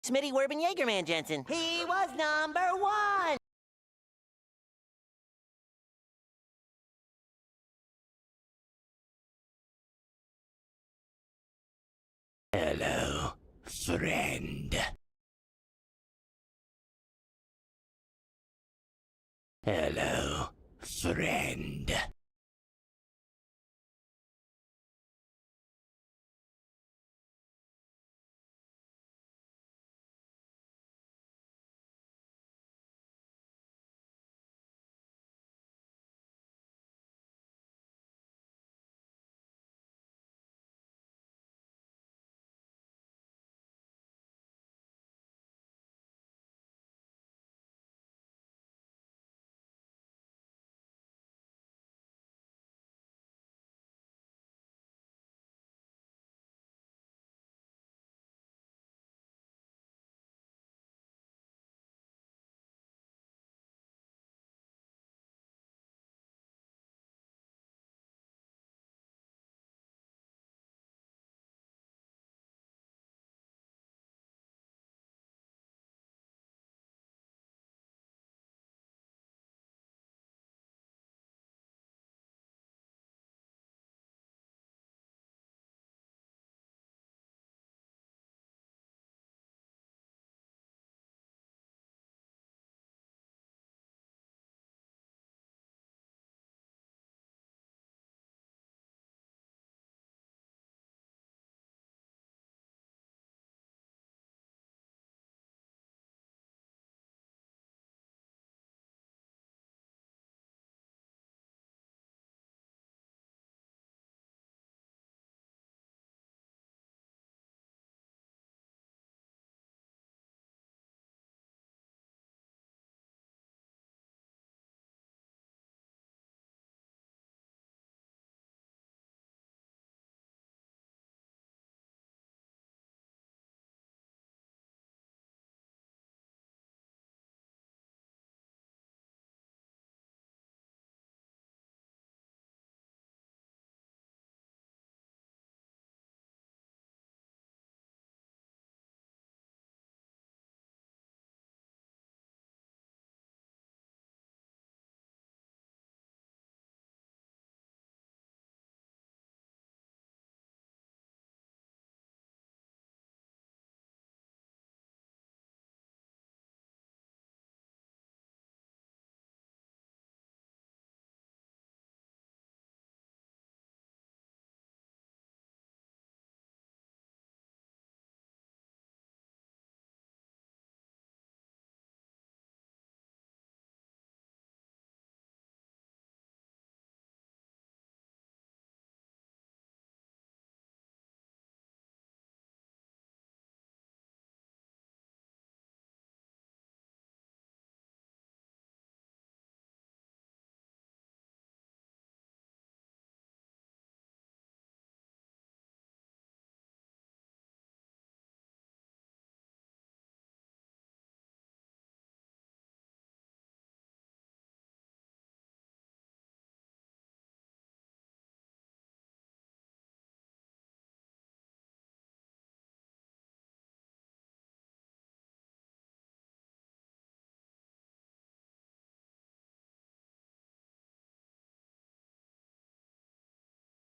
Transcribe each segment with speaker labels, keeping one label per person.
Speaker 1: Smitty Werben Jaegerman Jensen. He was #1.
Speaker 2: Hello, friend. Hello, friend.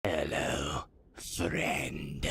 Speaker 2: Hello, friend.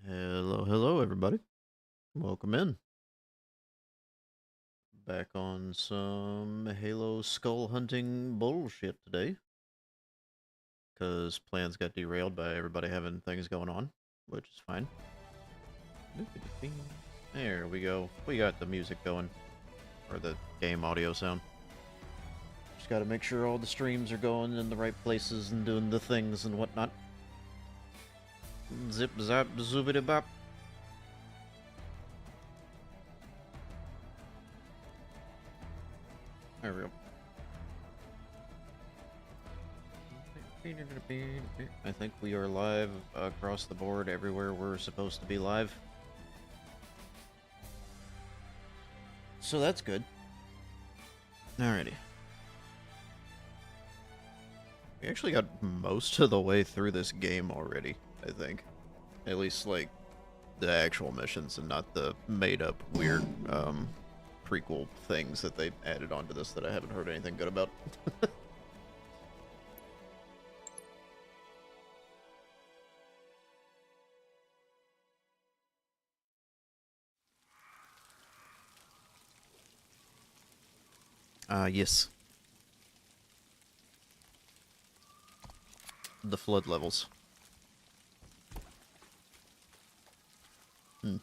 Speaker 3: Hello, hello, everybody. Welcome in. back on some Halo skull hunting bullshit today. Because plans got derailed by everybody having things going on, which is fine. There we go. We got the music going. Or the game audio sound. Just gotta make sure all the streams are going in the right places and doing the things and whatnot. Zip zap zoobity bop. There we go. I think we are live across the board everywhere we're supposed to be live. So that's good. Alrighty. We actually got most of the way through this game already, I think. At least, like, the actual missions and not the made-up weird, prequel things that they added onto this that I haven't heard anything good about. Yes. The flood levels. I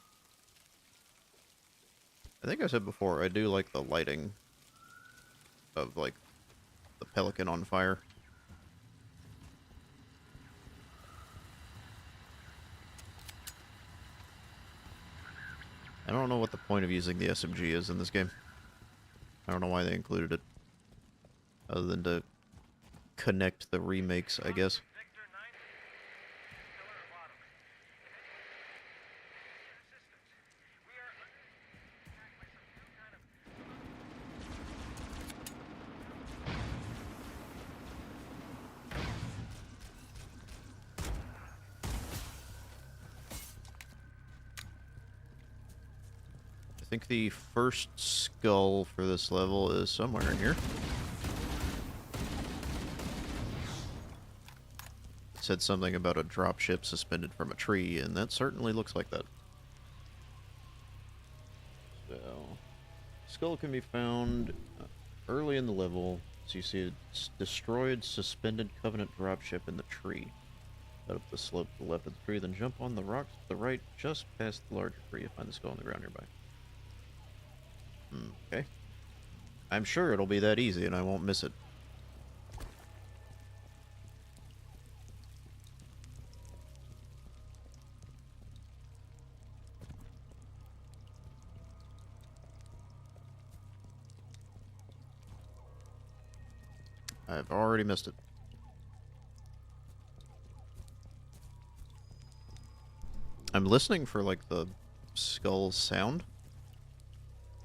Speaker 3: think I said before, I do like the lighting of, like, the pelican on fire. I don't know what the point of using the SMG is in this game. I don't know why they included it. Other than to connect the remakes, I guess. I think the first skull for this level is somewhere in here. It said something about a dropship suspended from a tree, and that certainly looks like that. So, skull can be found early in the level. So you see a destroyed suspended Covenant dropship in the tree. Head up the slope to the left of the tree, then jump on the rocks to the right, just past the larger tree. You'll find the skull on the ground nearby. Okay. I'm sure it'll be that easy and I won't miss it. I've already missed it. I'm listening for, like, the skull sound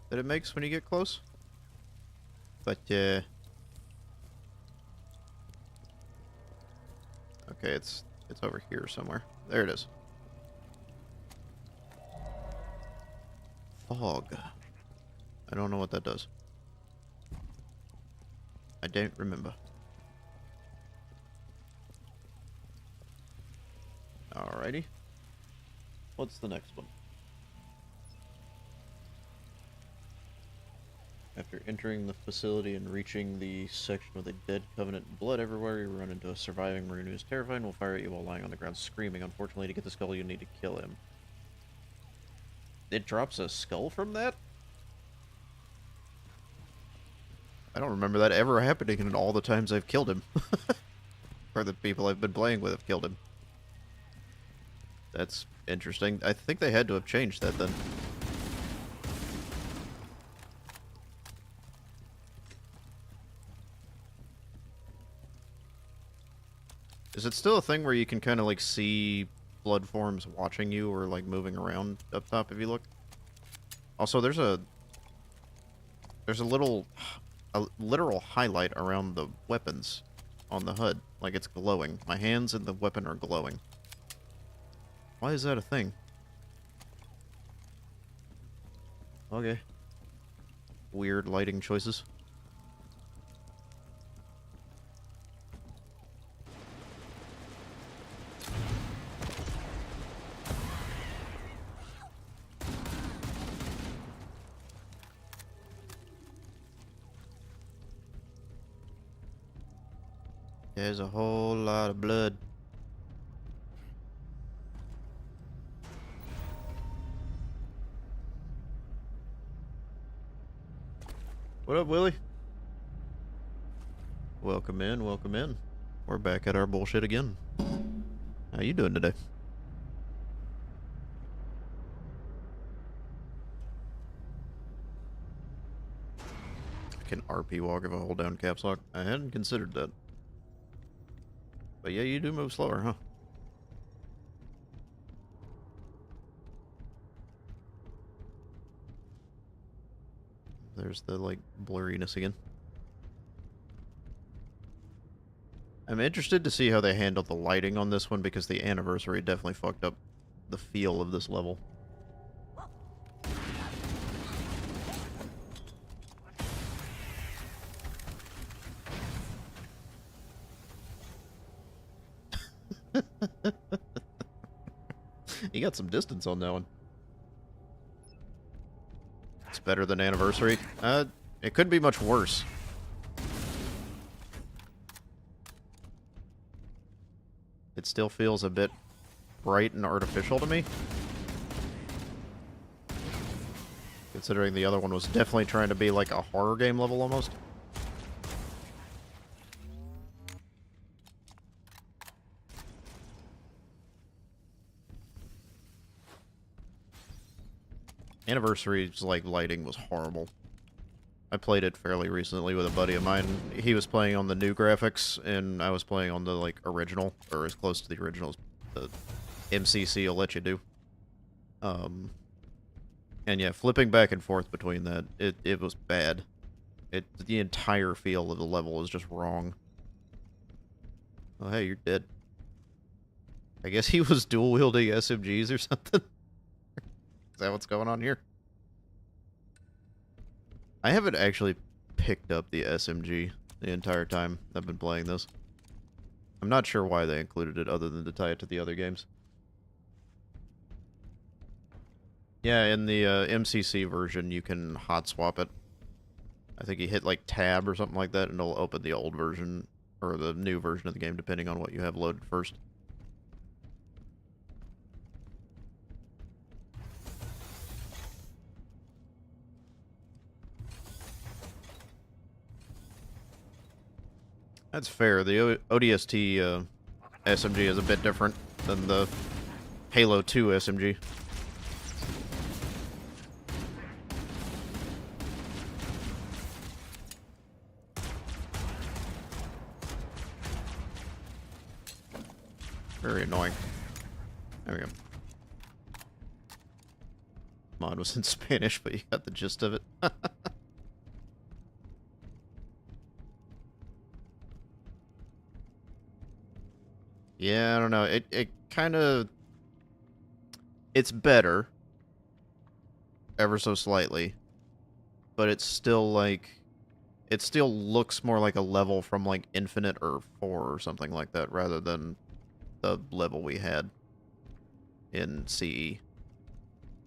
Speaker 3: that it makes when you get close. But, okay, it's over here somewhere. There it is. Fog. I don't know what that does. I don't remember. Alrighty. What's the next one? After entering the facility and reaching the section with a dead Covenant blood everywhere, you run into a surviving Marine who is terrified and will fire at you while lying on the ground screaming. Unfortunately, to get the skull, you need to kill him. It drops a skull from that? I don't remember that ever happening in all the times I've killed him. Or the people I've been playing with have killed him. That's interesting. I think they had to have changed that then. Is it still a thing where you can kind of, like, see blood forms watching you or, like, moving around up top if you look? Also, there's a literal highlight around the weapons on the HUD. Like, it's glowing. My hands and the weapon are glowing. Why is that a thing? Okay. Weird lighting choices. There's a whole lot of blood. What up, Willie? Welcome in, welcome in. We're back at our bullshit again. How you doing today? I can RP walk if I hold down caps lock. I hadn't considered that. But yeah, you do move slower, huh? There's the, like, blurriness again. I'm interested to see how they handle the lighting on this one, because the anniversary definitely fucked up the feel of this level. You got some distance on that one. It's better than anniversary. It could be much worse. It still feels a bit bright and artificial to me. Considering the other one was definitely trying to be like a horror game level almost. Anniversary's like lighting was horrible. I played it fairly recently with a buddy of mine. He was playing on the new graphics, and I was playing on the like original, or as close to the original as the MCC will let you do. And yeah, flipping back and forth between that, it was bad. The entire feel of the level is just wrong. Oh hey, you're dead. I guess he was dual wielding SMGs or something. Is that what's going on here? I haven't actually picked up the SMG the entire time I've been playing this. I'm not sure why they included it other than to tie it to the other games. Yeah, in the MCC version, you can hot swap it. I think you hit like tab or something like that, and it'll open the old version or the new version of the game, depending on what you have loaded first. That's fair. The ODST SMG is a bit different than the Halo 2 SMG. Very annoying. There we go. Mod was in Spanish, but you got the gist of it. Yeah, I don't know. It kind of... It's better. Ever so slightly. But it's still, like... It still looks more like a level from, like, Infinite or 4 or something like that, rather than the level we had in CE.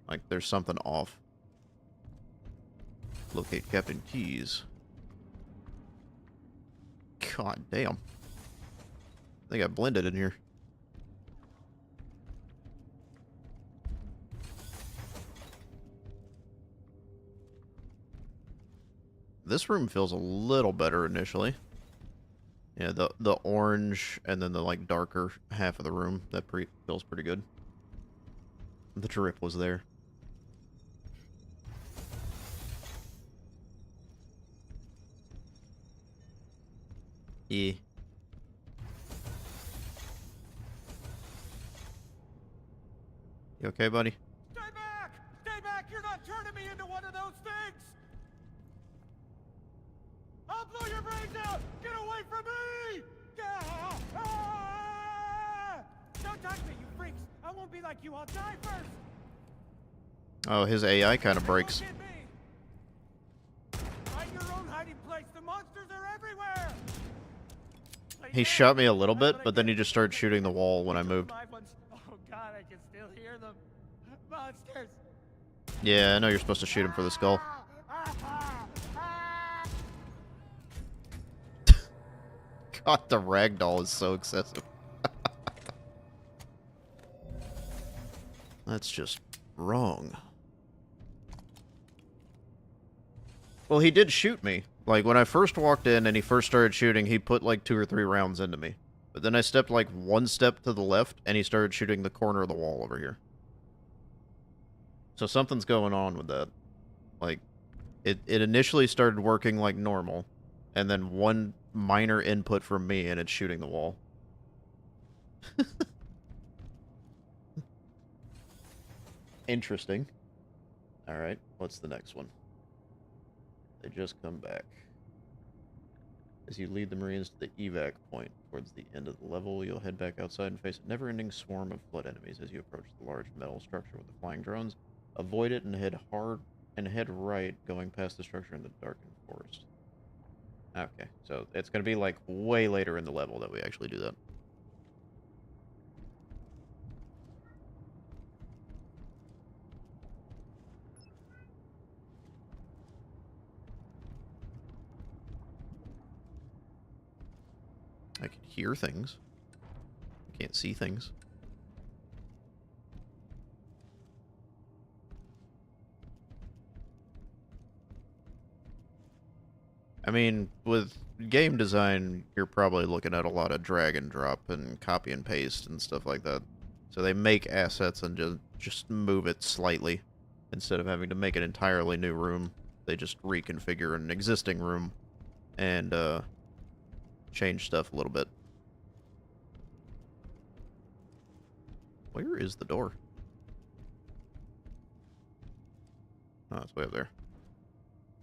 Speaker 3: Like, there's something off. Locate Captain Keys. God damn. They got blended in here. This room feels a little better initially. Yeah, the orange and then the like darker half of the room, that feels pretty good. The drip was there. Yeah. You okay, buddy?
Speaker 4: Stay back! Stay back! You're not turning me into one of those things! I'll blow your brains out! Get away from me! Don't touch me, you freaks! I won't be like you, I'll die first!
Speaker 3: Oh, his AI kind of breaks.
Speaker 4: Don't hit me. Find your own hiding place! The monsters are everywhere!
Speaker 3: He shot me a little bit, but then he just started shooting the wall when I moved.
Speaker 4: Oh god, I can still hear them. Monsters!
Speaker 3: Yeah, I know you're supposed to shoot him for the skull. God, the ragdoll is so excessive. That's just wrong. Well, he did shoot me. Like, when I first walked in and he first started shooting, he put like 2 or 3 rounds into me. But then I stepped like 1 step to the left, and he started shooting the corner of the wall over here. So something's going on with that. Like, it initially started working like normal, and then one minor input from me, and it's shooting the wall. Interesting. Alright, what's the next one? They just come back. As you lead the Marines to the evac point towards the end of the level, you'll head back outside and face a never-ending swarm of flood enemies as you approach the large metal structure with the flying drones. Avoid it and head right, going past the structure in the darkened forest. Okay, so it's going to be like way later in the level that we actually do that. I can hear things. I can't see things. I mean, with game design, you're probably looking at a lot of drag and drop and copy and paste and stuff like that. So they make assets and just move it slightly. Instead of having to make an entirely new room, they just reconfigure an existing room and change stuff a little bit. Where is the door? Oh, it's way up there.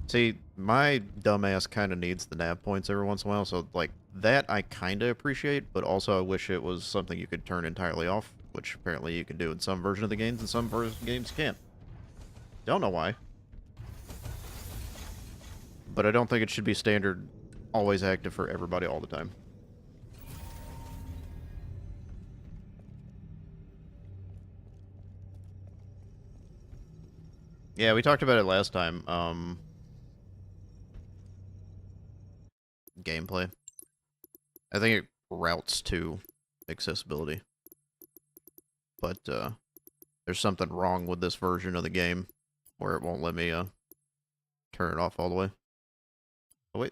Speaker 3: See, my dumbass kind of needs the nav points every once in a while, so, like, that I kind of appreciate, but also I wish it was something you could turn entirely off, which apparently you can do in some version of the games, and some version of games can't. Don't know why. But I don't think it should be standard, always active for everybody all the time. Yeah, we talked about it last time. Gameplay. I think it routes to accessibility. But, there's something wrong with this version of the game where it won't let me, turn it off all the way. Oh, wait.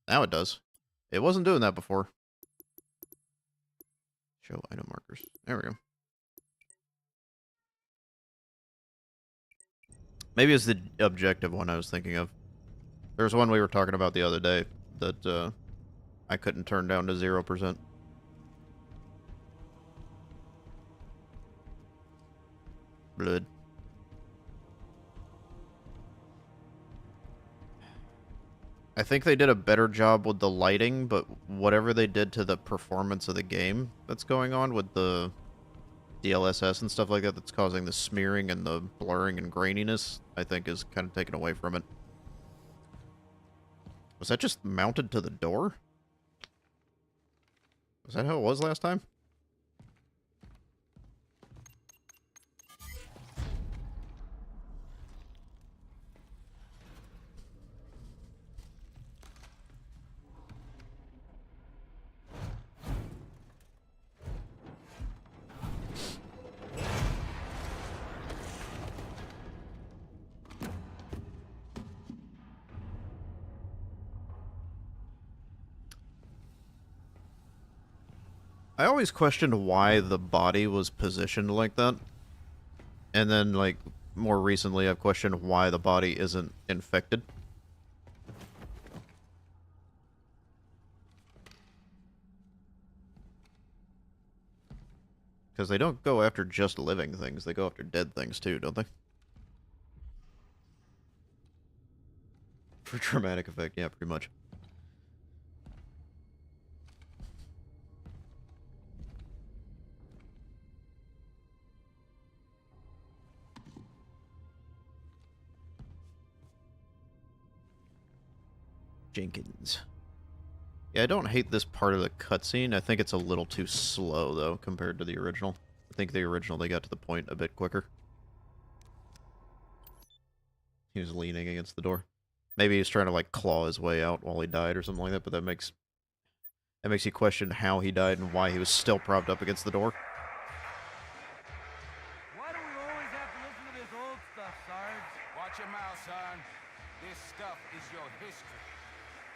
Speaker 3: Now it does. It wasn't doing that before. Show item markers. There we go. Maybe it's the objective one I was thinking of. There was one we were talking about the other day that, I couldn't turn down to 0%. Blood. I think they did a better job with the lighting, but whatever they did to the performance of the game that's going on with the DLSS and stuff like that that's causing the smearing and the blurring and graininess, I think is kind of taken away from it. Was that just mounted to the door? Was that how it was last time? I always questioned why the body was positioned like that. And then, like, more recently I've questioned why the body isn't infected. Because they don't go after just living things, they go after dead things too, don't they? For dramatic effect, yeah, pretty much. Jenkins. Yeah, I don't hate this part of the cutscene. I think it's a little too slow, though, compared to the original. I think the original, they got to the point a bit quicker. He was leaning against the door. Maybe he was trying to, like, claw his way out while he died or something like that, but that makes That makes you question how he died and why he was still propped up against the door.
Speaker 4: Why do we always have to listen to this old stuff, Sarge?
Speaker 5: Watch your mouth, son. This stuff is your history.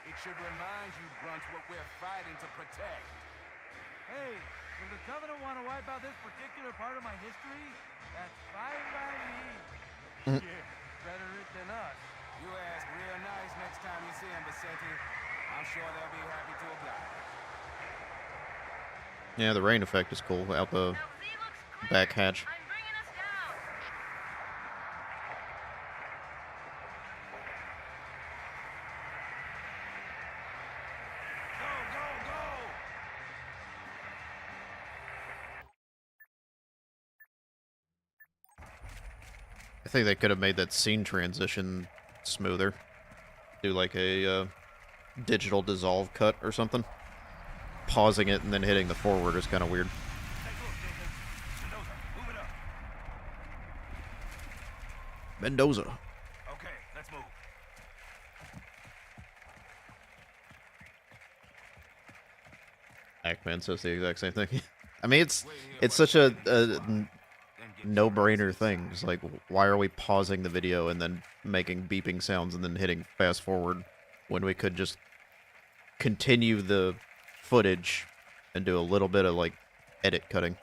Speaker 5: It should remind you, grunts, what we're fighting to protect.
Speaker 4: Hey, if the Covenant want to wipe out this particular part of my history, that's fine by me. Yeah, better it than us.
Speaker 5: You ask real nice next time you see him, Vicente. I'm sure they'll be happy to oblige.
Speaker 3: Yeah, the rain effect is cool out the back hatch.
Speaker 6: I'm bringing us down.
Speaker 5: Go, go, go!
Speaker 3: I think they could have made that scene transition smoother. Do like a digital dissolve cut or something. Pausing it and then hitting the forward is kind of weird.
Speaker 5: Take a look, Jenkins. Mendoza, move it up.
Speaker 3: Mendoza.
Speaker 5: Okay, let's move.
Speaker 3: Ackman says the exact same thing. I mean, it's such a no-brainer thing. It's like, why are we pausing the video and then making beeping sounds and then hitting fast forward when we could just continue the footage and do a little bit of, like, edit cutting?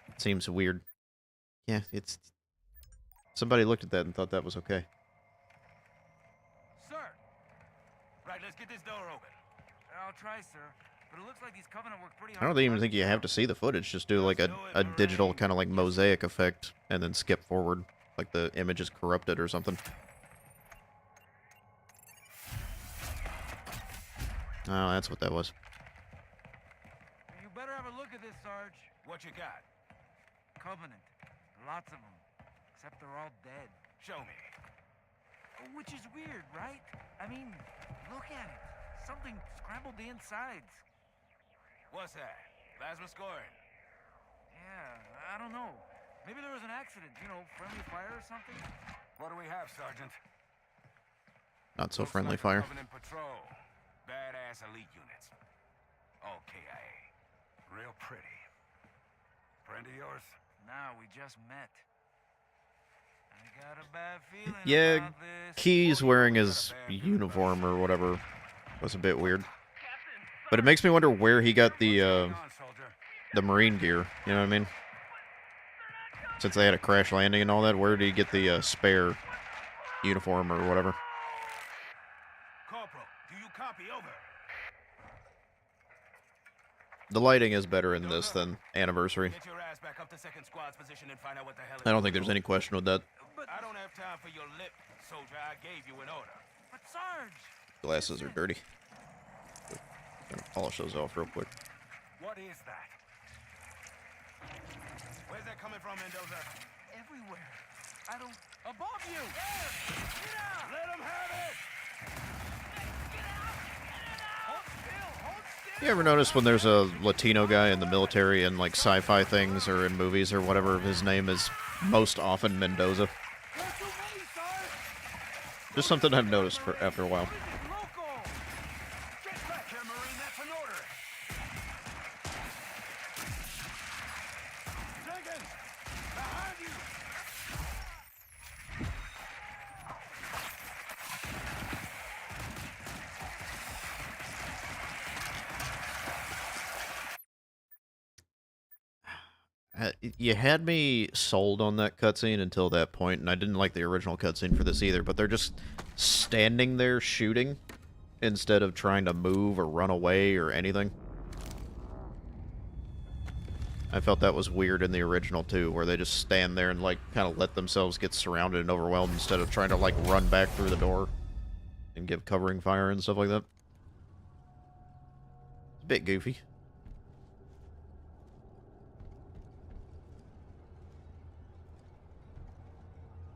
Speaker 3: It seems weird. Yeah, it's... Somebody looked at that and thought that was okay.
Speaker 5: Sir! Right, let's get this door open.
Speaker 4: I'll try, sir. But it looks like these Covenant work pretty
Speaker 3: I
Speaker 4: hard.
Speaker 3: don't even think you have to see the footage. Just do, like, a digital kind of, like, mosaic effect and then skip forward. Like the image is corrupted or something. Oh, that's what that was.
Speaker 4: You better have a look at this, Sarge.
Speaker 5: What you got?
Speaker 4: Covenant. Lots of them. Except they're all dead.
Speaker 5: Show me.
Speaker 4: Which is weird, right? I mean, look at it. Something scrambled the insides.
Speaker 5: What's that? Plasma scoring?
Speaker 4: Yeah, I don't know. Maybe there was an accident, you know, friendly fire or something?
Speaker 5: What do we have, Sergeant?
Speaker 3: Not so
Speaker 5: Looks
Speaker 3: friendly
Speaker 5: like a
Speaker 3: fire.
Speaker 5: Covenant patrol. Badass elite units. All KIA. Real pretty. Friend of yours?
Speaker 4: Nah, we just met. I got a bad feeling
Speaker 3: Yeah,
Speaker 4: about this.
Speaker 3: Key's wearing his uniform or whatever was a bit weird. But it makes me wonder where he got the Marine gear, you know what I mean? Since they had a crash landing and all that, where did he get the spare uniform or whatever?
Speaker 5: Corporal, do you copy? Over.
Speaker 3: The lighting is better in this than Anniversary.
Speaker 5: Get your ass back up to second squad's position and find out what the hell
Speaker 3: I don't think there's any question with that.
Speaker 4: But,
Speaker 5: I don't have time for your lip, soldier. I gave you an order.
Speaker 4: but Sarge!
Speaker 3: Glasses are dirty. Gonna polish those off real quick.
Speaker 5: What is that? Where's that coming from, Mendoza?
Speaker 4: Everywhere. I don't... Above you! There! Get out!
Speaker 5: Let him have it!
Speaker 4: Hold still! Hold still!
Speaker 3: You ever notice when there's a Latino guy in the military in like sci-fi things or in movies or whatever, his name is most often Mendoza?
Speaker 4: There's too many, Sarge!
Speaker 3: Just something I've noticed for after a while.
Speaker 4: This is local!
Speaker 5: Get back here, Marine. That's an order. Jenkins! Behind you!
Speaker 3: You had me sold on that cutscene until that point, and I didn't like the original cutscene for this either, but they're just standing there shooting instead of trying to move or run away or anything. I felt that was weird in the original too, where they just stand there and like kind of let themselves get surrounded and overwhelmed instead of trying to like run back through the door and give covering fire and stuff like that. It's a bit goofy.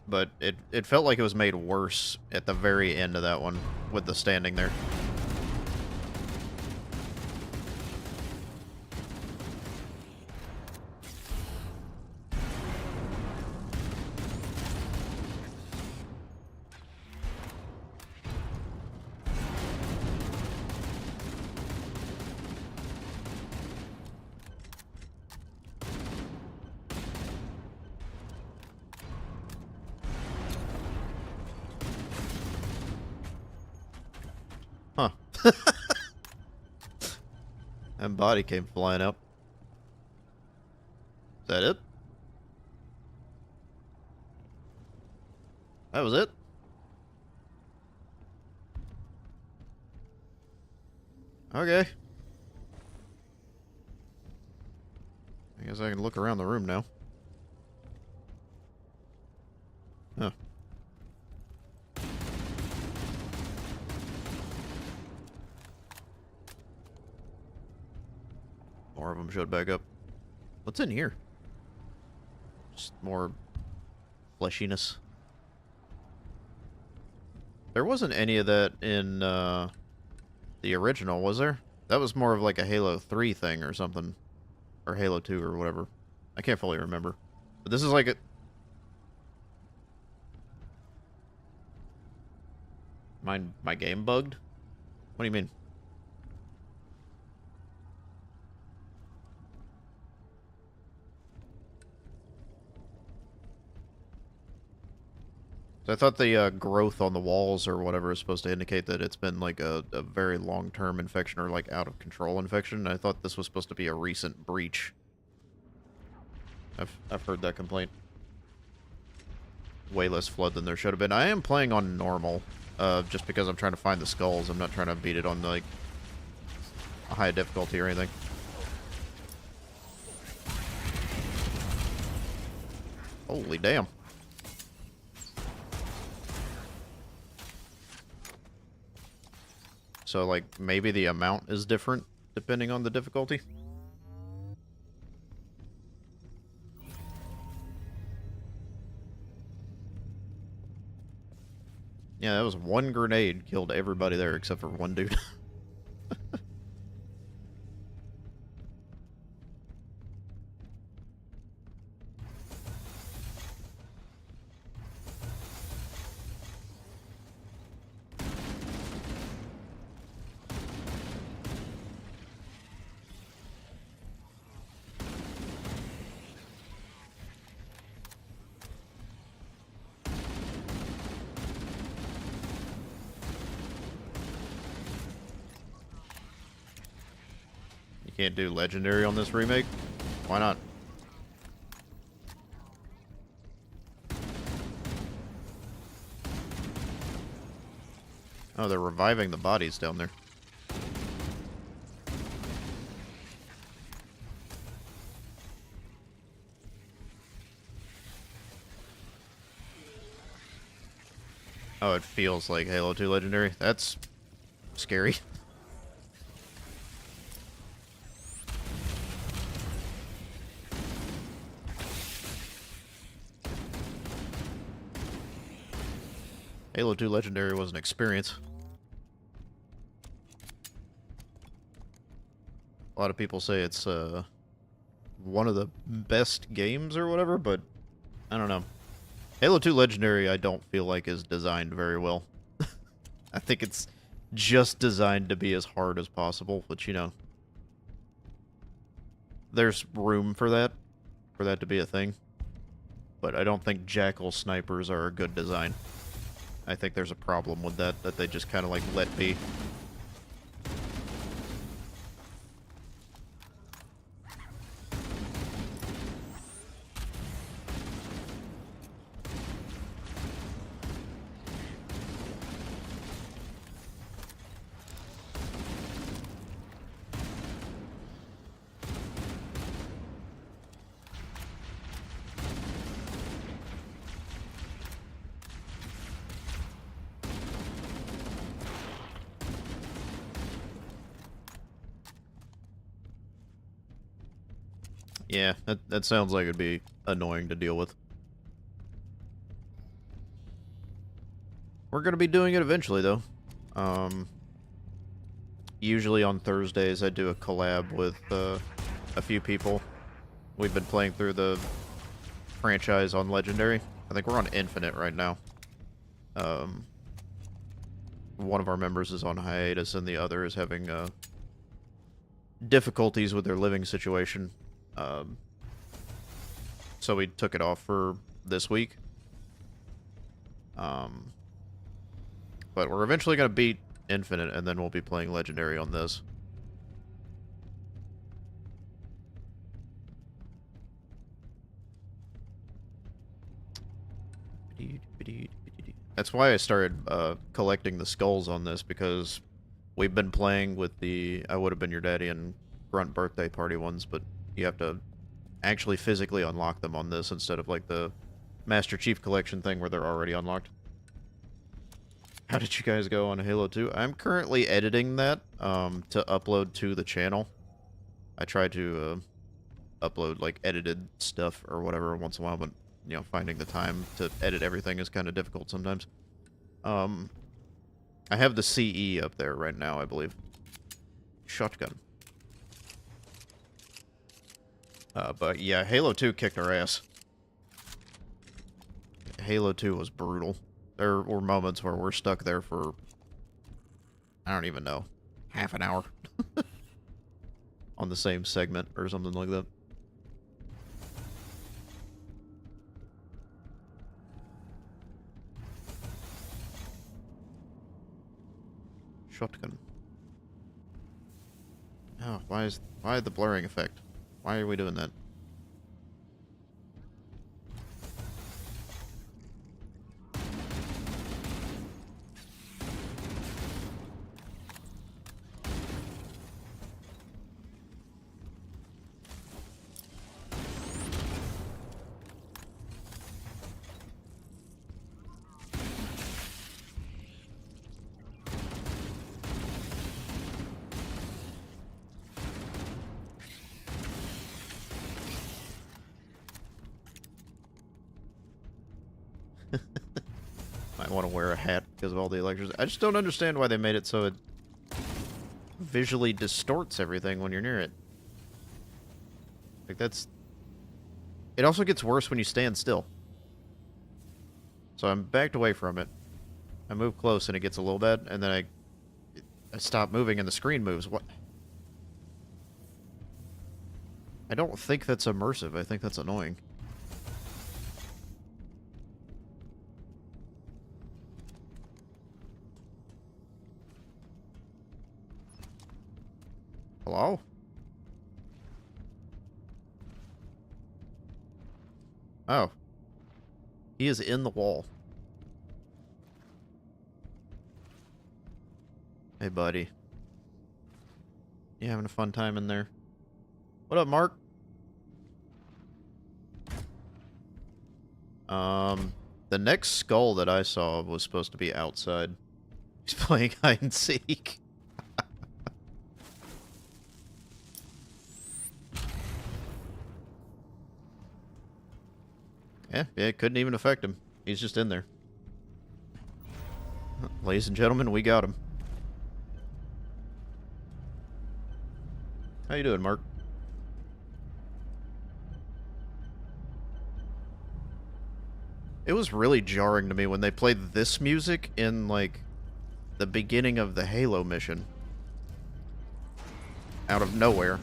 Speaker 3: But it felt like it was made worse at the very end of that one with the standing there. That body came flying up. Is that it? That was it? Okay. I guess I can look around the room now. Huh. More of them showed back up. What's in here? Just more fleshiness. There wasn't any of that in the original, was there? That was more of like a Halo 3 thing or something. Or Halo 2 or whatever. I can't fully remember. But this is like a... My game bugged? What do you mean? So I thought the growth on the walls or whatever is supposed to indicate that it's been like a very long-term infection or like out-of-control infection. I thought this was supposed to be a recent breach. I've heard that complaint. Way less flood than there should have been. I am playing on normal, just because I'm trying to find the skulls. I'm not trying to beat it on like a high difficulty or anything. Holy damn. So, like, maybe the amount is different depending on the difficulty? Yeah, that was one grenade killed everybody there except for one dude. Can't do legendary on this remake? Why not? Oh, they're reviving the bodies down there. Oh, it feels like Halo 2 Legendary. That's scary. Halo 2 Legendary was an experience. A lot of people say it's one of the best games or whatever, but I don't know. Halo 2 Legendary I don't feel like is designed very well. I think it's just designed to be as hard as possible, which, you know, there's room for that to be a thing. But I don't think Jackal snipers are a good design. I think there's a problem with that they just kind of like let be. Yeah, that sounds like it'd be annoying to deal with. We're gonna be doing it eventually, though. Usually on Thursdays I do a collab with a few people. We've been playing through the franchise on Legendary. I think we're on Infinite right now. One of our members is on hiatus and the other is having difficulties with their living situation. So we took it off for this week. But we're eventually going to beat Infinite, and then we'll be playing Legendary on this. That's why I started collecting the skulls on this, because we've been playing with the I Would Have Been Your Daddy and Grunt birthday party ones, but you have to actually physically unlock them on this instead of like the Master Chief Collection thing where they're already unlocked. How did you guys go on Halo 2? I'm currently editing that to upload to the channel. I try to upload like edited stuff or whatever once in a while, but you know, finding the time to edit everything is kind of difficult sometimes. I have the CE up there right now, I believe. Shotgun. But yeah, Halo 2 kicked our ass. Halo 2 was brutal. There were moments where we're stuck there for, I don't even know, half an hour. On the same segment or something like that. Shotgun. Oh, why the blurring effect? Why are we doing that? Might want to wear a hat because of all the electricity. I just don't understand why they made it so it visually distorts everything when you're near it. Like, that's... It also gets worse when you stand still. So I'm backed away from it. I move close and it gets a little bad, and then I stop moving and the screen moves. What? I don't think that's immersive. I think that's annoying. Hello? Oh. He is in the wall. Hey, buddy. You having a fun time in there? What up, Mark? The next skull that I saw was supposed to be outside. He's playing hide and seek. Yeah, it couldn't even affect him. He's just in there. Ladies and gentlemen, we got him. How you doing, Mark? It was really jarring to me when they played this music in, like, the beginning of the Halo mission. Out of nowhere.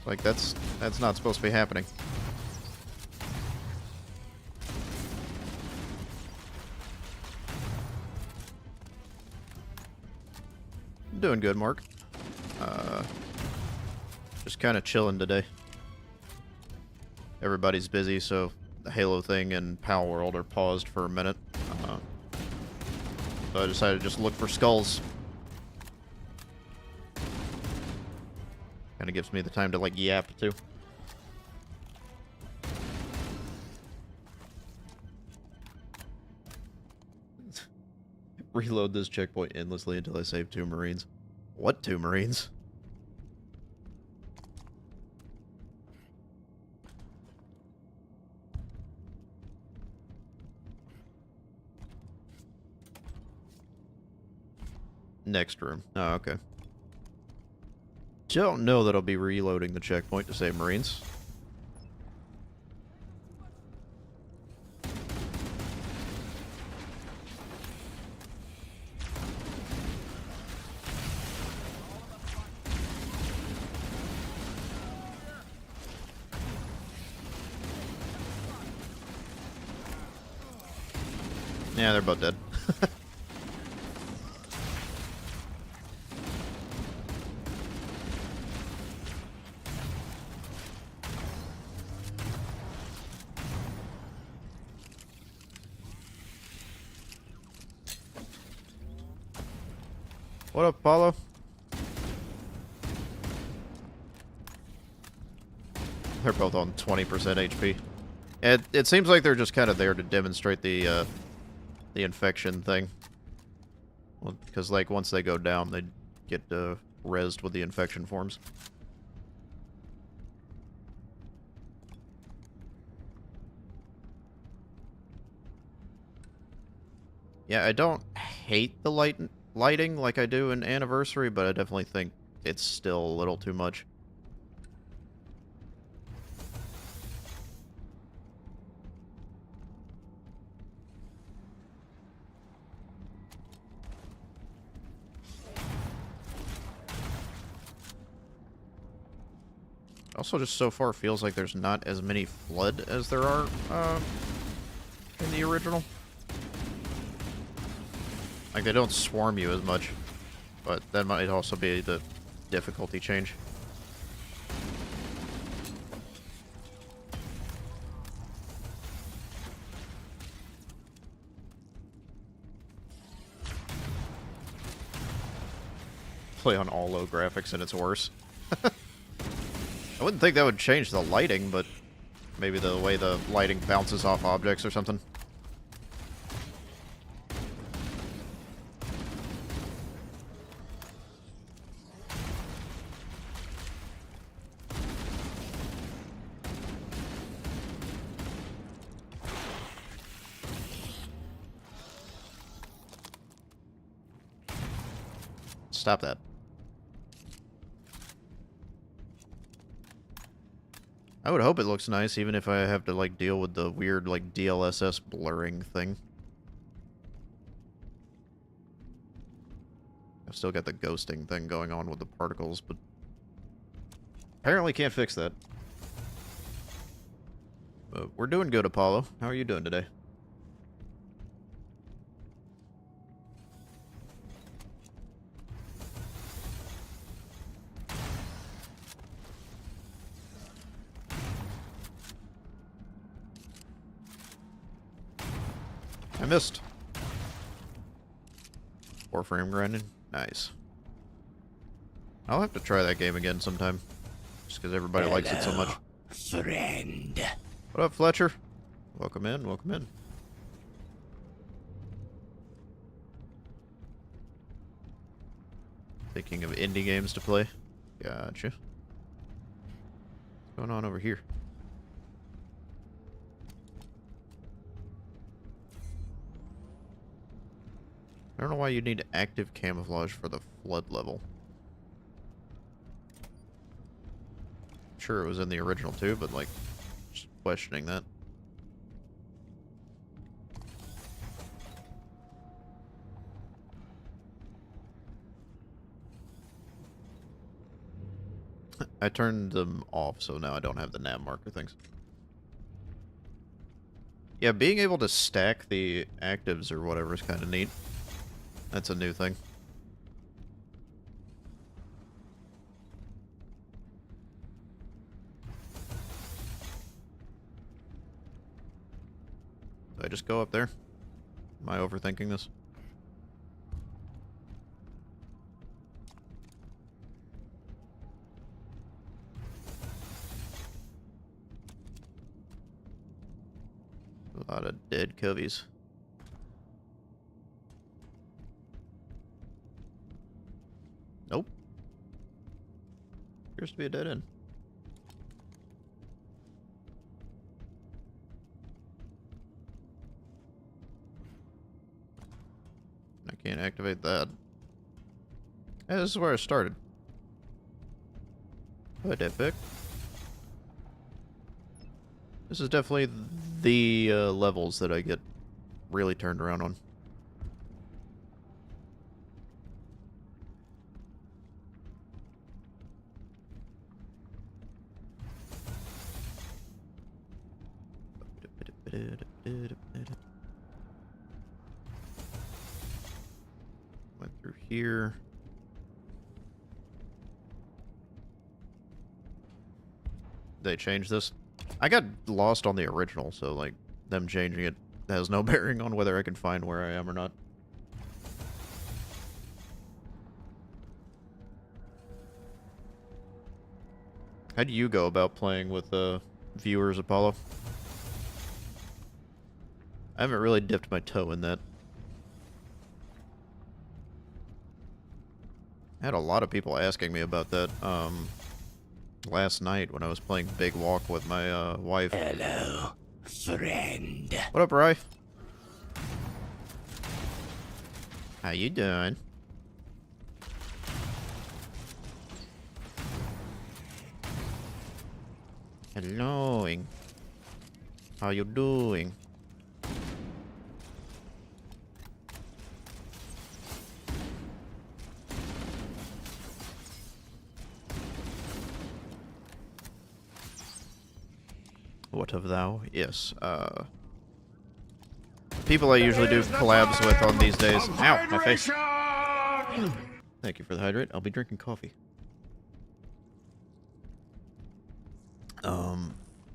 Speaker 3: Like, that's not supposed to be happening. Doing good, Mark. Just kind of chilling today. Everybody's busy, so the Halo thing and Pal World are paused for a minute. So I decided to just look for skulls. Kind of gives me the time to, like, yap, too. Reload this checkpoint endlessly until I save 2 Marines. What 2 Marines? Next room. Oh, okay. Don't know that I'll be reloading the checkpoint to save Marines. Yeah, they're both dead. What up, Paulo? They're both on 20% HP. It seems like they're just kind of there to demonstrate the infection thing. Well, because, like, once they go down, they get rezzed with the infection forms. Yeah, I don't hate the lighting like I do in Anniversary, but I definitely think it's still a little too much. Also, just so far feels like there's not as many flood as there are in the original. Like, they don't swarm you as much, but that might also be the difficulty change. Play on all low graphics and it's worse. I wouldn't think that would change the lighting, but maybe the way the lighting bounces off objects or something. Stop that. I would hope it looks nice, even if I have to, like, deal with the weird, like, DLSS blurring thing. I've still got the ghosting thing going on with the particles, but apparently can't fix that. But we're doing good, Apollo. How are you doing today? I missed. 4-frame grinding. Nice. I'll have to try that game again sometime. Just because everybody likes it so much.
Speaker 2: Friend.
Speaker 3: What up, Fletcher? Welcome in, welcome in. Thinking of indie games to play. Gotcha. What's going on over here? I don't know why you need active camouflage for the flood level. Sure, it was in the original too, but, like, just questioning that. I turned them off, so now I don't have the nav marker things. Yeah, being able to stack the actives or whatever is kind of neat. That's a new thing. Do I just go up there? Am I overthinking this? A lot of dead coveys. Nope. Appears to be a dead end. I can't activate that. Hey, this is where I started. What epic. This is definitely the levels that I get really turned around on. Went through here. They changed this. I got lost on the original, so, like, them changing it has no bearing on whether I can find where I am or not. How do you go about playing with viewers, Apollo? I haven't really dipped my toe in that. I had a lot of people asking me about that last night when I was playing Big Walk with my wife.
Speaker 2: Hello, friend.
Speaker 3: What up, Rye? How you doing? Hello. How you doing? What of thou? Yes, people I usually do collabs with on these days. Ow, my face. Thank you for the hydrate. I'll be drinking coffee.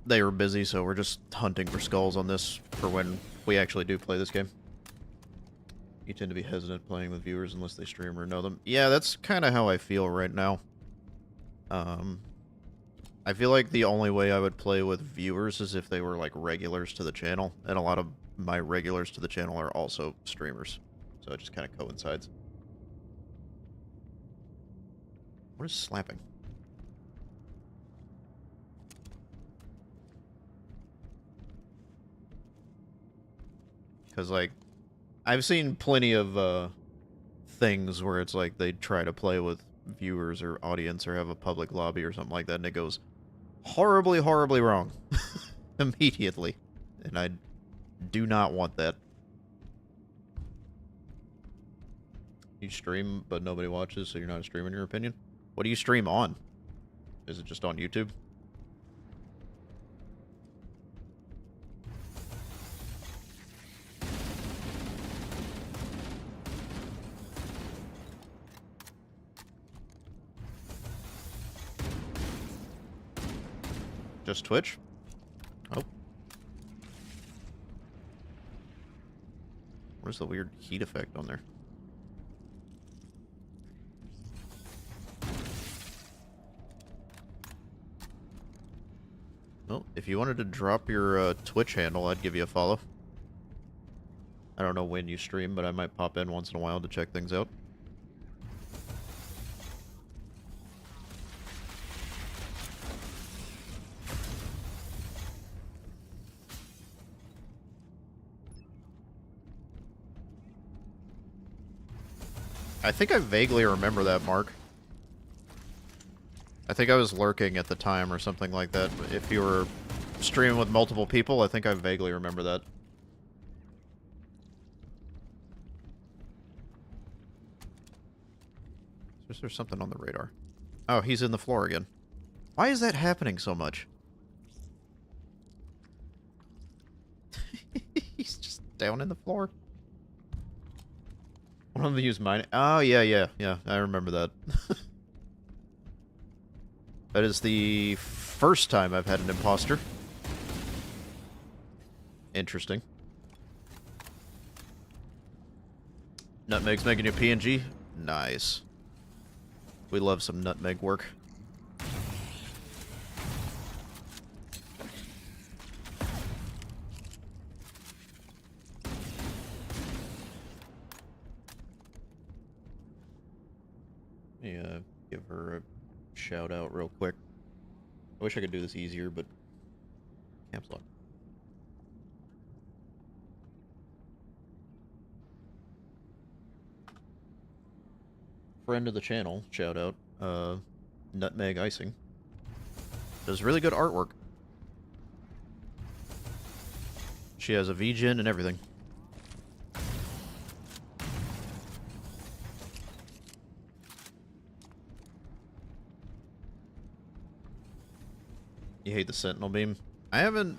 Speaker 3: They were busy, so we're just hunting for skulls on this for when we actually do play this game. You tend to be hesitant playing with viewers unless they stream or know them. Yeah, that's kind of how I feel right now. I feel like the only way I would play with viewers is if they were, like, regulars to the channel. And a lot of my regulars to the channel are also streamers. So it just kind of coincides. What is slapping? Because, like, I've seen plenty of things where it's like they try to play with viewers or audience or have a public lobby or something like that, and it goes horribly, horribly wrong immediately. And I do not want that. You stream, but nobody watches, so you're not a streamer in your opinion? What do you stream on? Is it just on YouTube? Just Twitch? Oh. Where's the weird heat effect on there? Well, if you wanted to drop your Twitch handle, I'd give you a follow. I don't know when you stream, but I might pop in once in a while to check things out. I think I vaguely remember that, Mark. I think I was lurking at the time or something like that. If you were streaming with multiple people, I think I vaguely remember that. Is there something on the radar? Oh, he's in the floor again. Why is that happening so much? He's just down in the floor. One of them used mine. Oh, yeah, I remember that. That is the first time I've had an imposter. Interesting. Nutmeg's making you PNG? Nice. We love some nutmeg work. Yeah, give her a shout out real quick. I wish I could do this easier, but caps lock. Friend of the channel, shout out, Nutmeg Icing. Does really good artwork. She has a VGen and everything. You hate the Sentinel beam? I haven't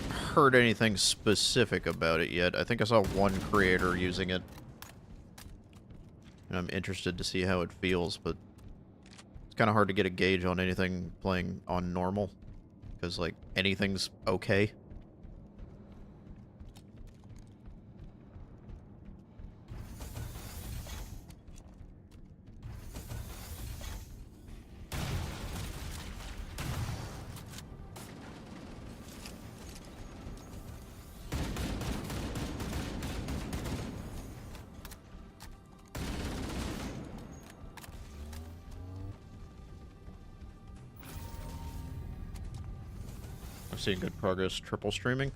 Speaker 3: heard anything specific about it yet. I think I saw one creator using it. And I'm interested to see how it feels, but it's kind of hard to get a gauge on anything playing on normal. Because, like, anything's okay. I've seen good progress triple streaming.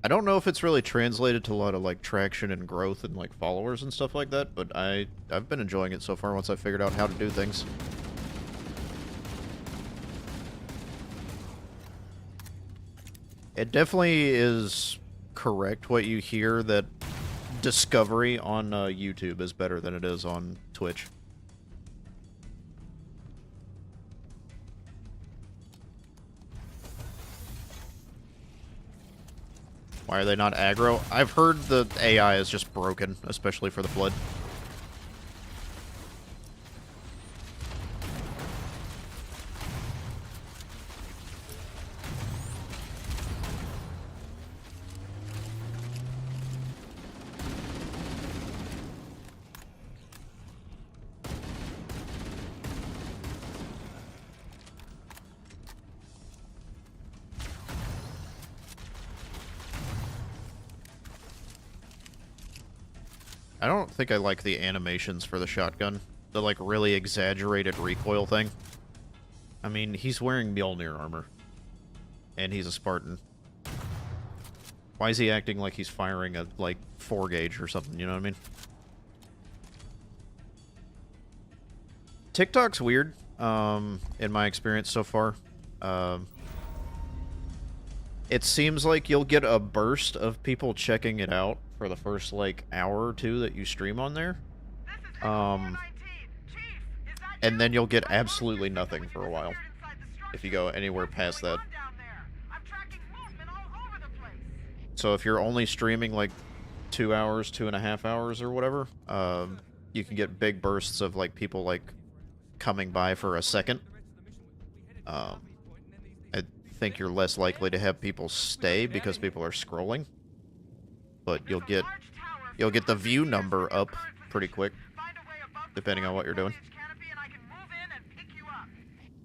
Speaker 3: I don't know if it's really translated to a lot of like traction and growth and like followers and stuff like that, but I've been enjoying it so far once I figured out how to do things. It definitely is correct what you hear that discovery on YouTube is better than it is on Twitch. Why are they not aggro? I've heard the AI is just broken, especially for the Flood. I don't think I like the animations for the shotgun. The, like, really exaggerated recoil thing. I mean, he's wearing Mjolnir armor. And he's a Spartan. Why is he acting like he's firing a, like, 4-gauge or something, you know what I mean? TikTok's weird, in my experience so far. It seems like you'll get a burst of people checking it out for the first, like, hour or two that you stream on there. And then you'll get absolutely nothing for a while if you go anywhere past that. So if you're only streaming, like, 2 hours, 2.5 hours or whatever, you can get big bursts of, like, people, like, coming by for a second. I think you're less likely to have people stay because people are scrolling. But you'll get the view number up pretty quick, depending on what you're doing.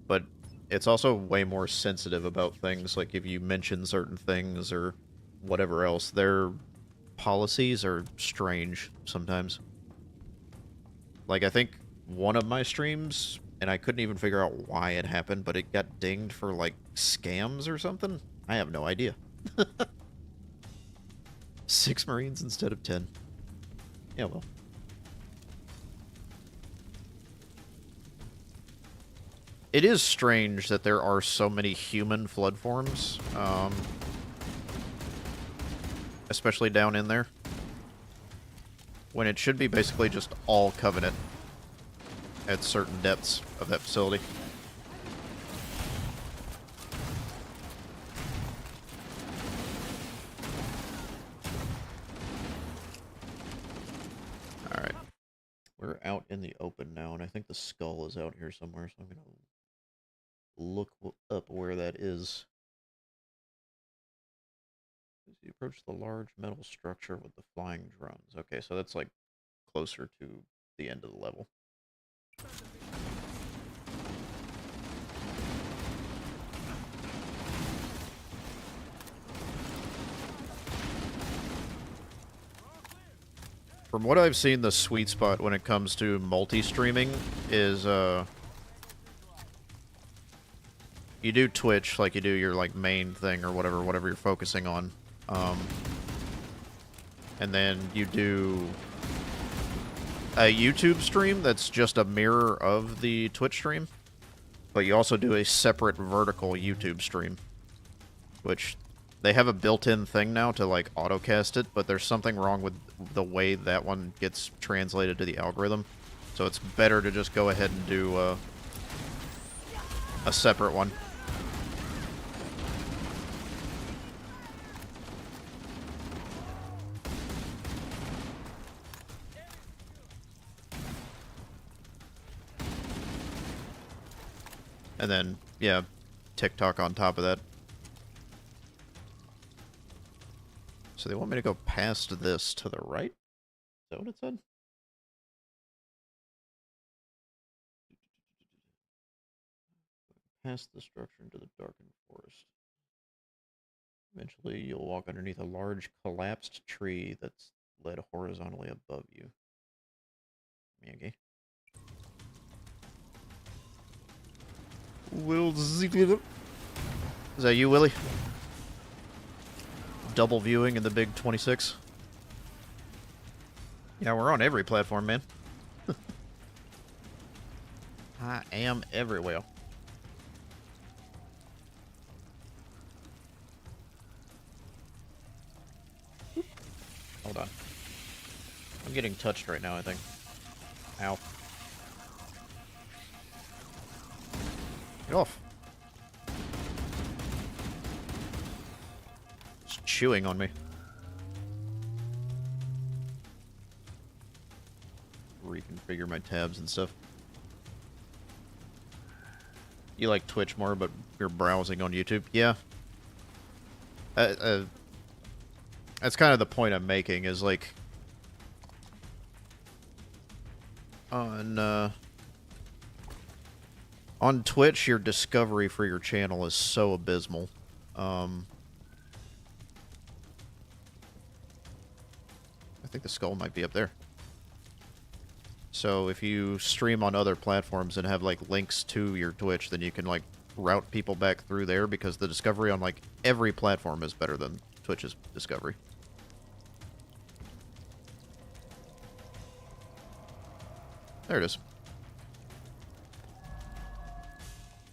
Speaker 3: But it's also way more sensitive about things, like if you mention certain things or whatever else. Their policies are strange sometimes. Like, I think one of my streams, and I couldn't even figure out why it happened, but it got dinged for, like, scams or something? I have no idea. 6 Marines instead of 10. Yeah, well. It is strange that there are so many human flood forms, especially down in there, when it should be basically just all Covenant at certain depths of that facility. Alright. We're out in the open now, and I think the skull is out here somewhere, so I'm going to look up where that is. As you approach the large metal structure with the flying drones. Okay, so that's like closer to the end of the level. From what I've seen, the sweet spot when it comes to multi-streaming is, you do Twitch like you do your, like, main thing or whatever you're focusing on. And then you do a YouTube stream that's just a mirror of the Twitch stream. But you also do a separate vertical YouTube stream. Which, they have a built-in thing now to, like, autocast it, but there's something wrong with the way that one gets translated to the algorithm. So it's better to just go ahead and do a separate one. And then, yeah, TikTok on top of that. So they want me to go past this to the right? Is that what it said? Past the structure into the darkened forest. Eventually, you'll walk underneath a large collapsed tree that's led horizontally above you. Okay. Is that you, Willie? double viewing in the big 26. Yeah, we're on every platform, man. I am everywhere. Hold on. I'm getting touched right now, I think. Ow. Get off. It's chewing on me. Reconfigure my tabs and stuff. You like Twitch more, but you're browsing on YouTube? Yeah. That's kind of the point I'm making, is like... On Twitch, your discovery for your channel is so abysmal. I think the skull might be up there. So if you stream on other platforms and have like links to your Twitch, then you can like route people back through there, because the discovery on like every platform is better than Twitch's discovery. There it is.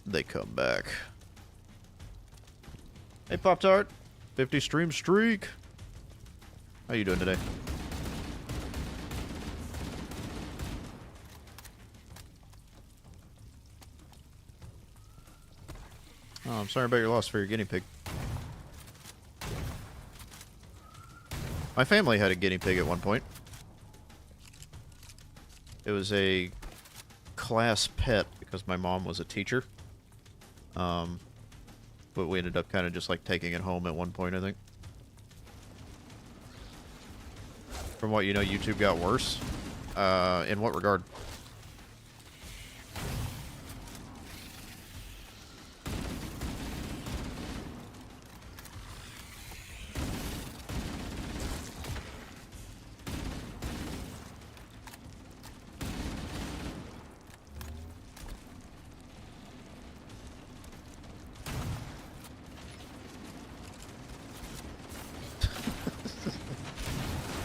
Speaker 3: They come back. Hey, Pop-Tart. 50 stream streak. How you doing today? Oh, I'm sorry about your loss for your guinea pig. My family had a guinea pig at one point. It was a class pet because my mom was a teacher. But we ended up kind of just like taking it home at one point, I think. From what you know, YouTube got worse. In what regard?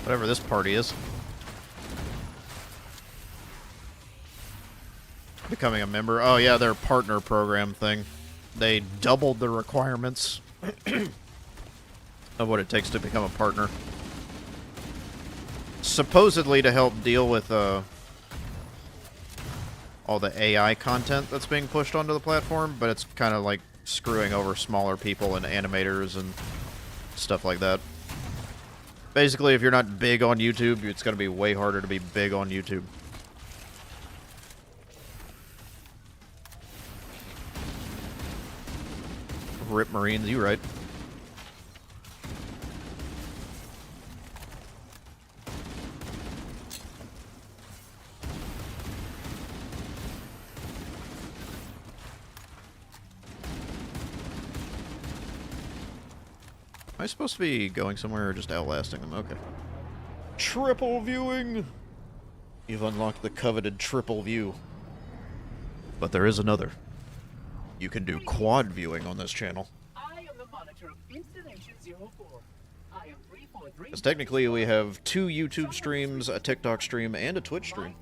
Speaker 3: Whatever this party is. Becoming a member. Oh yeah, their partner program thing. They doubled the requirements of what it takes to become a partner. Supposedly to help deal with all the AI content that's being pushed onto the platform, but it's kind of like screwing over smaller people and animators and stuff like that. Basically, if you're not big on YouTube, it's going to be way harder to be big on YouTube. Rip Marines, you right. Am I supposed to be going somewhere or just outlasting them? Okay. Triple viewing! You've unlocked the coveted triple view. But there is another. You can do quad viewing on this channel.
Speaker 6: I am the monitor of Installation 04. I am 343.
Speaker 3: Because technically we have 2 YouTube streams, a TikTok stream, and a Twitch stream.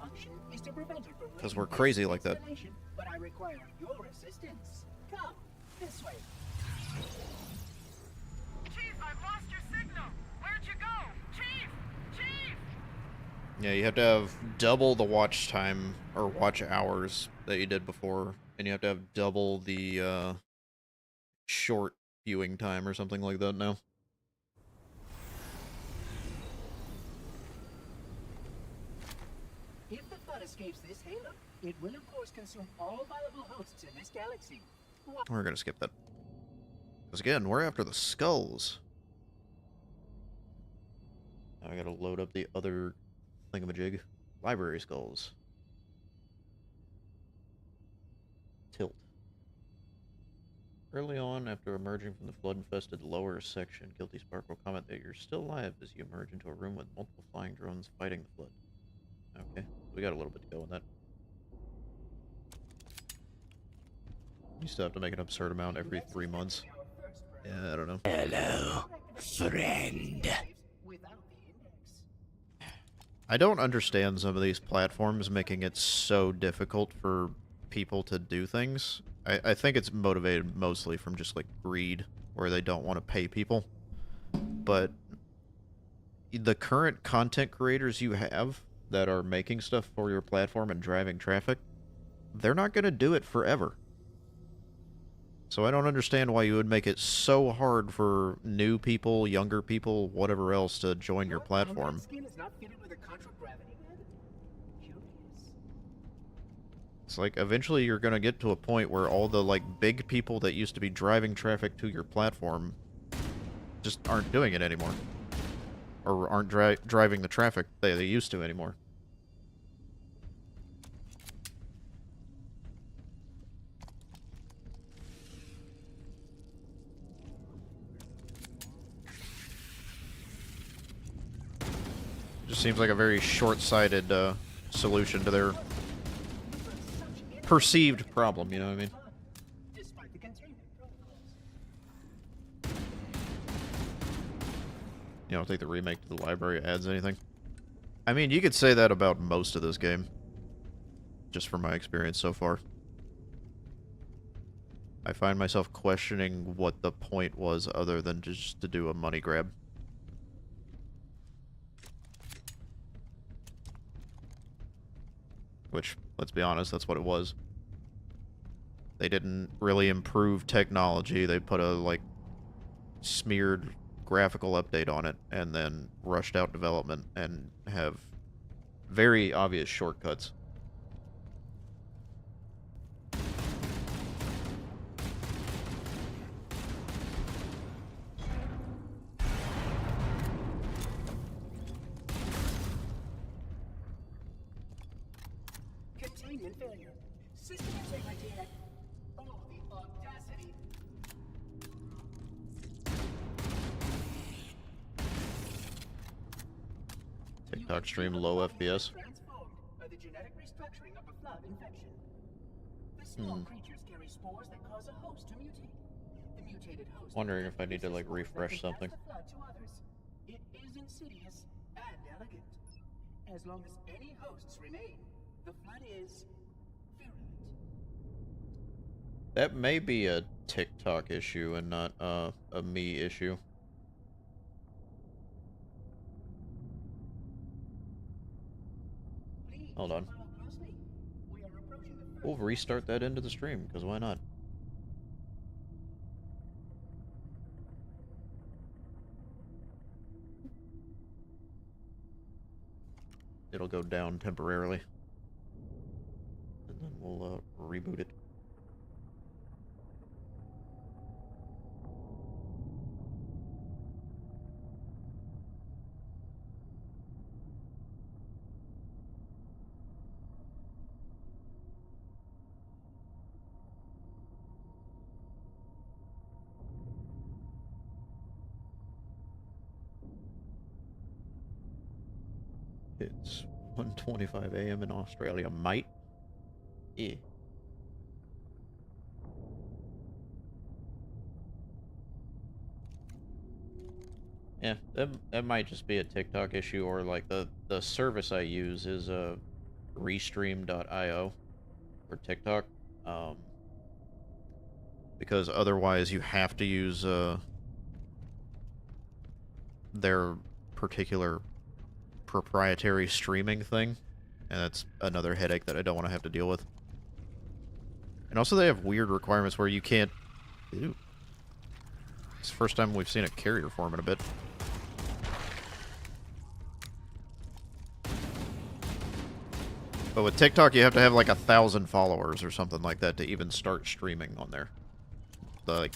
Speaker 3: Because we're crazy like that.
Speaker 6: But I require your assistance. Come, this way.
Speaker 4: Chief, I've lost your signal. Where'd you go? Chief! Chief!
Speaker 3: Yeah, you have to have double the watch time, or watch hours, that you did before. And you have to have double the, short viewing time or something like that now.
Speaker 6: If the flood escapes this halo, it will of course consume all viable hosts in this galaxy.
Speaker 3: We're gonna skip that. Because again, we're after the skulls. Now I gotta load up the other thingamajig. Library skulls. Tilt. Early on, after emerging from the flood-infested lower section, Guilty Spark will comment that you're still alive as you emerge into a room with multiple flying drones fighting the flood. Okay, we got a little bit to go on that. You still have to make an absurd amount every 3 months. Yeah, I don't know.
Speaker 2: Hello, friend.
Speaker 6: without the index.
Speaker 3: I don't understand some of these platforms making it so difficult for people to do things. I think it's motivated mostly from just, like, greed, where they don't want to pay people. But the current content creators you have that are making stuff for your platform and driving traffic, they're not going to do it forever. So I don't understand why you would make it so hard for new people, younger people, whatever else to join your platform.
Speaker 6: Skin is not fitted with a contragravity head? Curious.
Speaker 3: It's like, eventually you're going to get to a point where all the, like, big people that used to be driving traffic to your platform just aren't doing it anymore. Or aren't driving the traffic they used to anymore. Just seems like a very short-sighted solution to their perceived problem, you know what I mean?
Speaker 6: Despite the containment protocols.
Speaker 3: You don't think the remake to the library adds anything? I mean, you could say that about most of this game. Just from my experience so far. I find myself questioning what the point was other than just to do a money grab. Which, let's be honest, that's what it was. They didn't really improve technology. They put a, like, smeared graphical update on it and then rushed out development and have very obvious shortcuts.
Speaker 6: Containment failure. System integrity. Oh, the audacity.
Speaker 3: TikTok stream low FPS.
Speaker 6: Transformed by the genetic restructuring of a flood infection. The small creatures carry spores that cause a host to mutate. The mutated host.
Speaker 3: Wondering if I need to, like, refresh something.
Speaker 6: The flood to others. It is insidious and elegant. As long as any hosts remain, the flood is virulent.
Speaker 3: That may be a TikTok issue and not a me issue.
Speaker 6: Please
Speaker 3: Hold on.
Speaker 6: follow closely. We are approaching the first.
Speaker 3: We'll restart that into the stream, because why not? It'll go down temporarily. And then we'll reboot it. It's 1:25 a.m. in Australia, mate. Yeah. Yeah, that might just be a TikTok issue, or like the service I use is restream.io for TikTok. Because otherwise you have to use their particular proprietary streaming thing, and that's another headache that I don't want to have to deal with. And also they have weird requirements where you can't... Ew. It's the first time we've seen a carrier form in a bit. But with TikTok, you have to have like 1,000 followers or something like that to even start streaming on there. The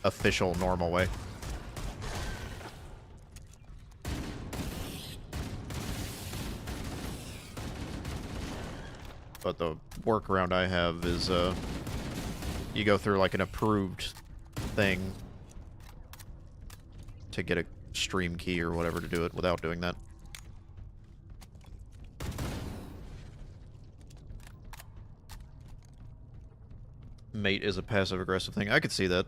Speaker 3: official normal way. But the workaround I have is, you go through like an approved thing to get a stream key or whatever to do it without doing that. Mate is a passive-aggressive thing. I could see that.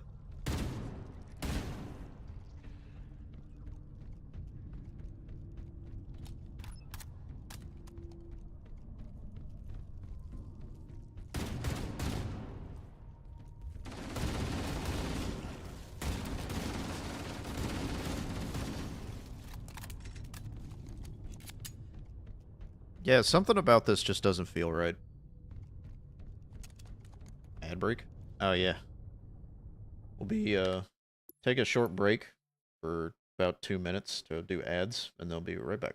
Speaker 3: Yeah, something about this just doesn't feel right. Ad break? Oh, yeah. We'll be, take a short break for about 2 minutes to do ads, and they'll be right back.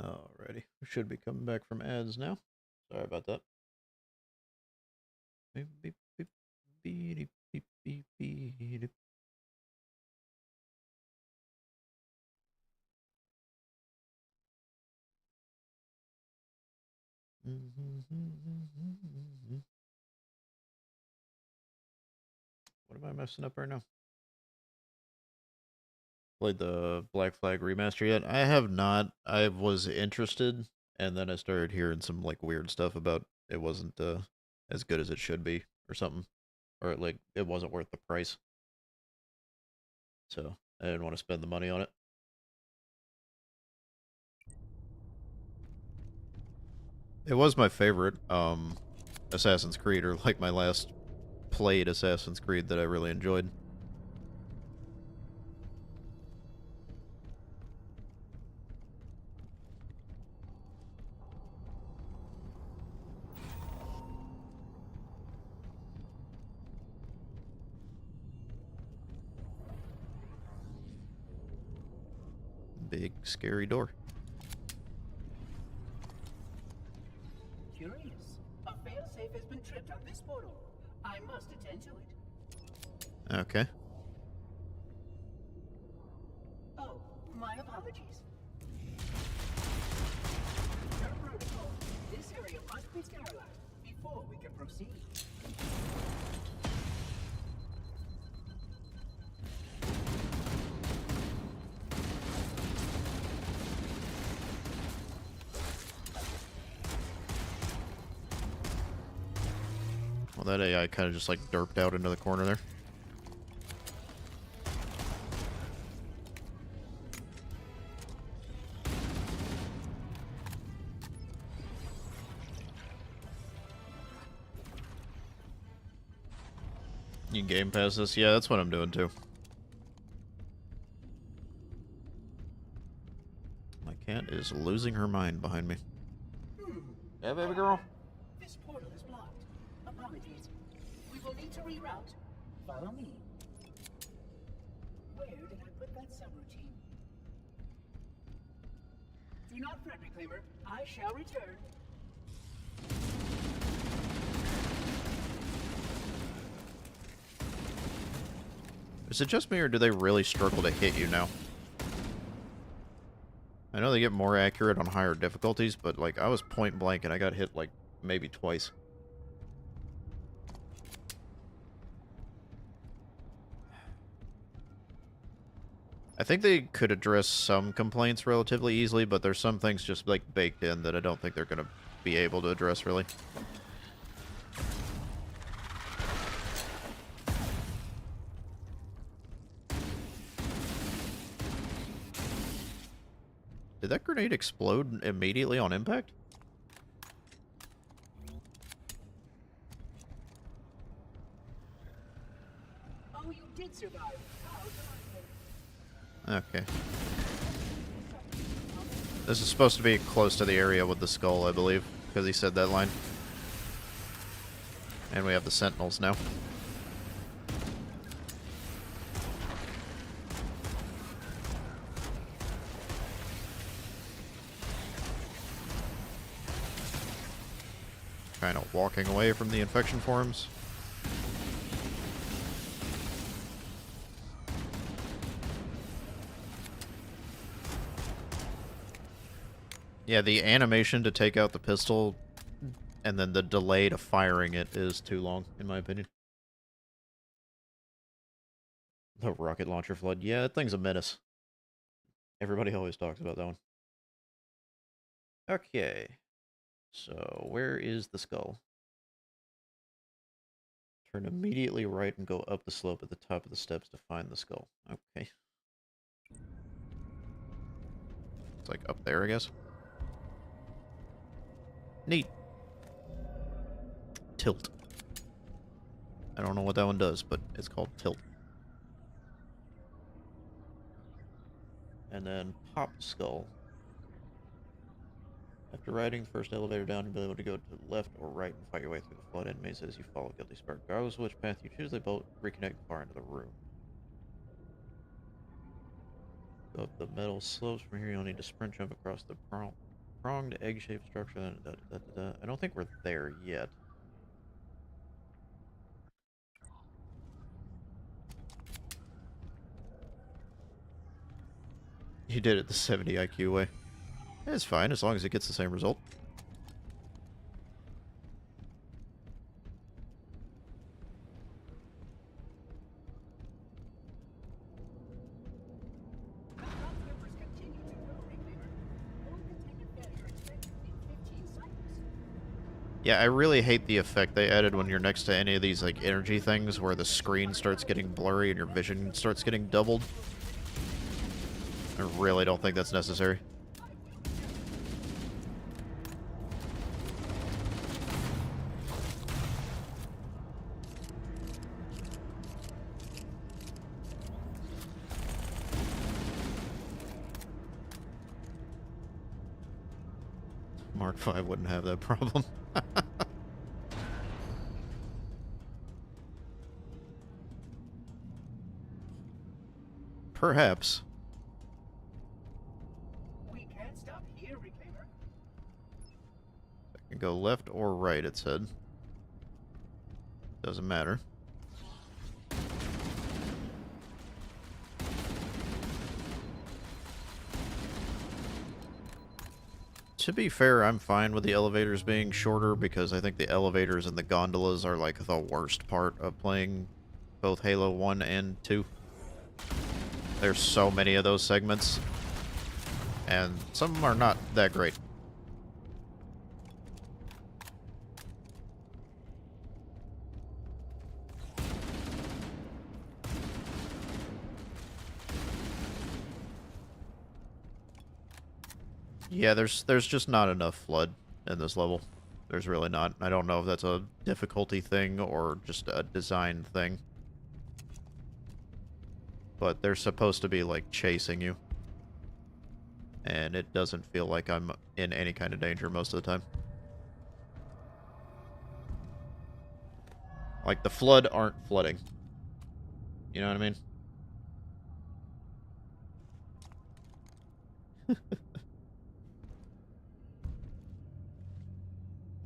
Speaker 3: Alrighty. We should be coming back from ads now. Sorry about that. Beep, beep, beep, beep, beep, beep, beep. What am I messing up right now? Played the Black Flag remaster yet? I have not. I was interested, and then I started hearing some like weird stuff about it wasn't as good as it should be, or something, or like it wasn't worth the price. So I didn't want to spend the money on it. It was my favorite Assassin's Creed, or like my last played Assassin's Creed that I really enjoyed. Big scary door.
Speaker 6: Curious. A failsafe has been tripped on this portal. I must attend to it.
Speaker 3: Okay.
Speaker 6: Oh, my apologies. Per protocol, this area must be sterilized before we can proceed.
Speaker 3: Well, that AI kind of just like derped out into the corner there. You game pass this? Yeah, that's what I'm doing too. My cat is losing her mind behind me. Yeah, baby girl.
Speaker 6: This portal is blocked. Apologies. We will need to reroute. Follow me. Where did I put that subroutine? Do not fret, Reclaimer. I shall return.
Speaker 3: Is it just me, or do they really struggle to hit you now? I know they get more accurate on higher difficulties, but, like, I was point blank and I got hit, like, maybe twice. I think they could address some complaints relatively easily, but there's some things just, like, baked in that I don't think they're going to be able to address, really. Did that grenade explode immediately on impact?
Speaker 6: Oh, you did survive.
Speaker 3: Okay. This is supposed to be close to the area with the skull, I believe, because he said that line. And we have the sentinels now. Kind of walking away from the infection forms. Yeah, the animation to take out the pistol and then the delay to firing it is too long, in my opinion. The rocket launcher flood. Yeah, that thing's a menace. Everybody always talks about that one. Okay. So, where is the skull? Turn immediately right and go up the slope at the top of the steps to find the skull. Okay. It's like up there, I guess. Neat. Tilt. I don't know what that one does, but it's called tilt. And then pop skull. After riding the first elevator down, you'll be able to go to the left or right and fight your way through the flood enemies as you follow Guilty Spark. Regardless of which path you choose, they both reconnect far into the room. Go up the metal slopes. From here, you'll need to sprint jump across the pronged egg-shaped structure. I don't think we're there yet. You did it the 70 IQ way. It's fine, as long as it gets the same result. Yeah, I really hate the effect they added when you're next to any of these, like, energy things where the screen starts getting blurry and your vision starts getting doubled. I really don't think that's necessary. Mark V wouldn't have that problem. Perhaps.
Speaker 6: We can't stop here, Reclaimer.
Speaker 3: I can go left or right, it said. Doesn't matter. To be fair, I'm fine with the elevators being shorter because I think the elevators and the gondolas are like the worst part of playing both Halo 1 and 2. There's so many of those segments, and some of them are not that great. Yeah, there's just not enough flood in this level. There's really not. I don't know if that's a difficulty thing or just a design thing. but they're supposed to be, like, chasing you. And it doesn't feel like I'm in any kind of danger most of the time. Like, the flood aren't flooding. You know what I mean?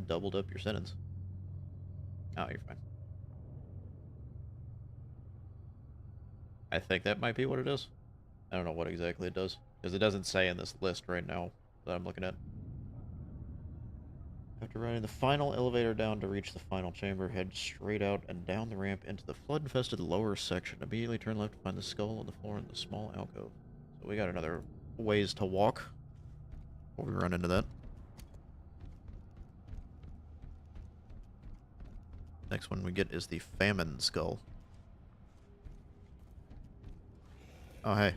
Speaker 3: Doubled up your sentence. Oh, you're fine. I think that might be what it is. I don't know what exactly it does, because it doesn't say in this list right now that I'm looking at. After riding the final elevator down to reach the final chamber, head straight out and down the ramp into the flood-infested lower section. Immediately turn left to find the skull on the floor in the small alcove. So we got another ways to walk before we run into that. Next one we get is the famine skull. Oh, hey.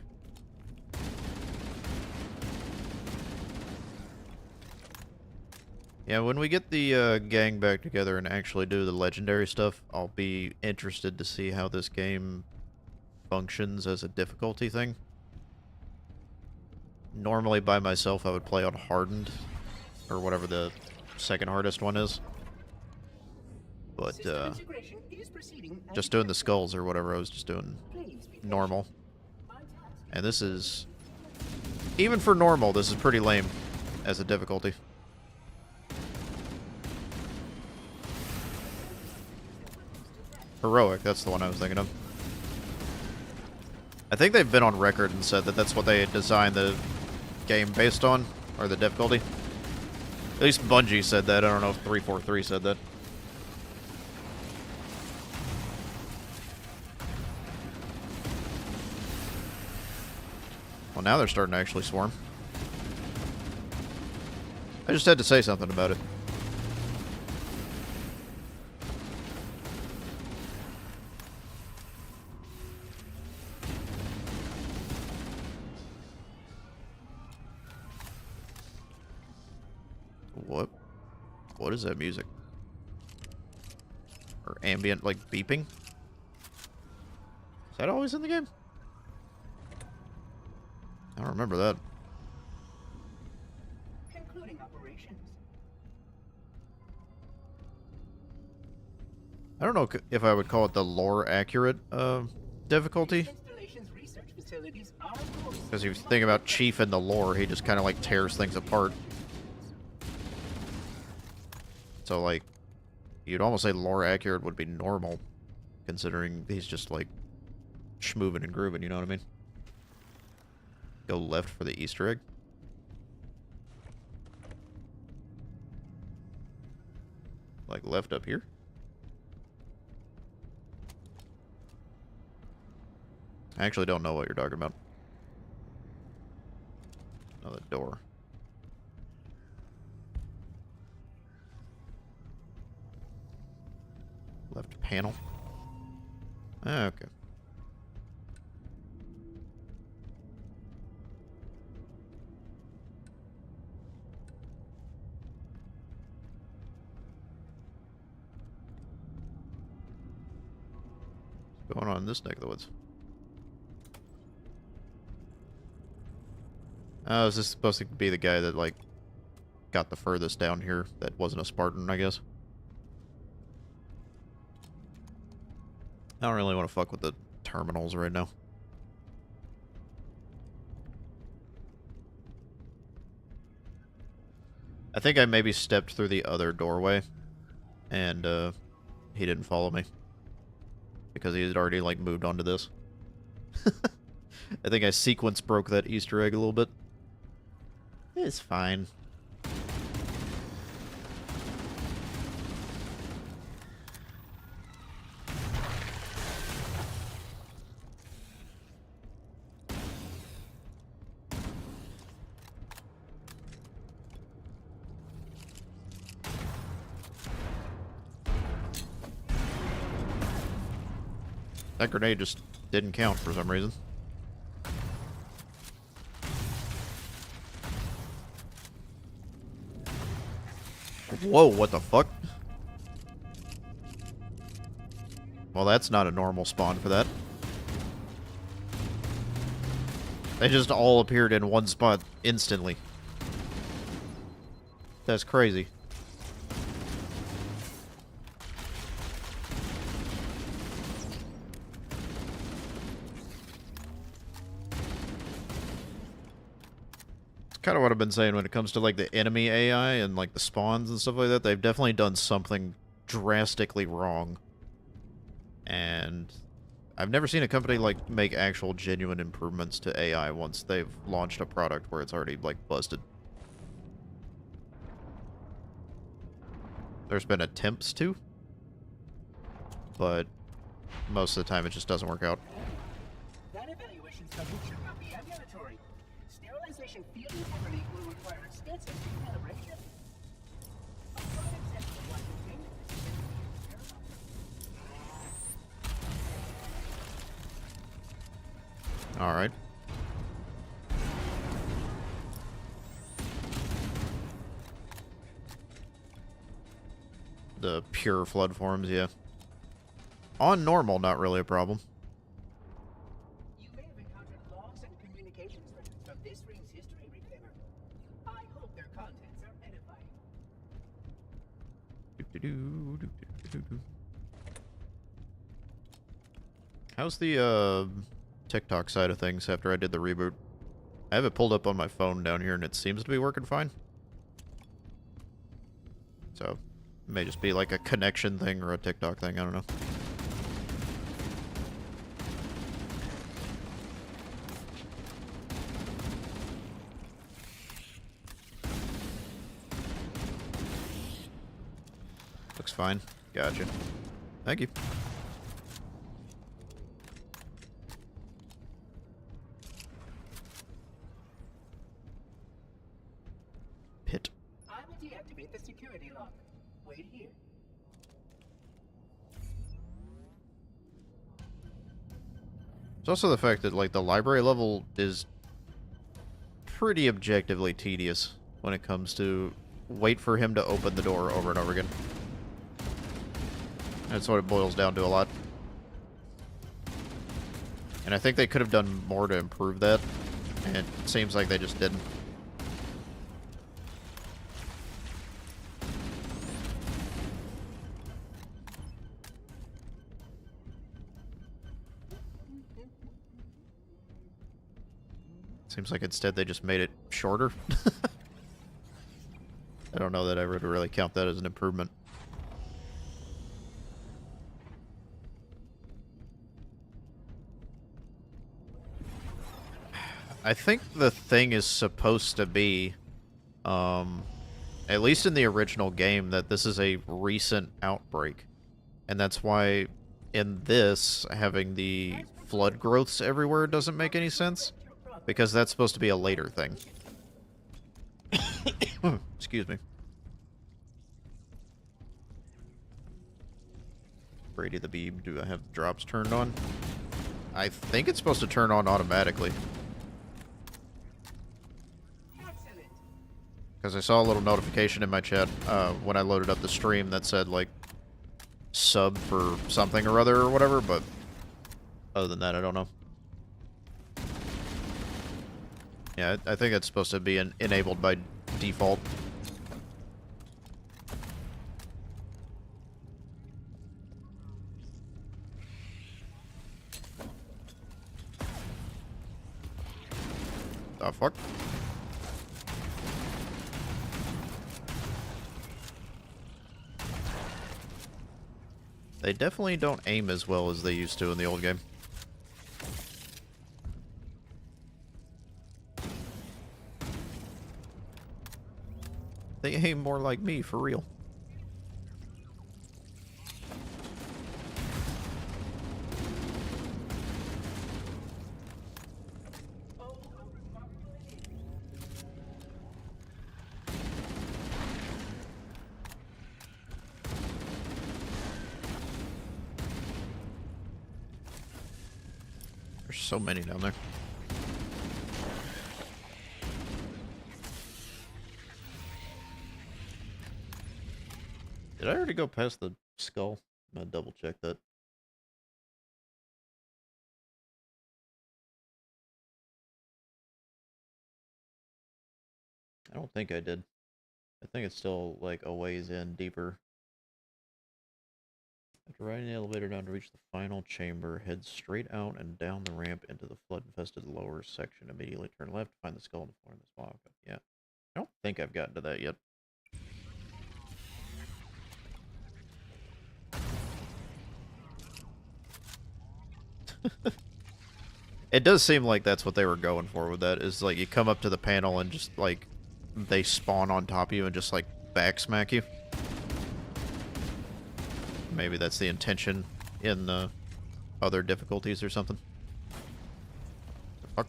Speaker 3: Yeah, when we get the gang back together and actually do the legendary stuff, I'll be interested to see how this game functions as a difficulty thing. Normally by myself I would play on hardened, or whatever the second hardest one is. But just doing the skulls or whatever, I was just doing normal. And this is, even for normal, this is pretty lame as a difficulty. Heroic, that's the one I was thinking of. I think they've been on record and said that that's what they designed the game based on, or the difficulty. At least Bungie said that. I don't know if 343 said that. Well, now they're starting to actually swarm. I just had to say something about it. What is that music? Or ambient, like, beeping? Is that always in the game? I don't remember that.
Speaker 6: Concluding operations.
Speaker 3: I don't know if I would call it the lore accurate difficulty. Because if you think about Chief in the lore, he just kind of like tears things apart. So like, you'd almost say lore accurate would be normal, considering he's just like schmooving and grooving, you know what I mean? Go left for the Easter egg. Like left up here? I actually don't know what you're talking about. Another door. Left panel. Ah, okay. What's going on in this neck of the woods? Oh, is this supposed to be the guy that, like, got the furthest down here that wasn't a Spartan, I guess? I don't really want to fuck with the terminals right now. I think I maybe stepped through the other doorway, and he didn't follow me. Because he had already, like, moved on to this. I think I sequence broke that Easter egg a little bit. It's fine. That grenade just didn't count for some reason. Whoa, what the fuck? Well, that's not a normal spawn for that. They just all appeared in one spot instantly. That's crazy. Kind of what I've been saying when it comes to like the enemy AI and like the spawns and stuff like that. They've definitely done something drastically wrong. And I've never seen a company like make actual genuine improvements to AI once they've launched a product where it's already like busted. There's been attempts to, but most of the time it just doesn't work out.
Speaker 6: That evaluation subject should not be ambulatory. Sterilization field integrity will require extensive recalibration. Upon accepting what contained in this experiment,
Speaker 3: Alright. The pure flood forms, yeah. On normal, not really a problem.
Speaker 6: you may have encountered logs and communications records from this ring's history, Reclaimer. I hope their contents are edifying.
Speaker 3: How's the TikTok side of things after I did the reboot? I have it pulled up on my phone down here and it seems to be working fine. So, it may just be like a connection thing or a TikTok thing, I don't know. Looks fine. Gotcha. Thank you. Pit.
Speaker 6: I will deactivate the security lock. Wait here.
Speaker 3: There's also the fact that, like, the library level is pretty objectively tedious when it comes to wait for him to open the door over and over again. That's what it boils down to a lot. And I think they could have done more to improve that, and it seems like they just didn't. Seems like instead they just made it shorter. I don't know that I would really count that as an improvement. I think the thing is supposed to be, at least in the original game, that this is a recent outbreak. And that's why in this, having the flood growths everywhere doesn't make any sense. Because that's supposed to be a later thing. Excuse me. Brady the Beeb, do I have drops turned on? I think it's supposed to turn on automatically. Because I saw a little notification in my chat when I loaded up the stream that said, like, sub for something or other or whatever, but other than that, I don't know. Yeah, I think it's supposed to be enabled by default. The fuck? They definitely don't aim as well as they used to in the old game. They aim more like me, for real. There's so many down there. Did I already go past the skull? I'm gonna double check that. I don't think I did. I think it's still, like, a ways in deeper. After riding the elevator down to reach the final chamber, head straight out and down the ramp into the flood-infested lower section. Immediately turn left to find the skull on the floor in this block. Yeah. I don't think I've gotten to that yet. It does seem like that's what they were going for with that, is like you come up to the panel and just like they spawn on top of you and just like backsmack you. Maybe that's the intention in the other difficulties or something. The fuck?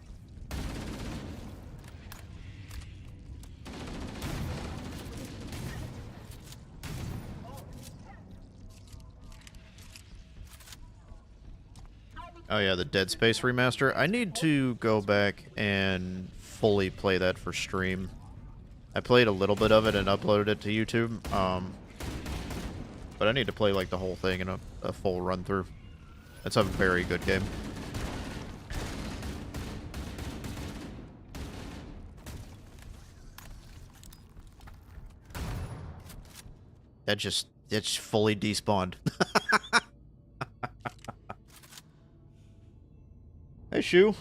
Speaker 3: Oh yeah, the Dead Space remaster. I need to go back and fully play that for stream. I played a little bit of it and uploaded it to YouTube. But I need to play like the whole thing in a full run through. It's a very good game. It's fully despawned. Hey, Shu.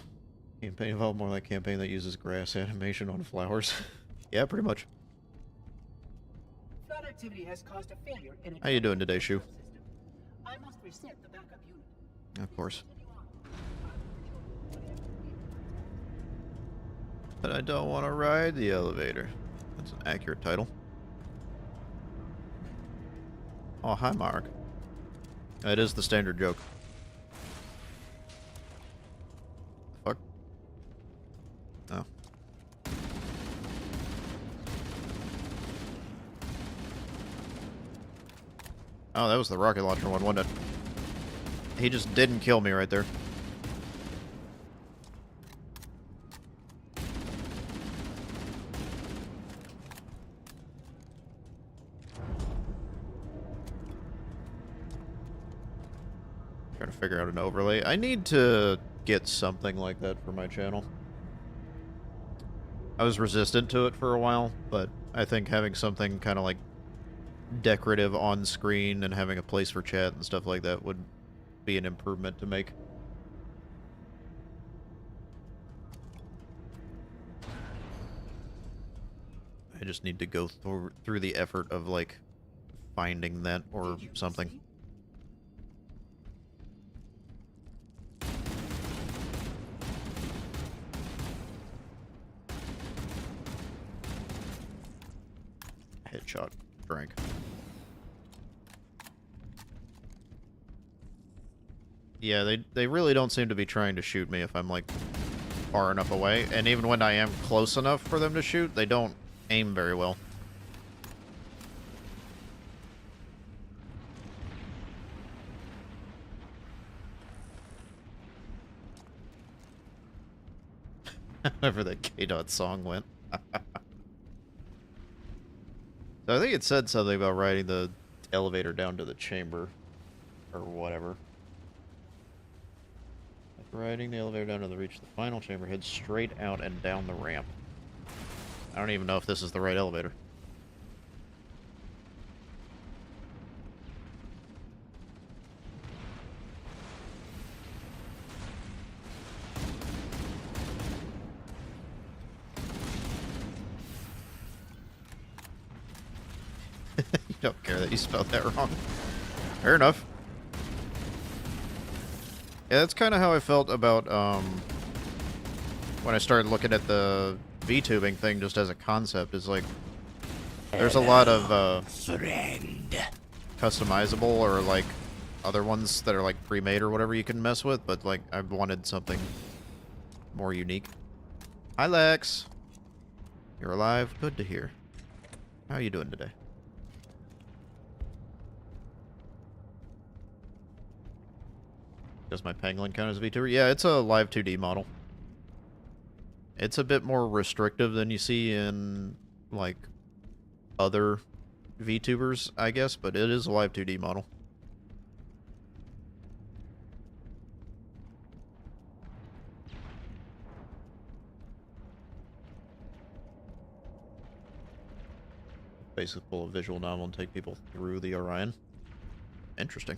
Speaker 3: Campaign evolved more like campaign that uses grass animation on flowers. Yeah, pretty much.
Speaker 6: Flood activity has caused a failure in
Speaker 3: How you doing today, Shu?
Speaker 6: I must reset the backup unit.
Speaker 3: Of course. But I don't want to ride the elevator. That's an accurate title. Oh, hi, Mark. That is the standard joke. Fuck. Oh. Oh, that was the rocket launcher one, wasn't it? He just didn't kill me right there. Trying to figure out an overlay. I need to get something like that for my channel. I was resistant to it for a while, but I think having something kind of like decorative on screen and having a place for chat and stuff like that would be an improvement to make. I just need to go through the effort of like finding that or something. Headshot. Drank. Yeah, they really don't seem to be trying to shoot me if I'm, like, far enough away. And even when I am close enough for them to shoot, they don't aim very well. Wherever that K-Dot song went. So I think it said something about riding the elevator down to the chamber. Or whatever. After riding the elevator down to the reach of the final chamber, head straight out and down the ramp. I don't even know if this is the right elevator. You don't care that you spelled that wrong. Fair enough. Yeah, that's kind of how I felt about, when I started looking at the VTubing thing just as a concept, is like, there's a lot of,
Speaker 2: Friend.
Speaker 3: customizable or, like, other ones that are, like, pre-made or whatever you can mess with, but, like, I wanted something more unique. Hi, Lex. You're alive? Good to hear. How are you doing today? Does my pangolin count as a VTuber? Yeah, it's a live 2D model. It's a bit more restrictive than you see in, like, other VTubers, I guess, but it is a live 2D model. basically pull a visual novel and take people through the Orion. Interesting.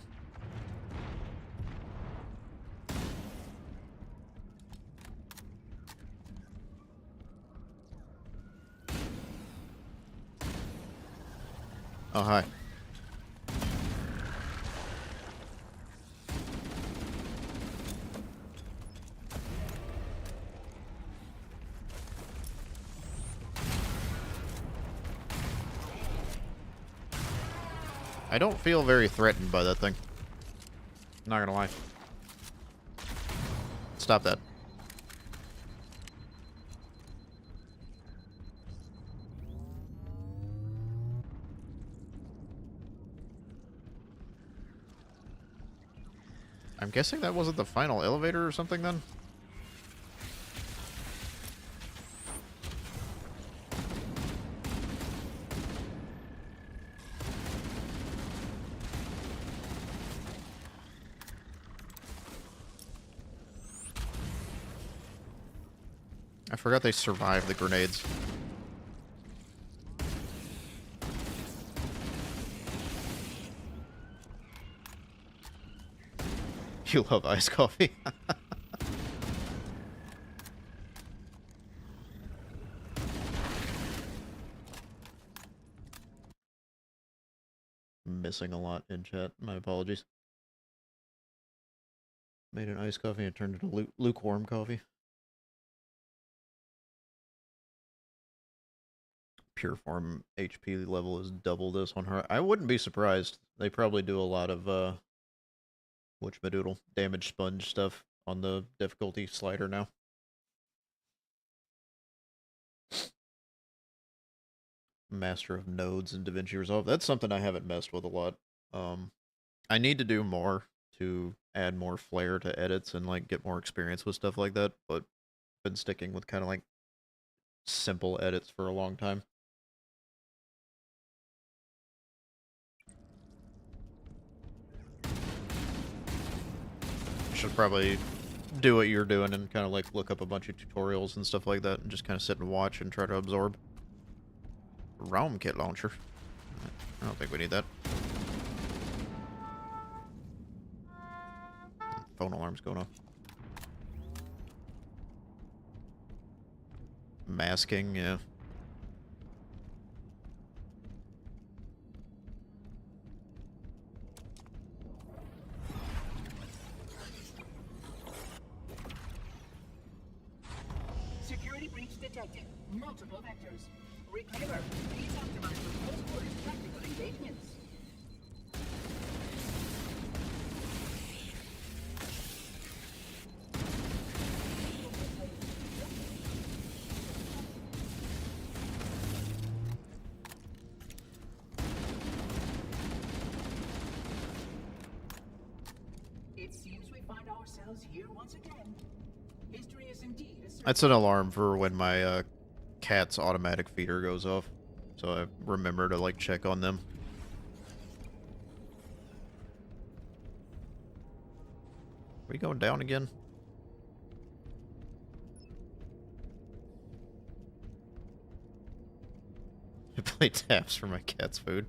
Speaker 3: Oh, hi. I don't feel very threatened by that thing. Not gonna lie. Stop that. I'm guessing that wasn't the final elevator or something then? I forgot they survived the grenades. You love iced coffee. Missing a lot in chat. My apologies. Made an iced coffee and turned it into lukewarm coffee. Pure form HP level is double this on her. I wouldn't be surprised. They probably do a lot of whatchamadoodle damage sponge stuff on the difficulty slider now. Master of Nodes and DaVinci Resolve. That's something I haven't messed with a lot. I need to do more to add more flair to edits and like get more experience with stuff like that, but I've been sticking with kind of like simple edits for a long time. Should probably do what you're doing and kind of like look up a bunch of tutorials and stuff like that and just kind of sit and watch and try to absorb. Realm kit launcher. I don't think we need that. Phone alarm's going off. Masking, yeah.
Speaker 6: Security breach detected. Multiple vectors. Reclaimer, please optimize for post-order tactical engagements. It seems we find ourselves here once again. History is indeed a
Speaker 3: That's an alarm for when my cat's automatic feeder goes off, so I remember to like check on them. Are we going down again? I play taps for my cat's food.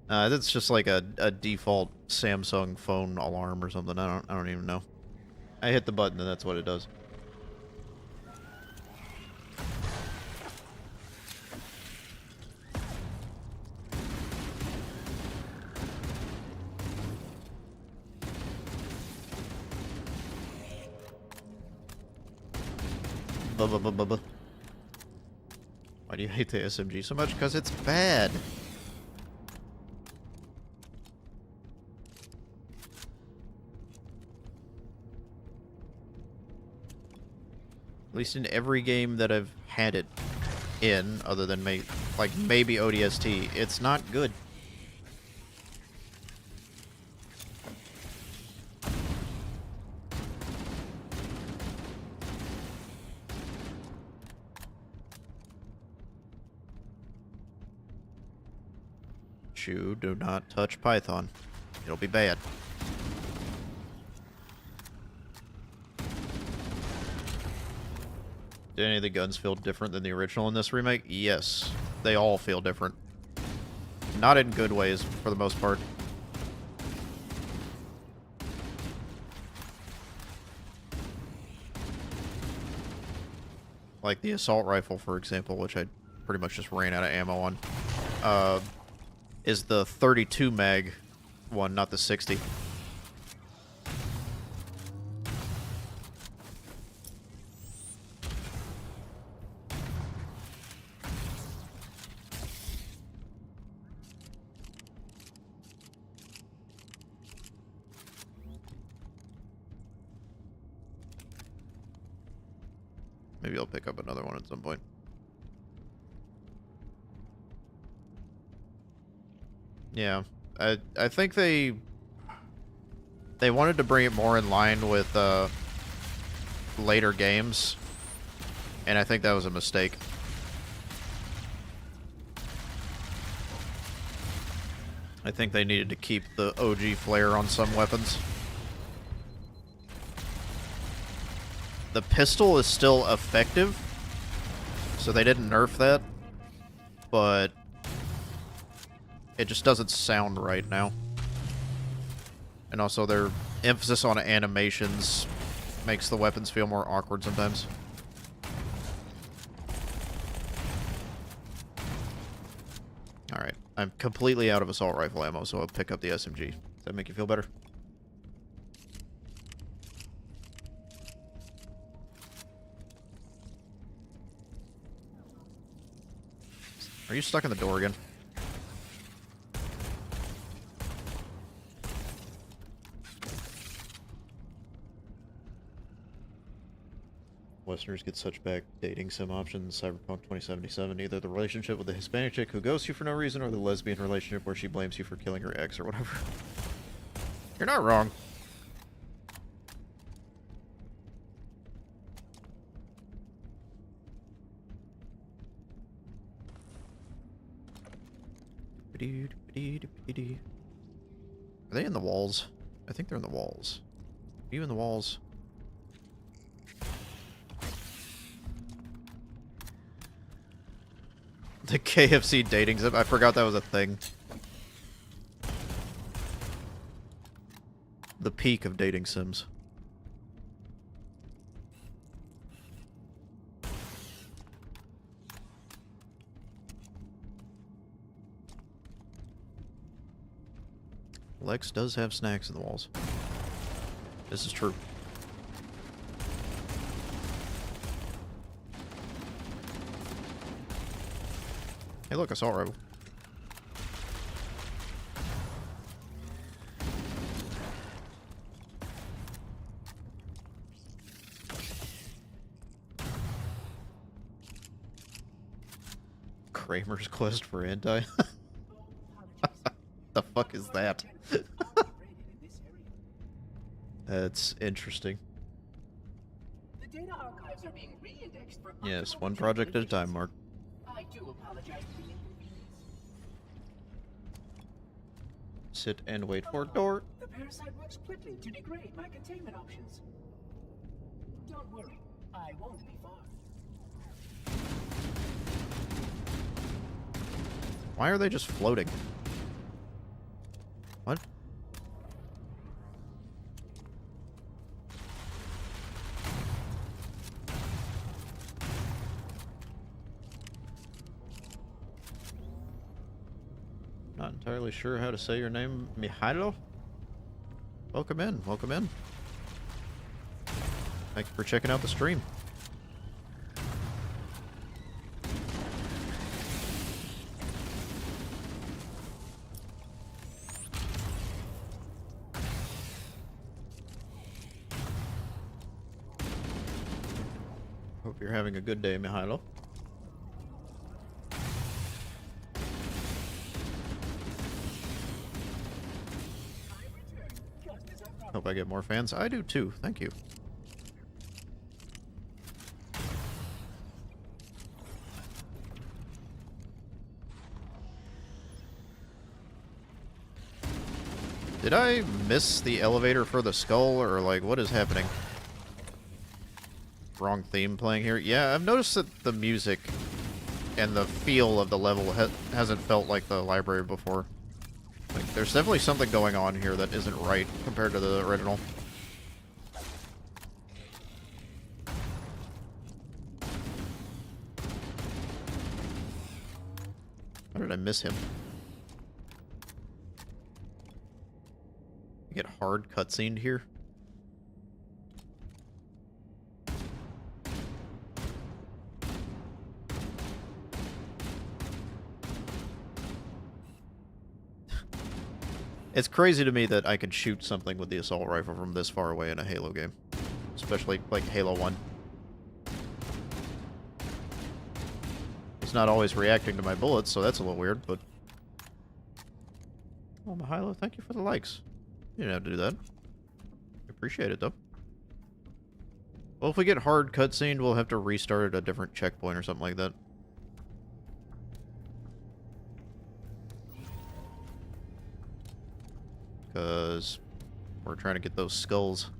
Speaker 3: That's just like a default Samsung phone alarm or something. I don't even know. I hit the button and that's what it does. Why do you hate the SMG so much? Because it's bad. At least in every game that I've had it in, other than maybe ODST, it's not good. Do not touch Python. It'll be bad. Did any of the guns feel different than the original in this remake? Yes. they all feel different. Not in good ways, for the most part. Like the assault rifle, for example, which I pretty much just ran out of ammo on, is the 32 mag one, not the 60. Maybe I'll pick up another one at some point. Yeah, I think they wanted to bring it more in line with later games, and I think that was a mistake. I think they needed to keep the OG flare on some weapons. The pistol is still effective, so they didn't nerf that, but it just doesn't sound right now. And also their emphasis on animations makes the weapons feel more awkward sometimes. Alright, I'm completely out of assault rifle ammo, so I'll pick up the SMG. Does that make you feel better? Are you stuck in the door again? Westerners get such back dating sim options in Cyberpunk 2077. Either the relationship with the Hispanic chick who ghosts you for no reason, or the lesbian relationship where she blames you for killing her ex or whatever. You're not wrong. Are they in the walls? I think they're in the walls. Are you in the walls? The KFC dating sim. I forgot that was a thing. The peak of dating sims. Lex does have snacks in the walls. This is true. Hey, look, assault rifle. Kramer's quest for anti. The fuck is that? That's interesting.
Speaker 6: The data archives are being re-indexed for
Speaker 3: Yes, one project at a time, Mark.
Speaker 6: I do apologize for the inconvenience.
Speaker 3: Sit and wait for door.
Speaker 6: The parasite works quickly to degrade my containment options. Don't worry, I won't be far.
Speaker 3: Why are they just floating? What? Not entirely sure how to say your name, Mihailo? Welcome in, welcome in. Thank you for checking out the stream. Hope you're having a good day, Mihailo. Hope I get more fans. I do too. Thank you. Did I miss the elevator for the skull, or like what is happening? Wrong theme playing here. Yeah, I've noticed that the music and the feel of the level hasn't felt like the library before. Like, there's definitely something going on here that isn't right compared to the original. How did I miss him? You get hard cutscened here? It's crazy to me that I can shoot something with the assault rifle from this far away in a Halo game. Especially, like, Halo 1. It's not always reacting to my bullets, so that's a little weird, but... Oh, Mahilo, thank you for the likes. You didn't have to do that. I appreciate it, though. Well, if we get hard cutscene, we'll have to restart at a different checkpoint or something like that. Because we're trying to get those skulls.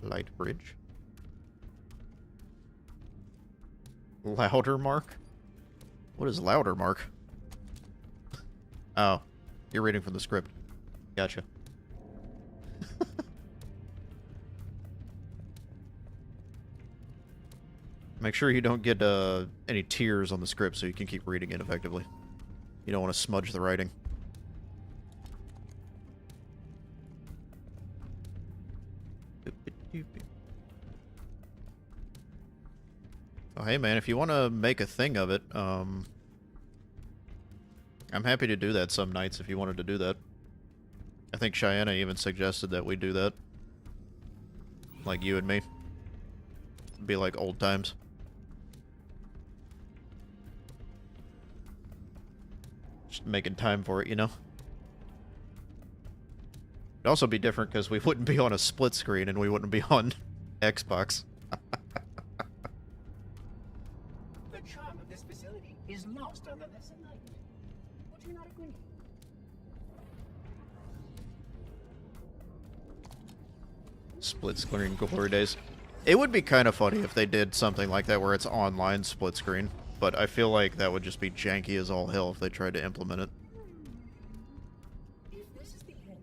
Speaker 3: Light bridge. Louder mark? What is louder mark? Oh, you're reading from the script. Gotcha. Make sure you don't get any tears on the script so you can keep reading it effectively. You don't want to smudge the writing. Oh, hey man, if you want to make a thing of it, I'm happy to do that some nights if you wanted to do that. I think Cheyenne even suggested that we do that. Like you and me. It'd be like old times. Just making time for it, you know? It'd also be different because we wouldn't be on a split screen and we wouldn't be on Xbox.
Speaker 6: The charm of this facility is lost on the lesser night. Would you not agree?
Speaker 3: Split screen glory days. It would be kind of funny if they did something like that where it's online split screen, but I feel like that would just be janky as all hell if they tried to implement it.
Speaker 6: If this is the end,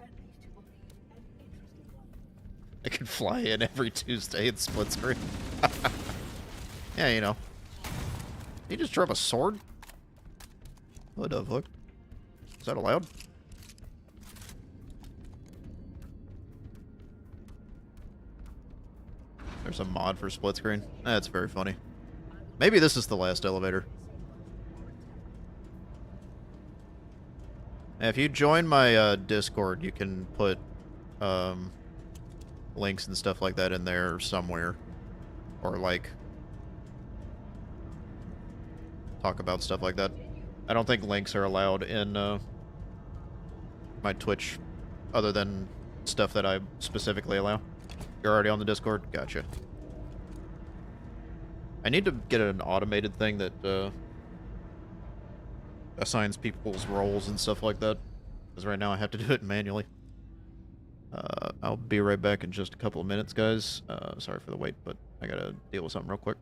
Speaker 6: at least it will be an interesting one.
Speaker 3: I could fly in every Tuesday and split screen. Yeah, you know. You just drop a sword? What the fuck? Is that allowed? There's a mod for split screen. That's very funny. Maybe this is the last elevator. If you join my Discord, you can put links and stuff like that in there somewhere. Or like talk about stuff like that. I don't think links are allowed in my Twitch other than stuff that I specifically allow. You're already on the Discord? Gotcha. I need to get an automated thing that assigns people's roles and stuff like that. Because right now I have to do it manually. I'll be right back in just a couple of minutes, guys. Sorry for the wait, but I gotta deal with something real quick.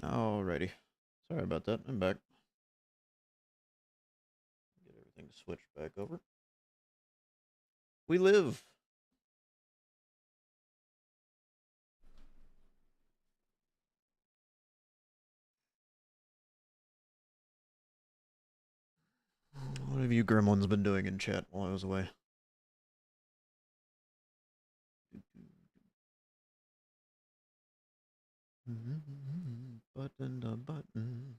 Speaker 3: Alrighty. Sorry about that. I'm back. Get everything switched back over. We live. What have you gremlins been doing in chat while I was away? Button the button.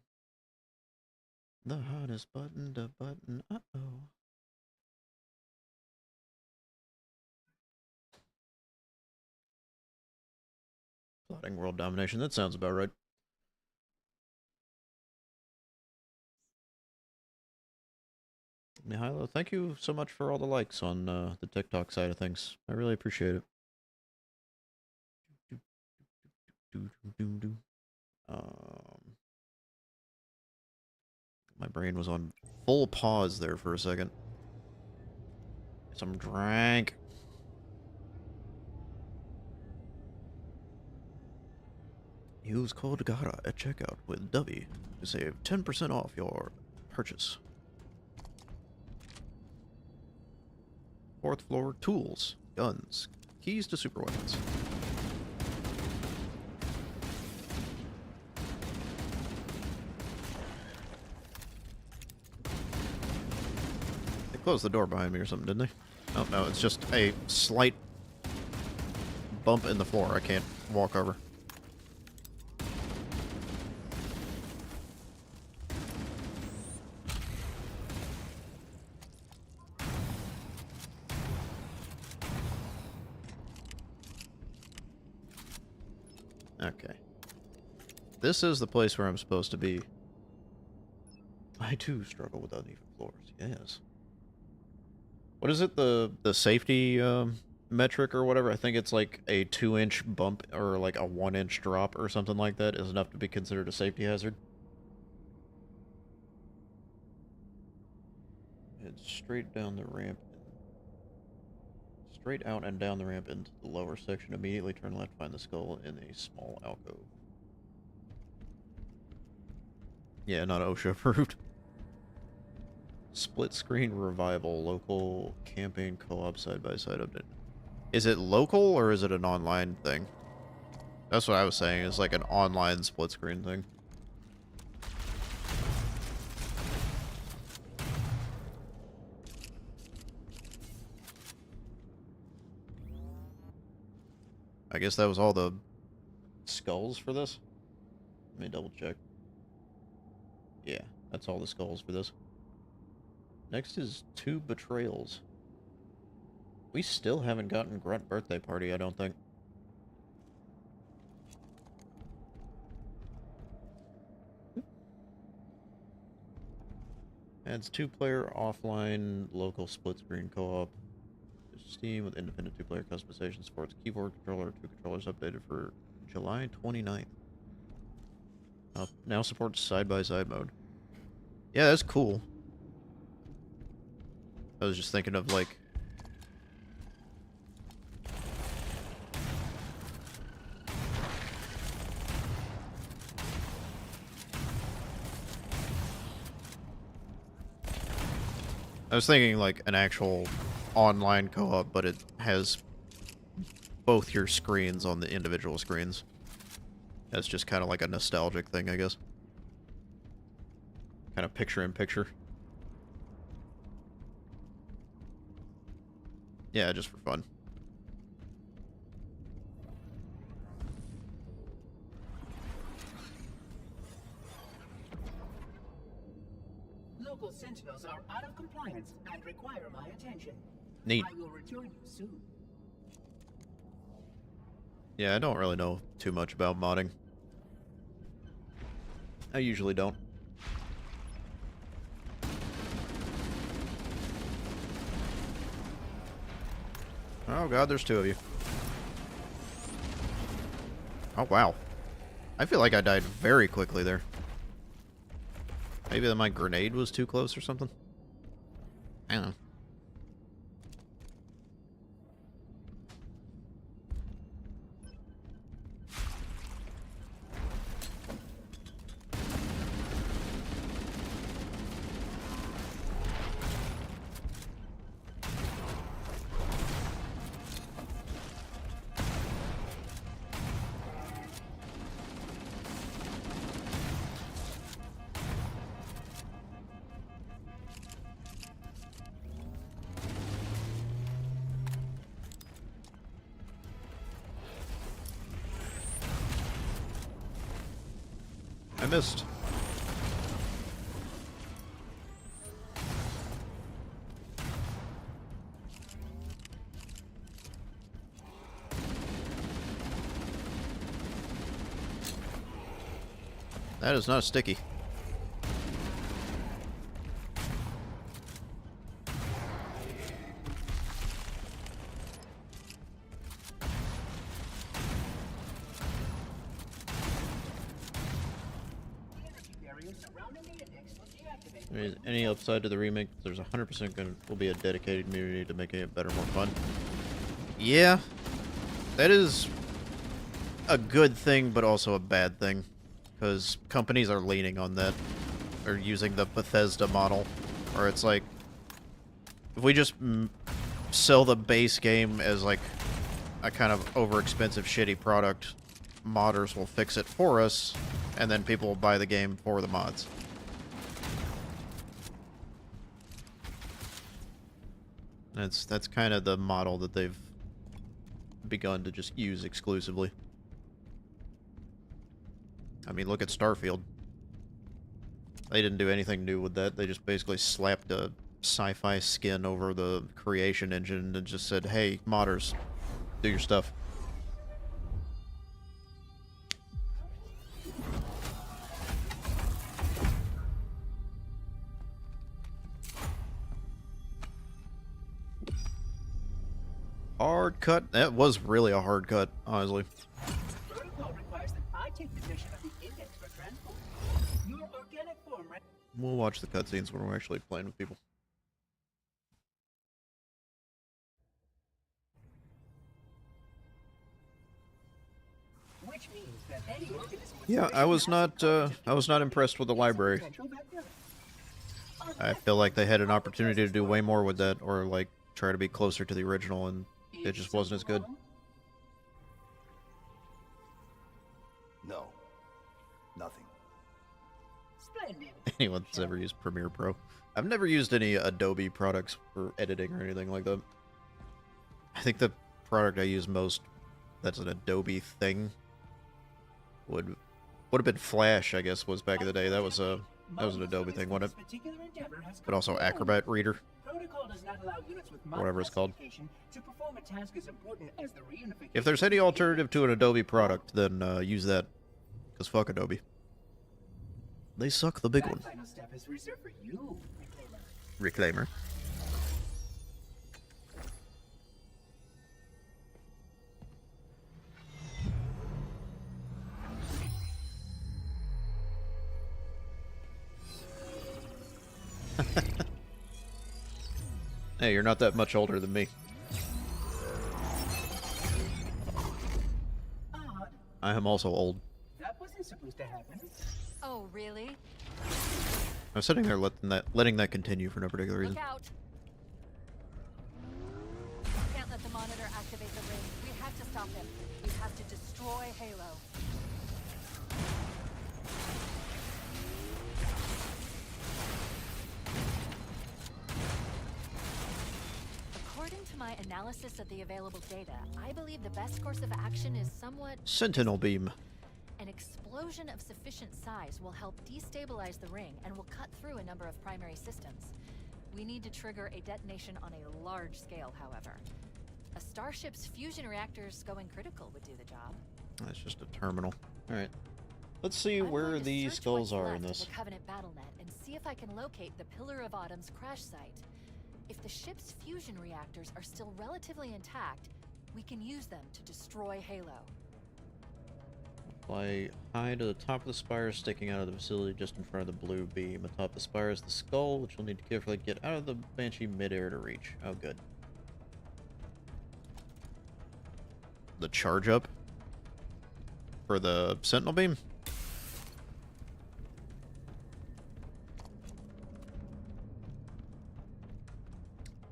Speaker 3: The hottest button the button. Uh-oh. Plotting world domination. That sounds about right. Mihailo, thank you so much for all the likes on the TikTok side of things. I really appreciate it. My brain was on full pause there for a second. Some drink. Use code GARRA at checkout with W to save 10% off your purchase. 4th floor tools, guns, keys to super weapons. They closed the door behind me or something, didn't they? Oh, no, it's just a slight bump in the floor I can't walk over. Okay. This is the place where I'm supposed to be. I too struggle with uneven floors, yes. What is it, the safety metric or whatever? I think it's like a 2-inch bump or like a 1-inch drop or something like that is enough to be considered a safety hazard. Head straight down the ramp. Straight out and down the ramp into the lower section. Immediately turn left, find the skull in a small alcove. Yeah, not OSHA approved. Split screen revival, local campaign co-op side-by-side update. Is it local or is it an online thing? That's what I was saying, it's like an online split screen thing. I guess that was all the skulls for this? Let me double check. Yeah, that's all the skulls for this. Next is 2 betrayals. We still haven't gotten Grunt birthday party, I don't think. Adds 2-player offline local split screen co-op. Steam with independent 2-player customization. Supports keyboard controller. 2 controllers updated for July 29th. Now supports side-by-side mode. Yeah, that's cool. I was just thinking of like... I was thinking like an actual online co-op, but it has both your screens on the individual screens. That's just kind of like a nostalgic thing, I guess. Kind of picture-in-picture. Yeah, just for fun.
Speaker 6: Local sentinels are out of compliance and require my attention.
Speaker 3: Neat.
Speaker 6: I will return you soon.
Speaker 3: Yeah, I don't really know too much about modding. I usually don't. Oh god, there's 2 of you. Oh wow. I feel like I died very quickly there. Maybe my grenade was too close or something? I don't know. I missed. That is not sticky. I mean, any upside to the remake, there's 100% will be a dedicated community to making it better, more fun. Yeah, that is a good thing, but also a bad thing, because companies are leaning on that, or using the Bethesda model, where it's like, if we just sell the base game as like a kind of overexpensive, shitty product, modders will fix it for us, and then people will buy the game for the mods. That's kind of the model that they've begun to just use exclusively. I mean, look at Starfield. They didn't do anything new with that. They just basically slapped a sci-fi skin over the creation engine and just said, hey, modders, do your stuff. Hard cut? That was really a hard cut, honestly.
Speaker 6: Protocol requires that I take possession of the index for transport. Your organic form, right?
Speaker 3: We'll watch the cutscenes when we're actually playing with people.
Speaker 6: Which means that any organism with
Speaker 3: Yeah, I was not impressed with the library.
Speaker 6: potential vector.
Speaker 3: I feel like they had an opportunity to do way more with that, or like try to be closer to the original, and it just wasn't as good.
Speaker 7: No. Nothing.
Speaker 6: Splendid.
Speaker 3: Anyone that's ever used Premiere Pro. I've never used any Adobe products for editing or anything like that. I think the product I use most that's an Adobe thing would have been Flash, I guess, was back in the day. That was an Adobe thing, wasn't it? But also Acrobat Reader,
Speaker 6: Protocol does not allow units with
Speaker 3: whatever it's called.
Speaker 6: classification to perform a task as important as the reunification.
Speaker 3: If there's any alternative to an Adobe product, then use that. Because fuck Adobe. They suck the big
Speaker 6: That
Speaker 3: one.
Speaker 6: final step is reserved for you,
Speaker 3: Reclaimer.
Speaker 6: Reclaimer.
Speaker 3: Hey, you're not that much older than me.
Speaker 6: Odd.
Speaker 3: I am also old.
Speaker 6: That wasn't supposed to happen.
Speaker 8: Oh, really?
Speaker 3: I'm sitting there letting that continue for no particular reason.
Speaker 8: Look out! Can't let the monitor activate the ring. We have to stop him. We have to destroy Halo. According to my analysis of the available data, I believe the best course of action is somewhat...
Speaker 3: Sentinel beam.
Speaker 8: An explosion of sufficient size will help destabilize the ring and will cut through a number of primary systems. We need to trigger a detonation on a large scale, however. A starship's fusion reactors going critical would do the job.
Speaker 3: That's just a terminal. Alright. Let's see
Speaker 8: I'm
Speaker 3: where
Speaker 8: going to
Speaker 3: these
Speaker 8: search
Speaker 3: skulls
Speaker 8: what's
Speaker 3: are in
Speaker 8: left of
Speaker 3: this.
Speaker 8: the Covenant BattleNet and see if I can locate the Pillar of Autumn's crash site. If the ship's fusion reactors are still relatively intact, we can use them to destroy Halo.
Speaker 3: Fly high to the top of the spire sticking out of the facility just in front of the blue beam. Atop the spire is the skull, which you'll need to carefully get out of the Banshee midair to reach. Oh, good. The charge up? For the Sentinel beam?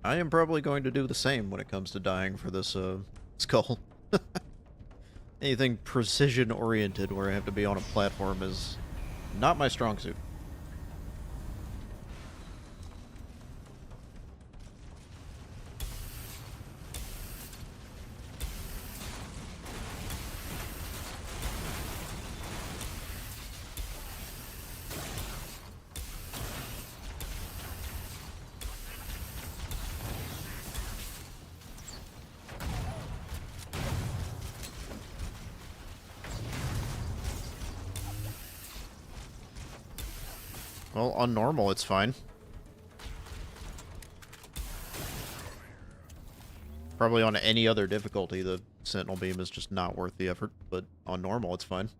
Speaker 3: I am probably going to do the same when it comes to dying for this skull. Anything precision-oriented where I have to be on a platform is not my strong suit. Well, on normal, it's fine. Probably on any other difficulty, the Sentinel Beam is just not worth the effort, but on normal, it's fine.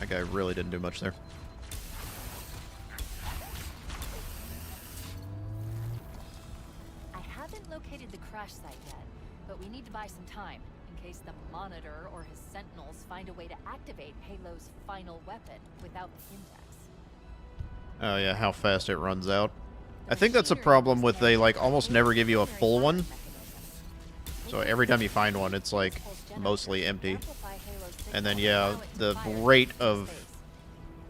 Speaker 3: That guy really didn't do much there.
Speaker 8: I haven't located the crash site yet, but we need to buy some time in case the Monitor or his Sentinels find a way to activate Halo's final weapon without the index.
Speaker 3: Oh yeah, how fast it runs out. I think that's a problem with they, like, almost never give you a full one. So every time you find one, it's, like, mostly empty. And then, yeah, the rate of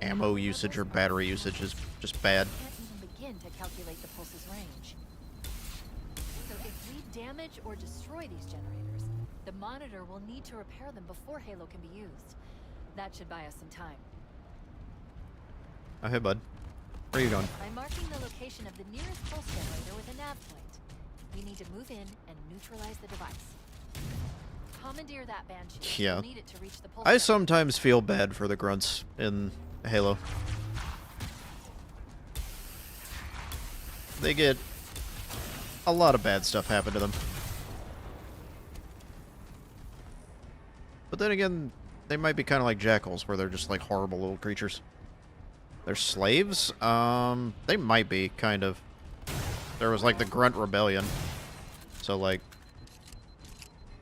Speaker 3: ammo usage or battery usage is just bad.
Speaker 8: Can't even begin to calculate the pulse's range. So if we damage or destroy these generators, the Monitor will need to repair them before Halo can be used. That should buy us some time.
Speaker 3: Oh, hey, bud. Where are you going?
Speaker 8: I'm marking the location of the nearest pulse generator with a nav point. We need to move in and neutralize the device. Commandeer that Banshee.
Speaker 3: Yeah.
Speaker 8: We'll need it to reach the pulse
Speaker 3: I
Speaker 8: generator.
Speaker 3: sometimes feel bad for the grunts in Halo. They get a lot of bad stuff happen to them. But then again, they might be kind of like jackals, where they're just like horrible little creatures. They're slaves? They might be, kind of. There was like the Grunt Rebellion. So like,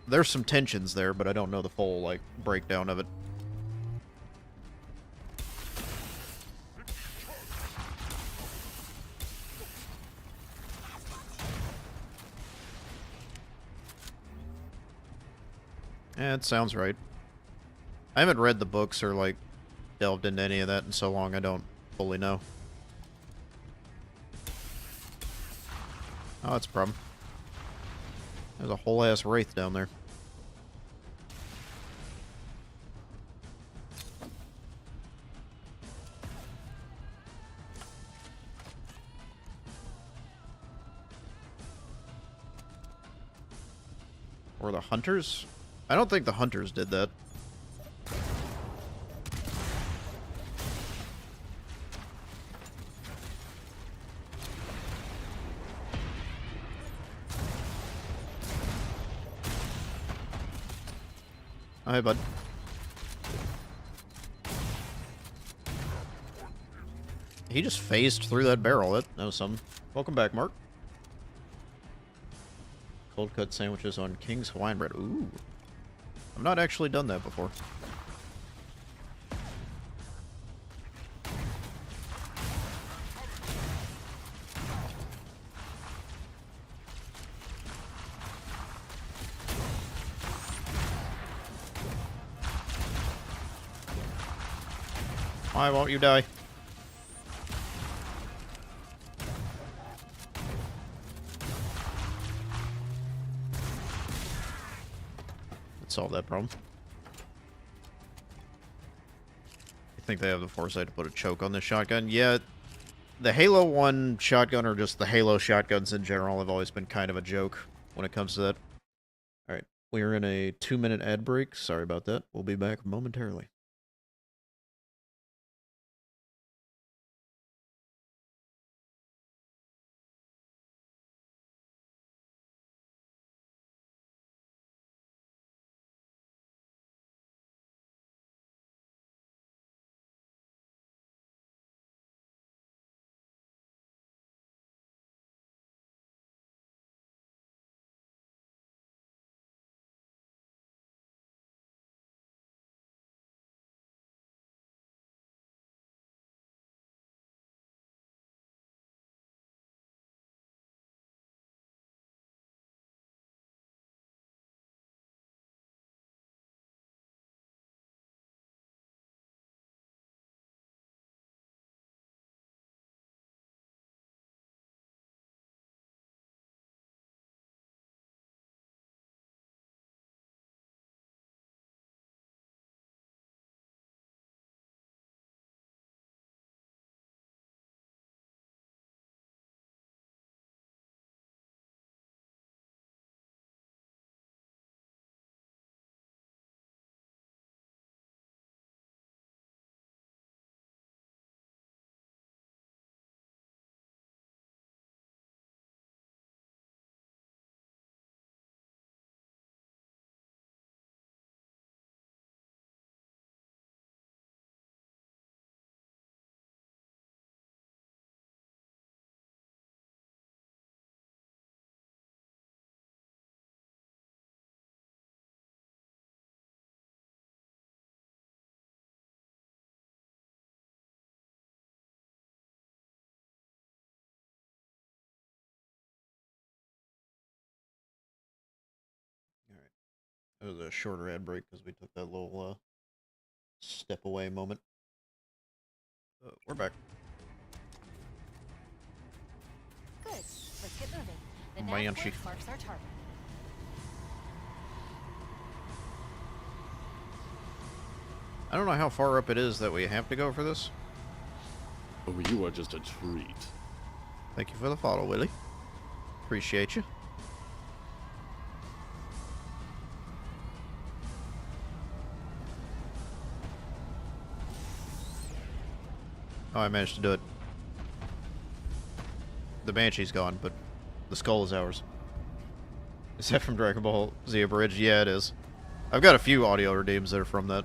Speaker 3: there's some tensions there, but I don't know the full like breakdown of it. Yeah, it sounds right. I haven't read the books or, like, delved into any of that in so long, I don't fully know. Oh, that's a problem. There's a whole-ass wraith down there. Or the hunters? I don't think the hunters did that. Hi, bud. He just phased through that barrel. That was something. Welcome back, Mark. Cold cut sandwiches on King's Hawaiian bread. Ooh. I've not actually done that before. Why won't you die? Let's solve that problem. I think they have the foresight to put a choke on this shotgun. Yeah, the Halo 1 shotgun, or just the Halo shotguns in general, have always been kind of a joke when it comes to that. Alright, we are in a 2-minute ad break. Sorry about that. We'll be back momentarily. It was a shorter ad break because we took that little step away moment. We're back.
Speaker 8: Good. Let's get moving. The nav
Speaker 3: Banshee.
Speaker 8: point marks our target.
Speaker 3: I don't know how far up it is that we have to go for this.
Speaker 9: Oh, you are just a treat.
Speaker 3: Thank you for the follow, Willie. Appreciate you. Oh, I managed to do it. The Banshee's gone, but the skull is ours. Is that from Dragon Ball Z Abridged? Yeah, it is. I've got a few audio redeems that are from that.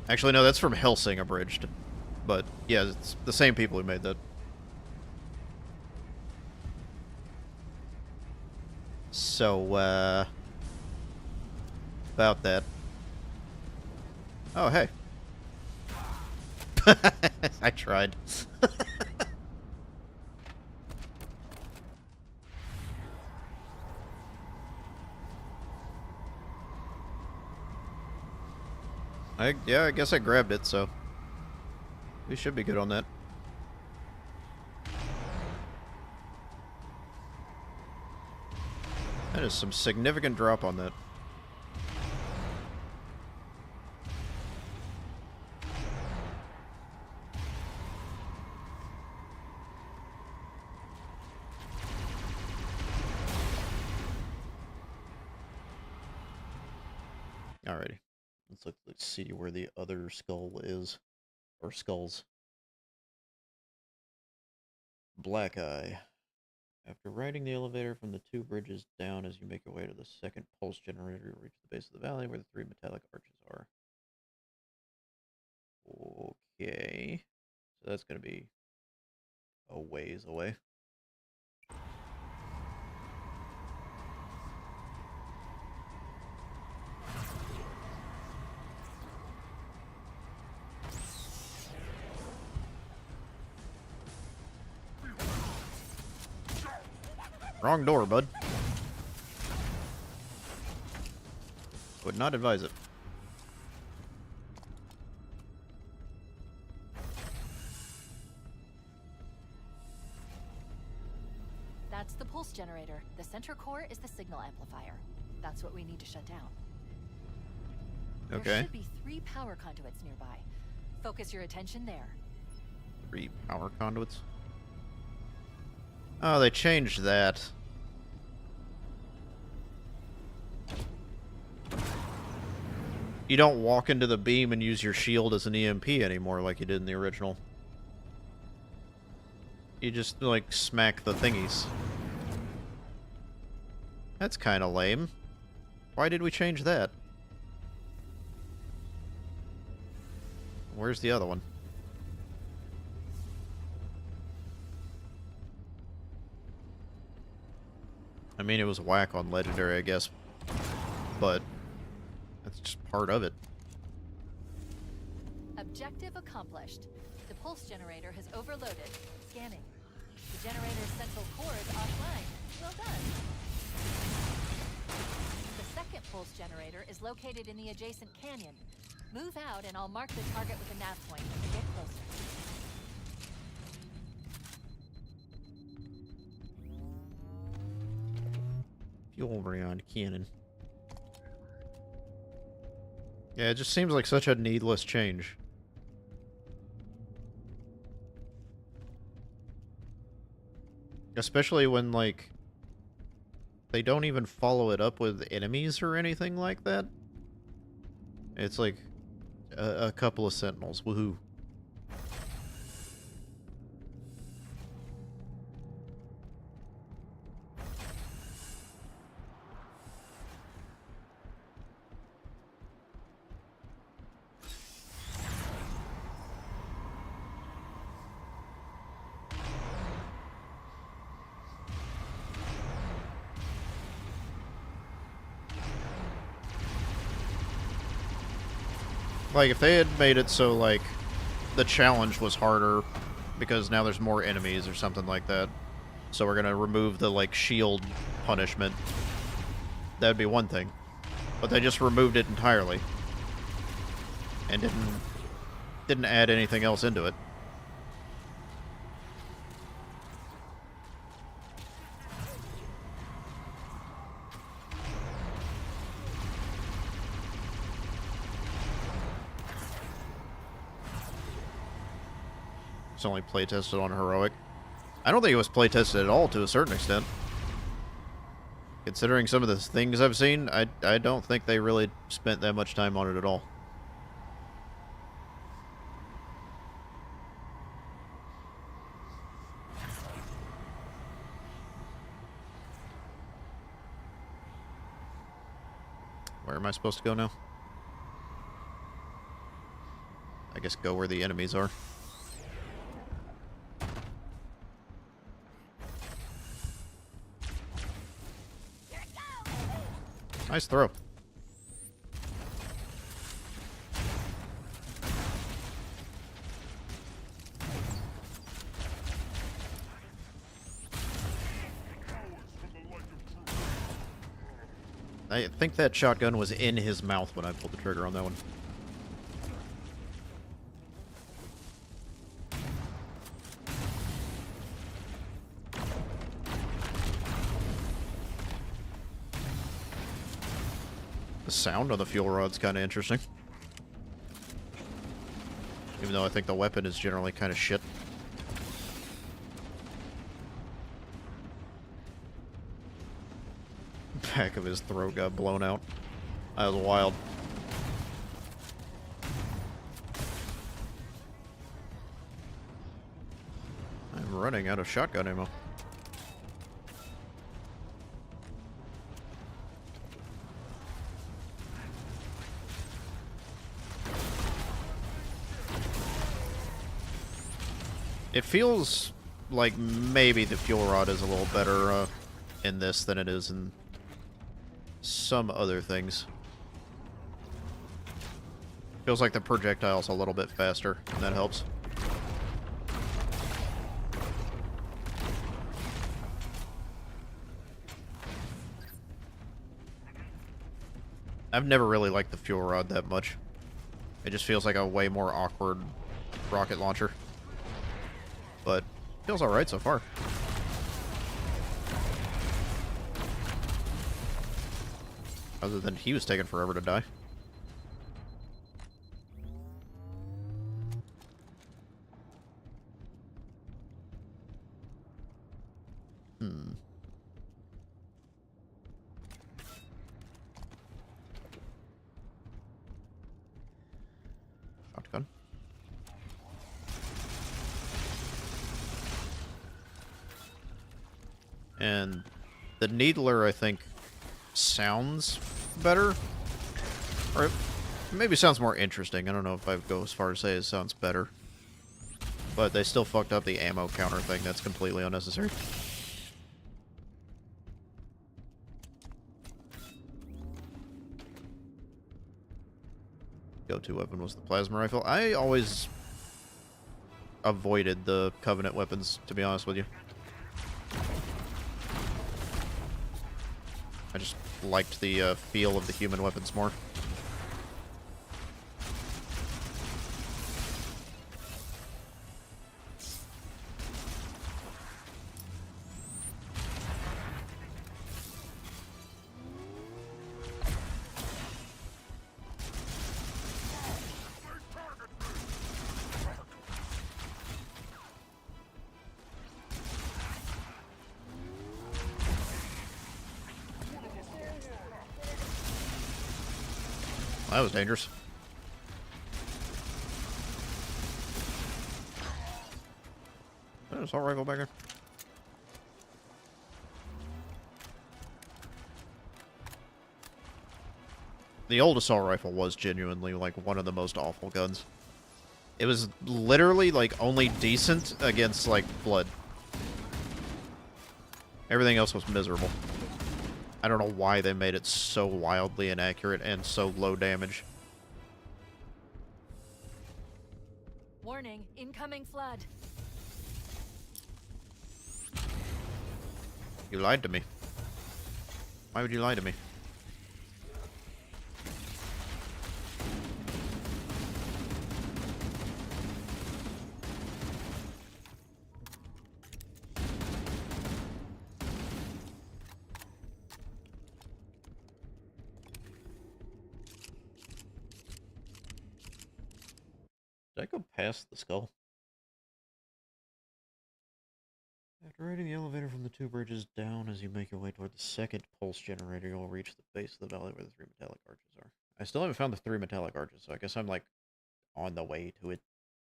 Speaker 3: Actually, no, that's from Hellsing Abridged. But, yeah, it's the same people who made that. So, about that. Oh, hey. I tried. Yeah, I guess I grabbed it, so we should be good on that. That is some significant drop on that. Alrighty. Let's see where the other skull is. Or skulls. Black Eye. After riding the elevator from the 2 bridges down as you make your way to the second pulse generator, you reach the base of the valley where the 3 metallic arches are. Okay. So that's going to be a ways away. Wrong door, bud. Would not advise it.
Speaker 8: That's the pulse generator. The center core is the signal amplifier. That's what we need to shut down.
Speaker 3: Okay.
Speaker 8: There should be 3 power conduits nearby. Focus your attention there.
Speaker 3: 3 power conduits? Oh, they changed that. You don't walk into the beam and use your shield as an EMP anymore like you did in the original. You just, like, smack the thingies. That's kind of lame. Why did we change that? Where's the other one? I mean, it was whack on Legendary, I guess. But that's just part of it.
Speaker 8: Objective accomplished. The pulse generator has overloaded. Scanning. The generator's central core is offline. Well done. The second pulse generator is located in the adjacent canyon. Move out and I'll mark the target with a nav point as we get closer.
Speaker 3: Fuel beyond cannon. Yeah, it just seems like such a needless change. Especially when, like, they don't even follow it up with enemies or anything like that. It's like a couple of sentinels. Woohoo. Like, if they had made it so, like, the challenge was harder because now there's more enemies or something like that, so we're gonna remove the, like, shield punishment. That'd be one thing. But they just removed it entirely. And didn't add anything else into it. It's only playtested on heroic. I don't think it was playtested at all to a certain extent. Considering some of the things I've seen, I don't think they really spent that much time on it at all. Where am I supposed to go now? I guess go where the enemies are. Nice throw. I think that shotgun was in his mouth when I pulled the trigger on that one. The sound on the fuel rod's kind of interesting. Even though I think the weapon is generally kind of shit. Back of his throat got blown out. That was wild. I'm running out of shotgun ammo. It feels like maybe the fuel rod is a little better in this than it is in some other things. Feels like the projectile's a little bit faster, and that helps. I've never really liked the fuel rod that much. It just feels like a way more awkward rocket launcher. But feels alright so far. Other than he was taking forever to die. Shotgun. And the Needler, I think, sounds better. Or maybe sounds more interesting. I don't know if I'd go as far as say it sounds better. But they still fucked up the ammo counter thing. That's completely unnecessary. Go-to weapon was the plasma rifle. I always avoided the Covenant weapons, to be honest with you. I just liked the feel of the human weapons more. That was dangerous. There's assault rifle back there. The old assault rifle was genuinely like one of the most awful guns. It was literally like only decent against like blood. Everything else was miserable. I don't know why they made it so wildly inaccurate and so low damage.
Speaker 8: Warning, incoming flood.
Speaker 3: You lied to me. Why would you lie to me? Did I go past the skull? After riding the elevator from the 2 bridges down as you make your way toward the second pulse generator, you'll reach the base of the valley where the 3 metallic arches are. I still haven't found the 3 metallic arches, so I guess I'm, like, on the way to it.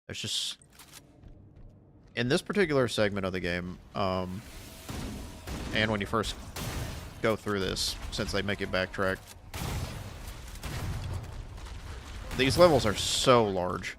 Speaker 3: There's just... In this particular segment of the game, and when you first go through this, since they make you backtrack, these levels are so large.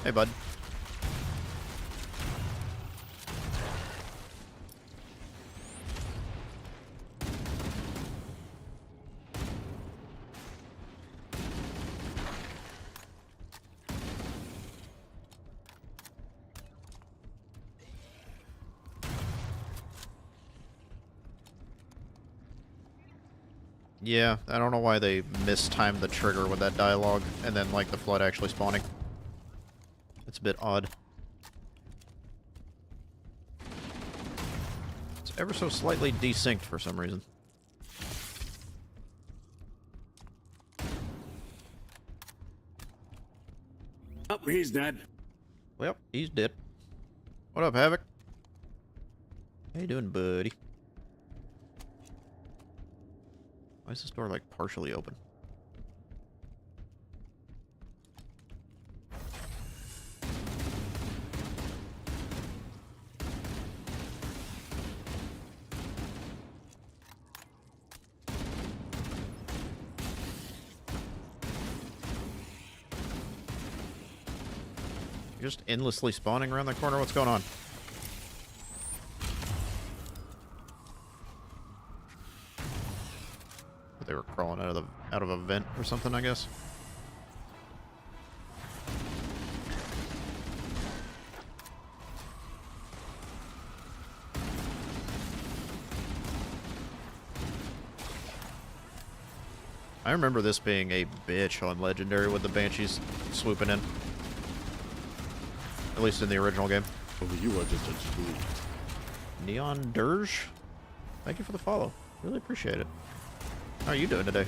Speaker 3: Hey, bud. Yeah, I don't know why they mistimed the trigger with that dialogue, and then, like, the flood actually spawning. It's a bit odd. It's ever so slightly desynced for some reason.
Speaker 9: Oh, he's dead.
Speaker 3: Well, he's dead. What up, Havoc? How you doing, buddy? Why is this door, like, partially open? You're just endlessly spawning around the corner? What's going on? They were crawling out of a vent or something, I guess. I remember this being a bitch on Legendary with the Banshees swooping in. At least in the original game.
Speaker 9: Oh, you are just a treat.
Speaker 3: Neon Dirge? Thank you for the follow. Really appreciate it. How are you doing today?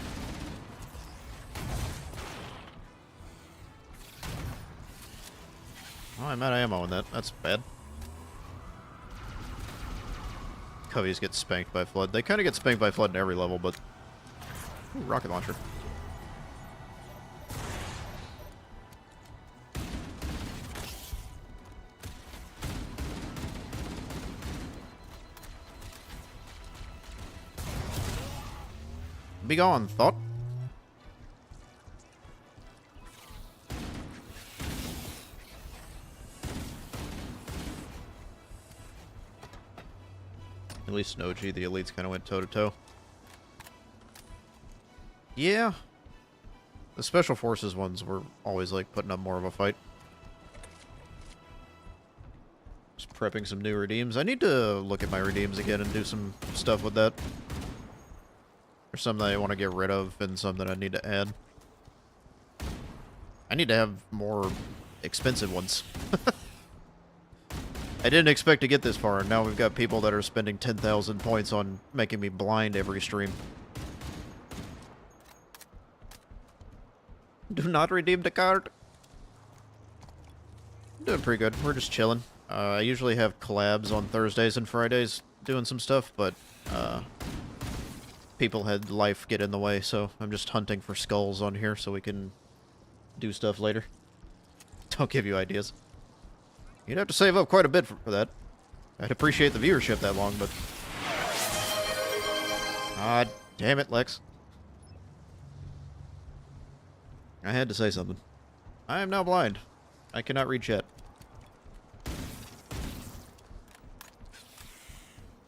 Speaker 3: Oh, I'm out of ammo in that. That's bad. Coveys get spanked by Flood. They kind of get spanked by Flood in every level, but... Ooh, rocket launcher. Be gone, thought. At least in OG, the elites kind of went toe-to-toe. Yeah. The Special Forces ones were always, like, putting up more of a fight. Just prepping some new redeems. I need to look at my redeems again and do some stuff with that. There's some that I want to get rid of, and some that I need to add. I need to have more expensive ones. I didn't expect to get this far, and now we've got people that are spending 10,000 points on making me blind every stream. Do not redeem the card. I'm doing pretty good. We're just chilling. I usually have collabs on Thursdays and Fridays doing some stuff, but people had life get in the way, so I'm just hunting for skulls on here so we can do stuff later. Don't give you ideas. You'd have to save up quite a bit for that. I'd appreciate the viewership that long, but... Ah, damn it, Lex. I had to say something. I am now blind. I cannot reach yet.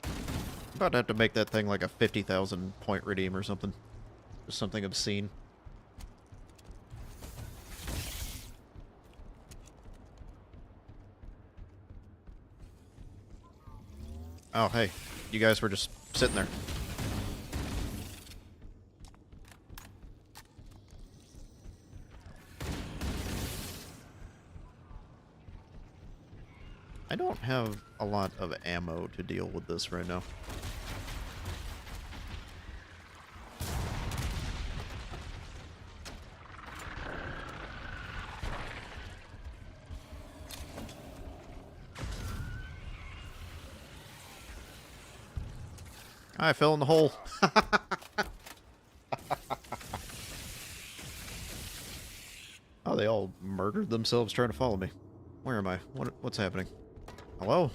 Speaker 3: I'm about to have to make that thing like a 50,000 point redeem or something. Just something obscene. Oh, hey. You guys were just sitting there. I don't have a lot of ammo to deal with this right now. I fell in the hole. Oh, they all murdered themselves trying to follow me. Where am I? What's happening? Hello?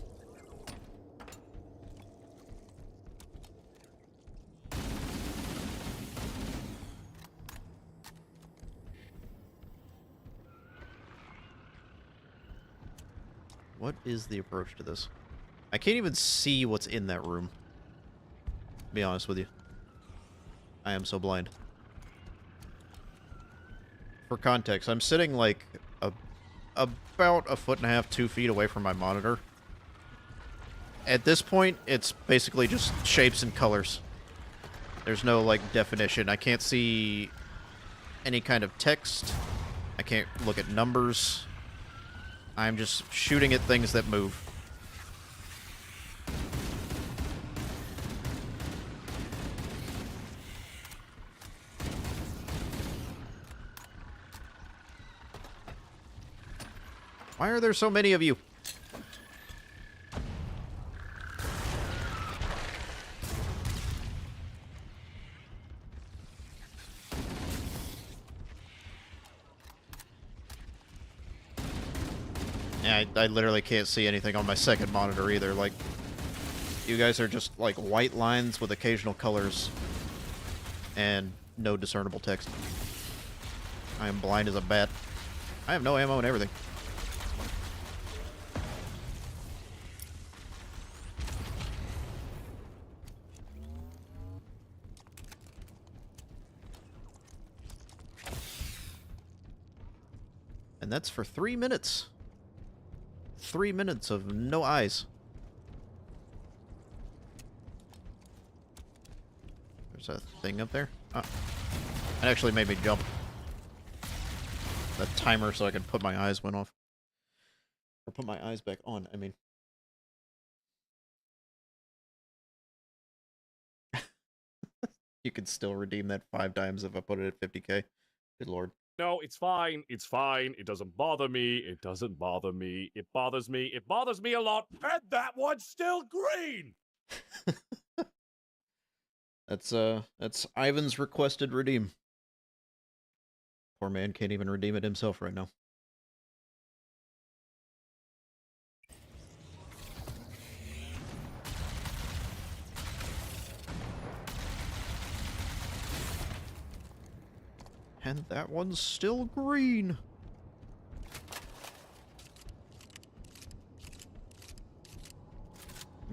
Speaker 3: What is the approach to this? I can't even see what's in that room. To be honest with you. I am so blind. For context, I'm sitting like about 1.5 feet, 2 feet away from my monitor. At this point, it's basically just shapes and colors. There's no, like, definition. I can't see any kind of text. I can't look at numbers. I'm just shooting at things that move. Why are there so many of you? Yeah, I literally can't see anything on my second monitor either. Like, you guys are just like white lines with occasional colors and no discernible text. I am blind as a bat. I have no ammo and everything. And that's for 3 minutes. 3 minutes of no eyes. There's a thing up there. Oh. It actually made me jump. The timer so I could put my eyes went off. Or put my eyes back on, I mean. You could still redeem that 5 times if I put it at 50k. Good lord.
Speaker 10: No, it's fine. It's fine. It doesn't bother me. It doesn't bother me. It bothers me. It bothers me a lot. And that one's still green!
Speaker 3: That's Ivan's requested redeem. Poor man can't even redeem it himself right now. And that one's still green.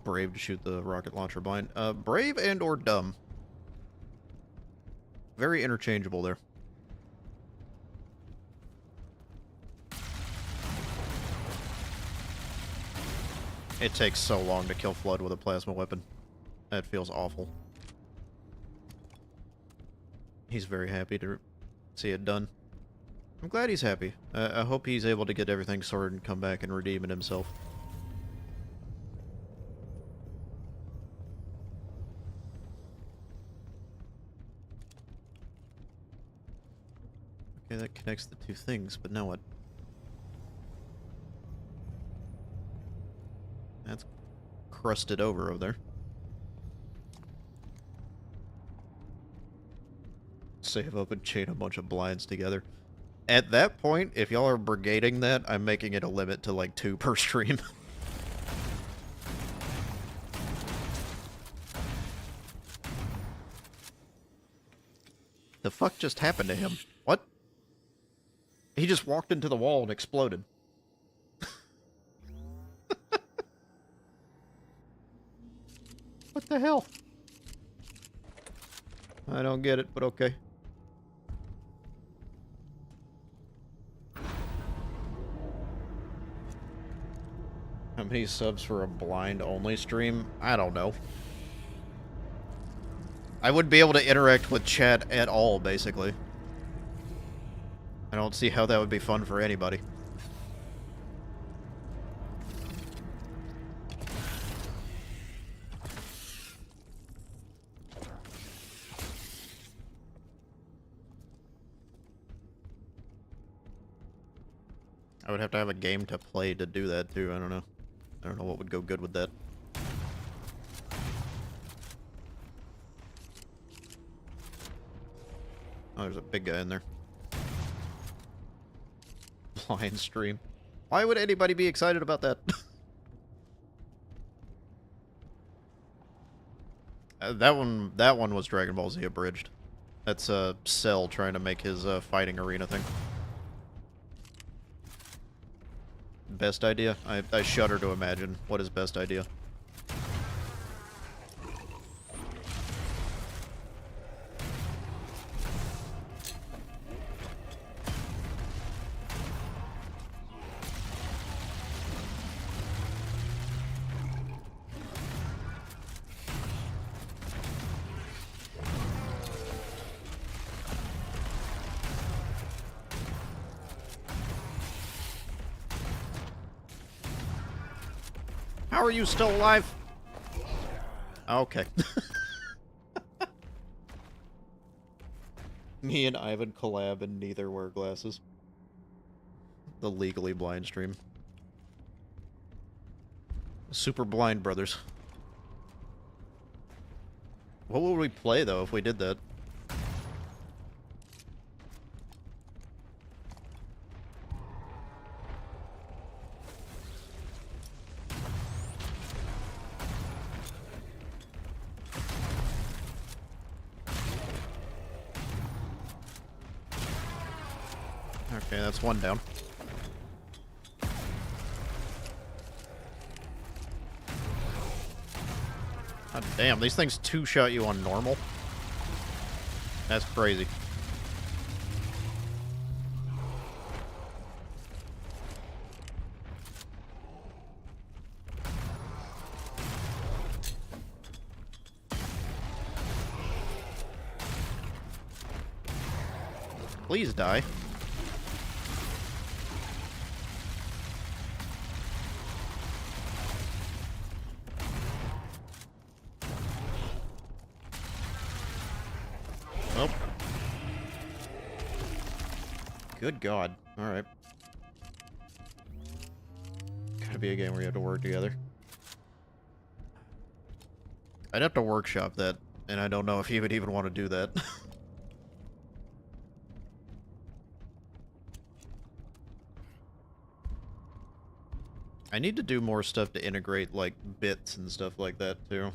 Speaker 3: Brave to shoot the rocket launcher blind. Brave and or dumb. Very interchangeable there. It takes so long to kill Flood with a plasma weapon. That feels awful. He's very happy to see it done. I'm glad he's happy. I hope he's able to get everything sorted and come back and redeem it himself. Okay, that connects the two things, but now what? That's crusted over there. Save up and chain a bunch of blinds together. At that point, if y'all are brigading that, I'm making it a limit to like 2 per stream. The fuck just happened to him? What? He just walked into the wall and exploded. What the hell? I don't get it, but okay. How many subs for a blind-only stream? I don't know. I wouldn't be able to interact with chat at all, basically. I don't see how that would be fun for anybody. I would have to have a game to play to do that, too. I don't know. I don't know what would go good with that. Oh, there's a big guy in there. Blind stream. Why would anybody be excited about that? That one was Dragon Ball Z abridged. That's Cell trying to make his fighting arena thing. Best idea? I shudder to imagine what is best idea. How are you still alive? Okay. Me and Ivan collab and neither wear glasses. The legally blind stream. Super blind brothers. What would we play, though, if we did that? Okay, that's one down. God damn, these things two-shot you on normal? That's crazy. Please die. Well. Good God. Alright. Gotta be a game where you have to work together. I'd have to workshop that, and I don't know if he would even want to do that. I need to do more stuff to integrate, like, bits and stuff like that, too.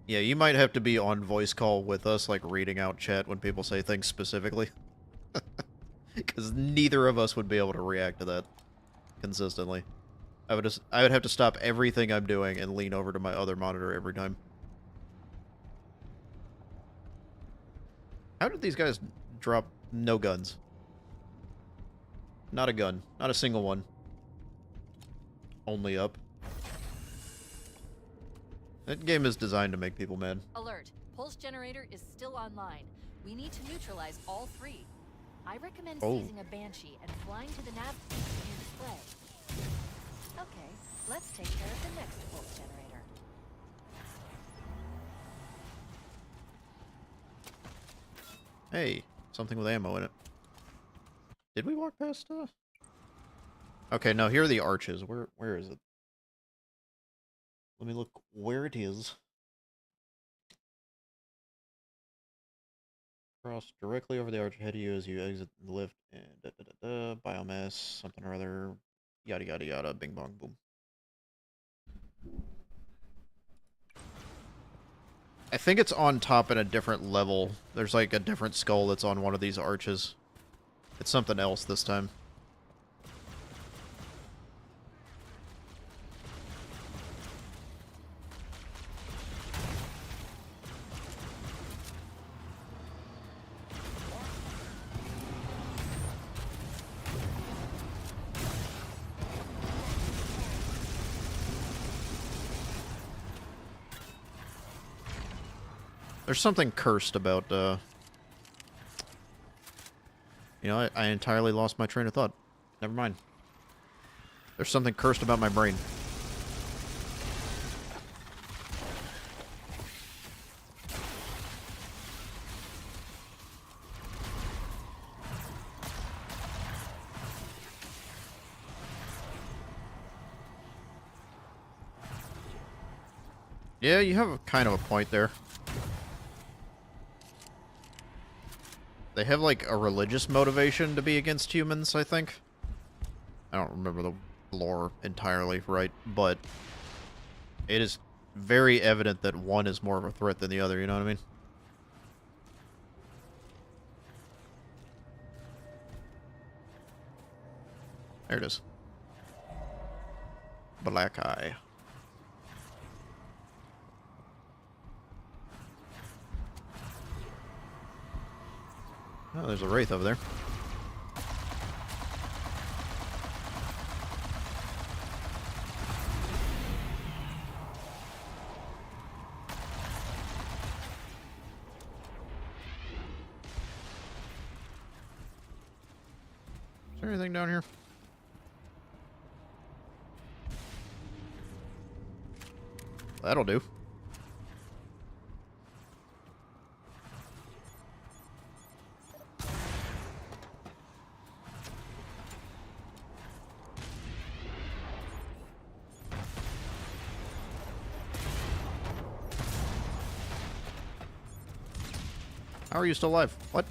Speaker 3: Yeah, you might have to be on voice call with us, like, reading out chat when people say things specifically. Because neither of us would be able to react to that consistently. I would have to stop everything I'm doing and lean over to my other monitor every time. How did these guys drop no guns? Not a gun. Not a single one. Only up. That game is designed to make people mad.
Speaker 8: Alert. Pulse generator is still online. We need to neutralize all three. I recommend seizing a Banshee and flying to the nav point in your display. Okay, let's take care of the next pulse generator.
Speaker 3: Hey, something with ammo in it. Did we walk past Okay, no, here are the arches. Where is it? Let me look where it is. Cross directly over the arch ahead of you as you exit the lift and biomass, something or other, yada yada yada, bing bong boom. I think it's on top in a different level. There's like a different skull that's on one of these arches. It's something else this time. There's something cursed about, you know, I entirely lost my train of thought. Never mind. There's something cursed about my brain. Yeah, you have kind of a point there. They have, like, a religious motivation to be against humans, I think. I don't remember the lore entirely right, but it is very evident that one is more of a threat than the other, you know what I mean? There it is. Black eye. Oh, there's a wraith over there. Is there anything down here? That'll do. How are you still alive? What?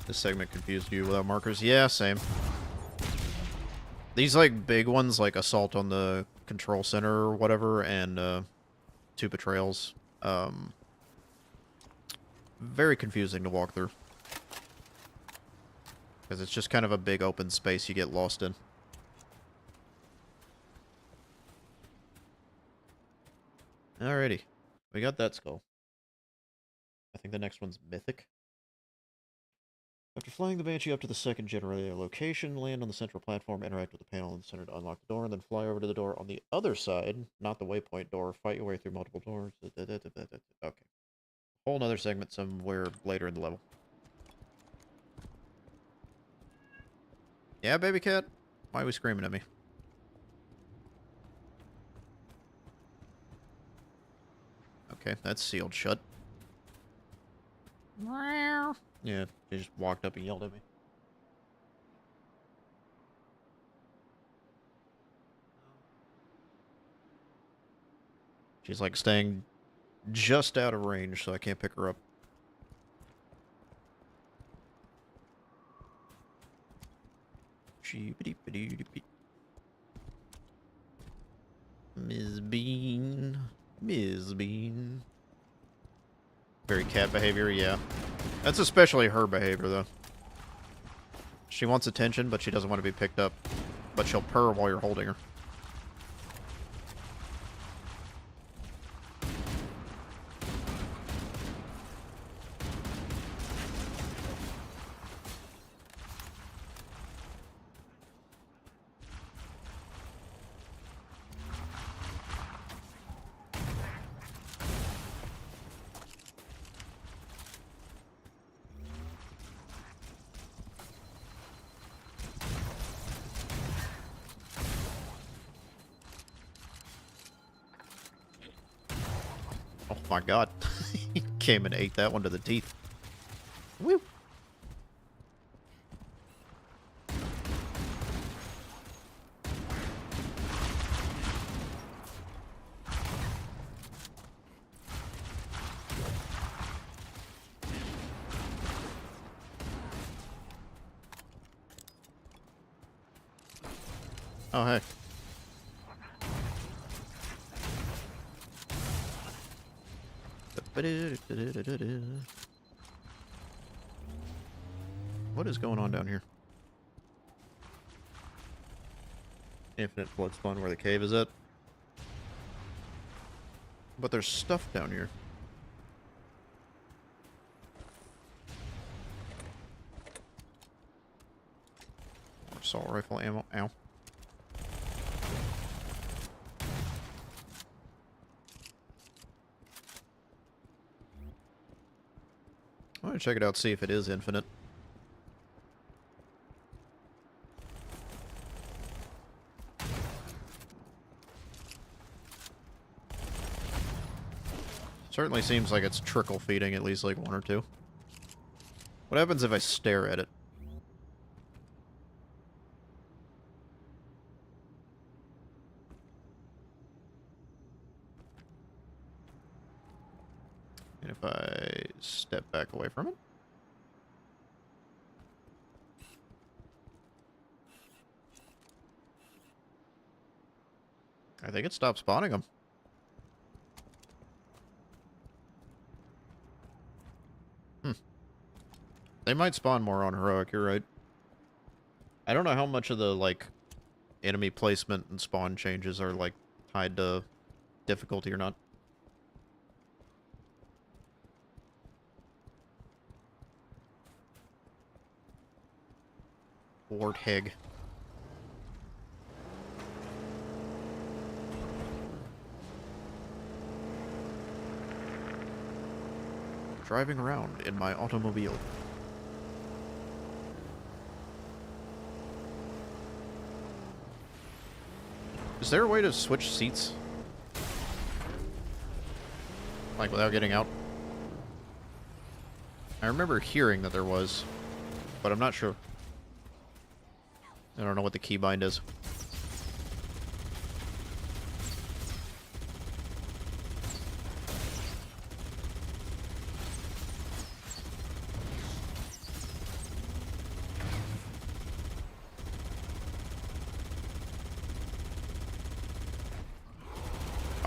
Speaker 3: This segment confused you without markers? Yeah, same. These, like, big ones, like Assault on the Control Center or whatever, and, Two Betrayals, very confusing to walk through. Because it's just kind of a big open space you get lost in. Alrighty. We got that skull. I think the next one's Mythic. After flying the Banshee up to the second generator location, land on the central platform, interact with the panel in the center to unlock the door, and then fly over to the door on the other side, not the waypoint door, fight your way through multiple doors. Okay. Whole nother segment somewhere later in the level. Yeah, baby cat? Why are we screaming at me? Okay, that's sealed shut. Yeah, he just walked up and yelled at me. She's like staying just out of range, so I can't pick her up. Ms. Bean. Ms. Bean. Very cat behavior, yeah. That's especially her behavior, though. She wants attention, but she doesn't want to be picked up. But she'll purr while you're holding her. Oh my god. He came and ate that one to the teeth. Woo! Oh, hey. What is going on down here? Infinite blood spawn where the cave is at. But there's stuff down here. Assault rifle ammo. Ow. I'm gonna check it out, see if it is infinite. Certainly seems like it's trickle feeding at least like one or two. What happens if I stare at it? And if I step back away from it? I think it stopped spawning them. They might spawn more on heroic, you're right. I don't know how much of the, like, enemy placement and spawn changes are, like, tied to difficulty or not. Warthog. Driving around in my automobile. Is there a way to switch seats? Like, without getting out? I remember hearing that there was, but I'm not sure. I don't know what the keybind is.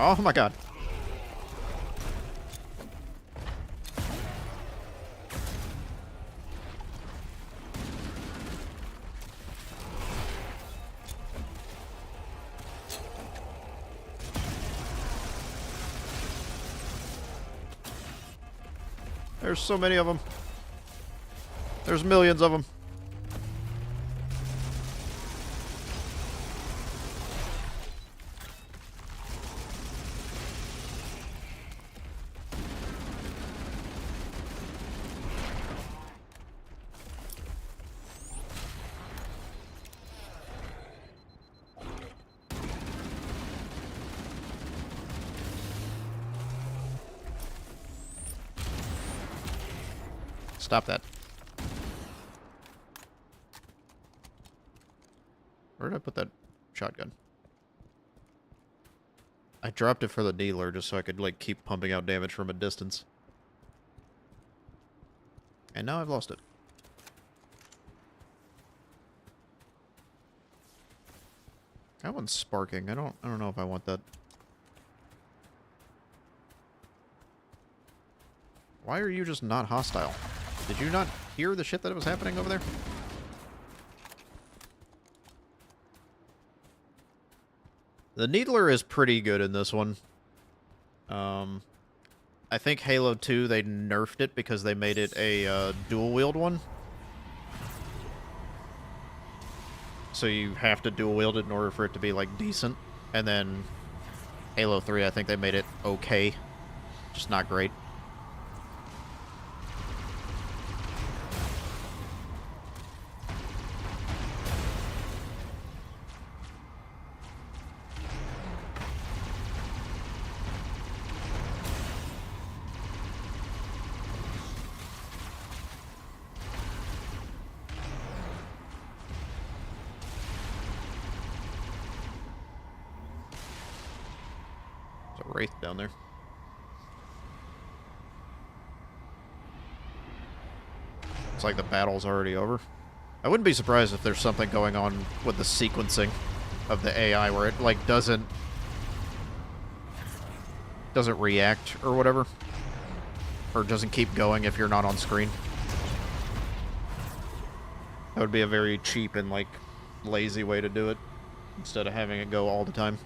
Speaker 3: Oh my god. There's so many of them. There's millions of them. Stop that. Where did I put that shotgun? I dropped it for the dealer just so I could, like, keep pumping out damage from a distance. And now I've lost it. That one's sparking. I don't know if I want that. Why are you just not hostile? Did you not hear the shit that was happening over there? The Needler is pretty good in this one. I think Halo 2, they nerfed it because they made it a dual-wield one. So you have to dual-wield it in order for it to be, like, decent. And then Halo 3, I think they made it okay. Just not great. Wraith down there. It's like the battle's already over. I wouldn't be surprised if there's something going on with the sequencing of the AI where it, like, doesn't react or whatever. Or doesn't keep going if you're not on screen. That would be a very cheap and, like, lazy way to do it, instead of having it go all the time.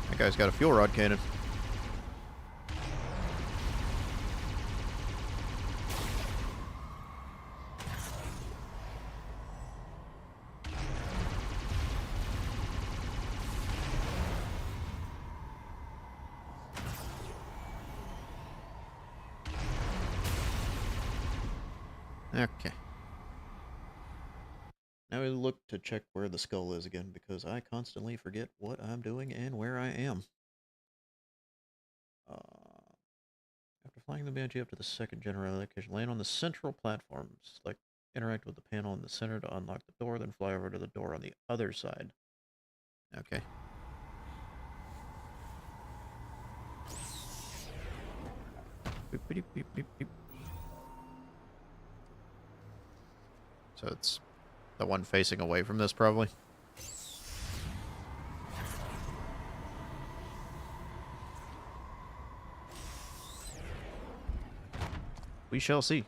Speaker 3: That guy's got a fuel rod cannon. Okay. Now we look to check where the skull is again, because I constantly forget what I'm doing and where I am. After flying the Banshee up to the second general location, land on the central platform. Select interact with the panel in the center to unlock the door, then fly over to the door on the other side. Okay. Beep, beep, beep, beep, beep. So it's the one facing away from this, probably. We shall see.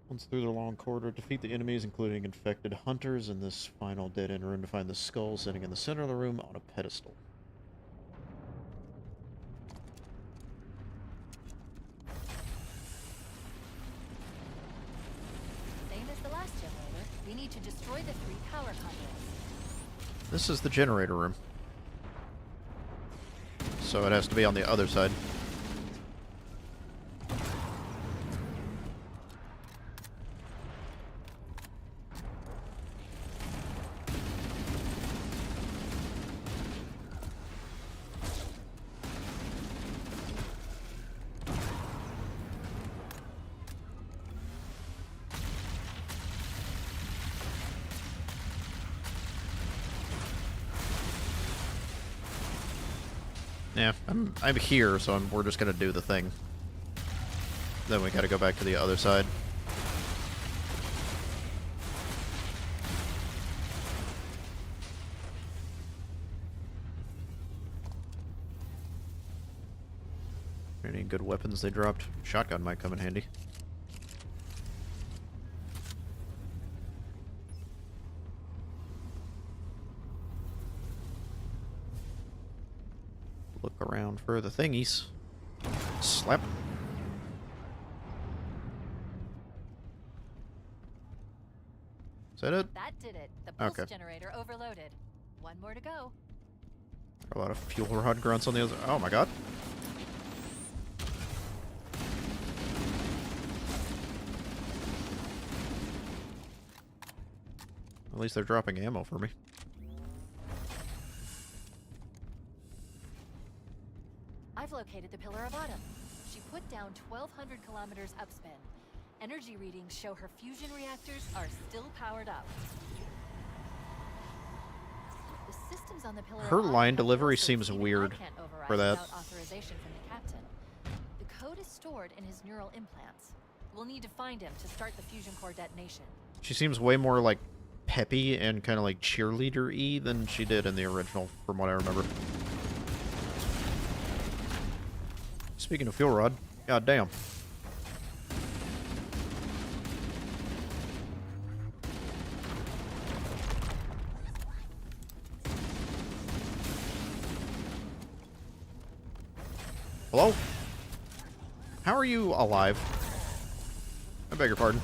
Speaker 3: Once through the long corridor, defeat the enemies, including infected hunters, in this final dead-end room to find the skull sitting in the center of the room on a pedestal.
Speaker 8: We need to destroy the 3 power conduits.
Speaker 3: This is the generator room. So it has to be on the other side. Yeah, I'm here, so we're just gonna do the thing. Then we gotta go back to the other side. Any good weapons they dropped? Shotgun might come in handy. Look around for the thingies. Slap. Is that it?
Speaker 8: That did it. The pulse generator overloaded. One more to go.
Speaker 3: A lot of fuel rod grunts on the other. Oh my god. At least they're dropping ammo for me.
Speaker 8: I've located the Pillar of Autumn. She put down 1,200 kilometers upspin. Energy readings show her fusion reactors are still powered up. The systems on the Pillar
Speaker 3: Her
Speaker 8: of Autumn
Speaker 3: line
Speaker 8: have
Speaker 3: delivery
Speaker 8: forces
Speaker 3: seems
Speaker 8: even I
Speaker 3: weird
Speaker 8: can't override
Speaker 3: for that.
Speaker 8: without authorization from the captain. The code is stored in his neural implants. We'll need to find him to start the fusion core detonation.
Speaker 3: She seems way more like peppy and kind of like cheerleader-y than she did in the original, from what I remember. Speaking of fuel rod, god damn. Hello? How are you alive? I beg your pardon.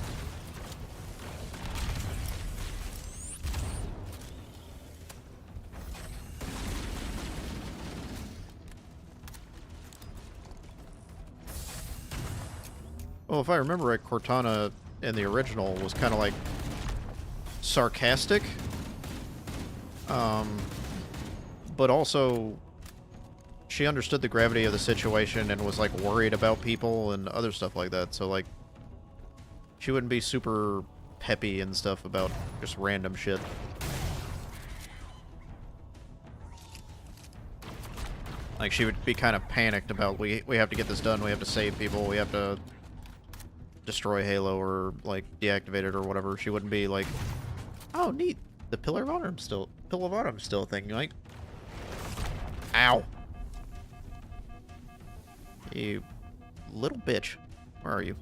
Speaker 3: Well, if I remember right, Cortana in the original was kind of like sarcastic. But also she understood the gravity of the situation and was like worried about people and other stuff like that. So like she wouldn't be super peppy and stuff about just random shit. Like, she would be kind of panicked about, we have to get this done, we have to save people, we have to destroy Halo or, like, deactivate it or whatever. She wouldn't be like, oh, neat, the Pillar of Autumn still a thing, like. Ow. You little bitch. Where are you?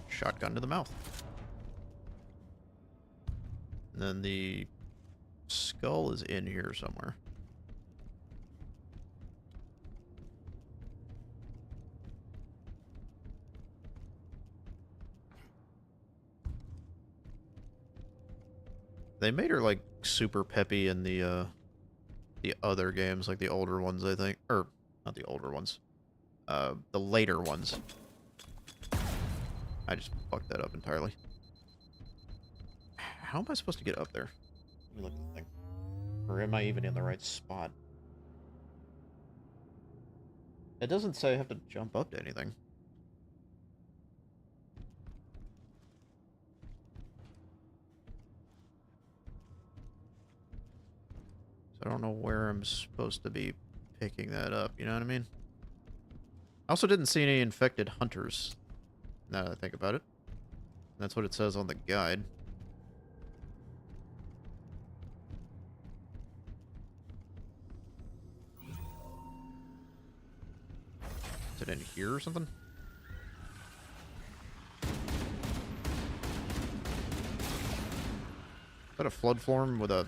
Speaker 3: Shotgun to the mouth. And then the skull is in here somewhere. They made her like super peppy in the other games, like the older ones, I think. Or not the older ones. The later ones. I just fucked that up entirely. How am I supposed to get up there? Let me look at the thing. Or am I even in the right spot? It doesn't say I have to jump up to anything. So I don't know where I'm supposed to be picking that up, you know what I mean? I also didn't see any infected hunters, now that I think about it. That's what it says on the guide. Is it in here or something? Is that a flood form with a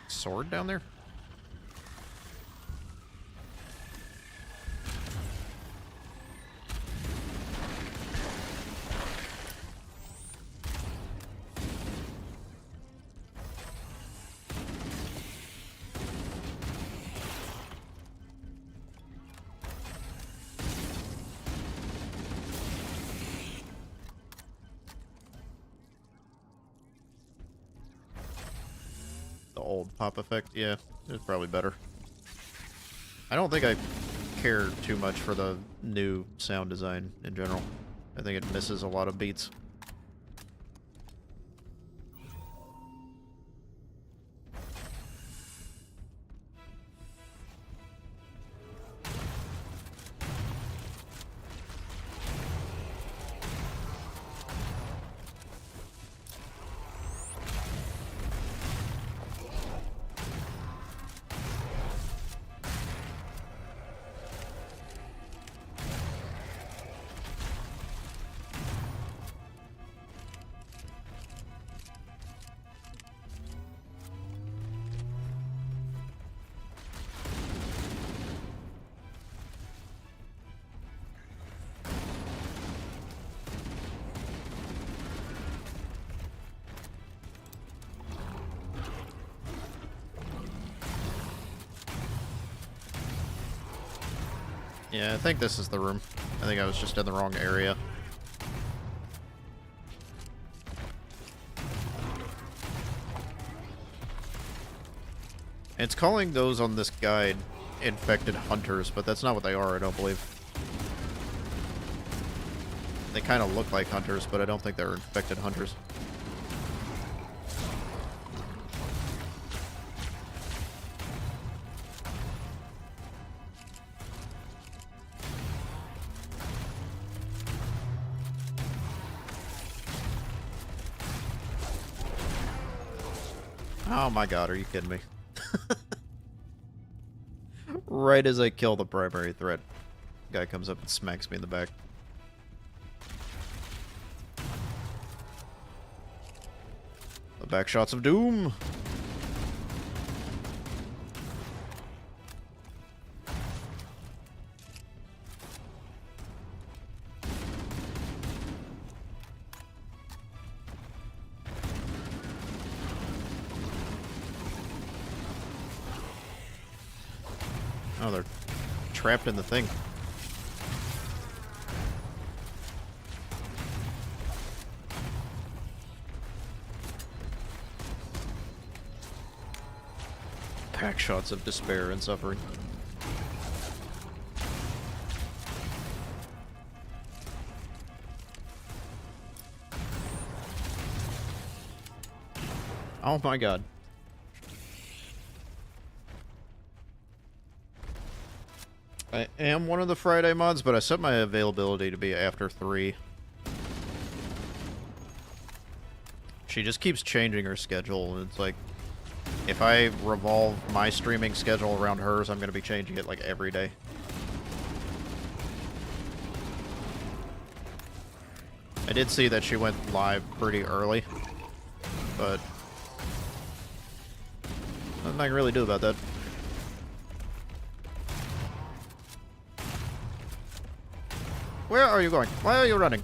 Speaker 3: sword down there? The old pop effect, yeah, it's probably better. I don't think I care too much for the new sound design in general. I think it misses a lot of beats. Yeah, I think this is the room. I think I was just in the wrong area. It's calling those on this guide infected hunters, but that's not what they are, I don't believe. They kind of look like hunters, but I don't think they're infected hunters. Oh my god, are you kidding me? Right as I kill the primary threat, guy comes up and smacks me in the back. The back shots of doom! Oh, they're trapped in the thing. pack shots of despair and suffering. Oh my god. I am one of the Friday mods, but I set my availability to be after 3. She just keeps changing her schedule, and it's like, if I revolve my streaming schedule around hers, I'm going to be changing it like every day. I did see that she went live pretty early, but nothing I can really do about that. Where are you going? Why are you running?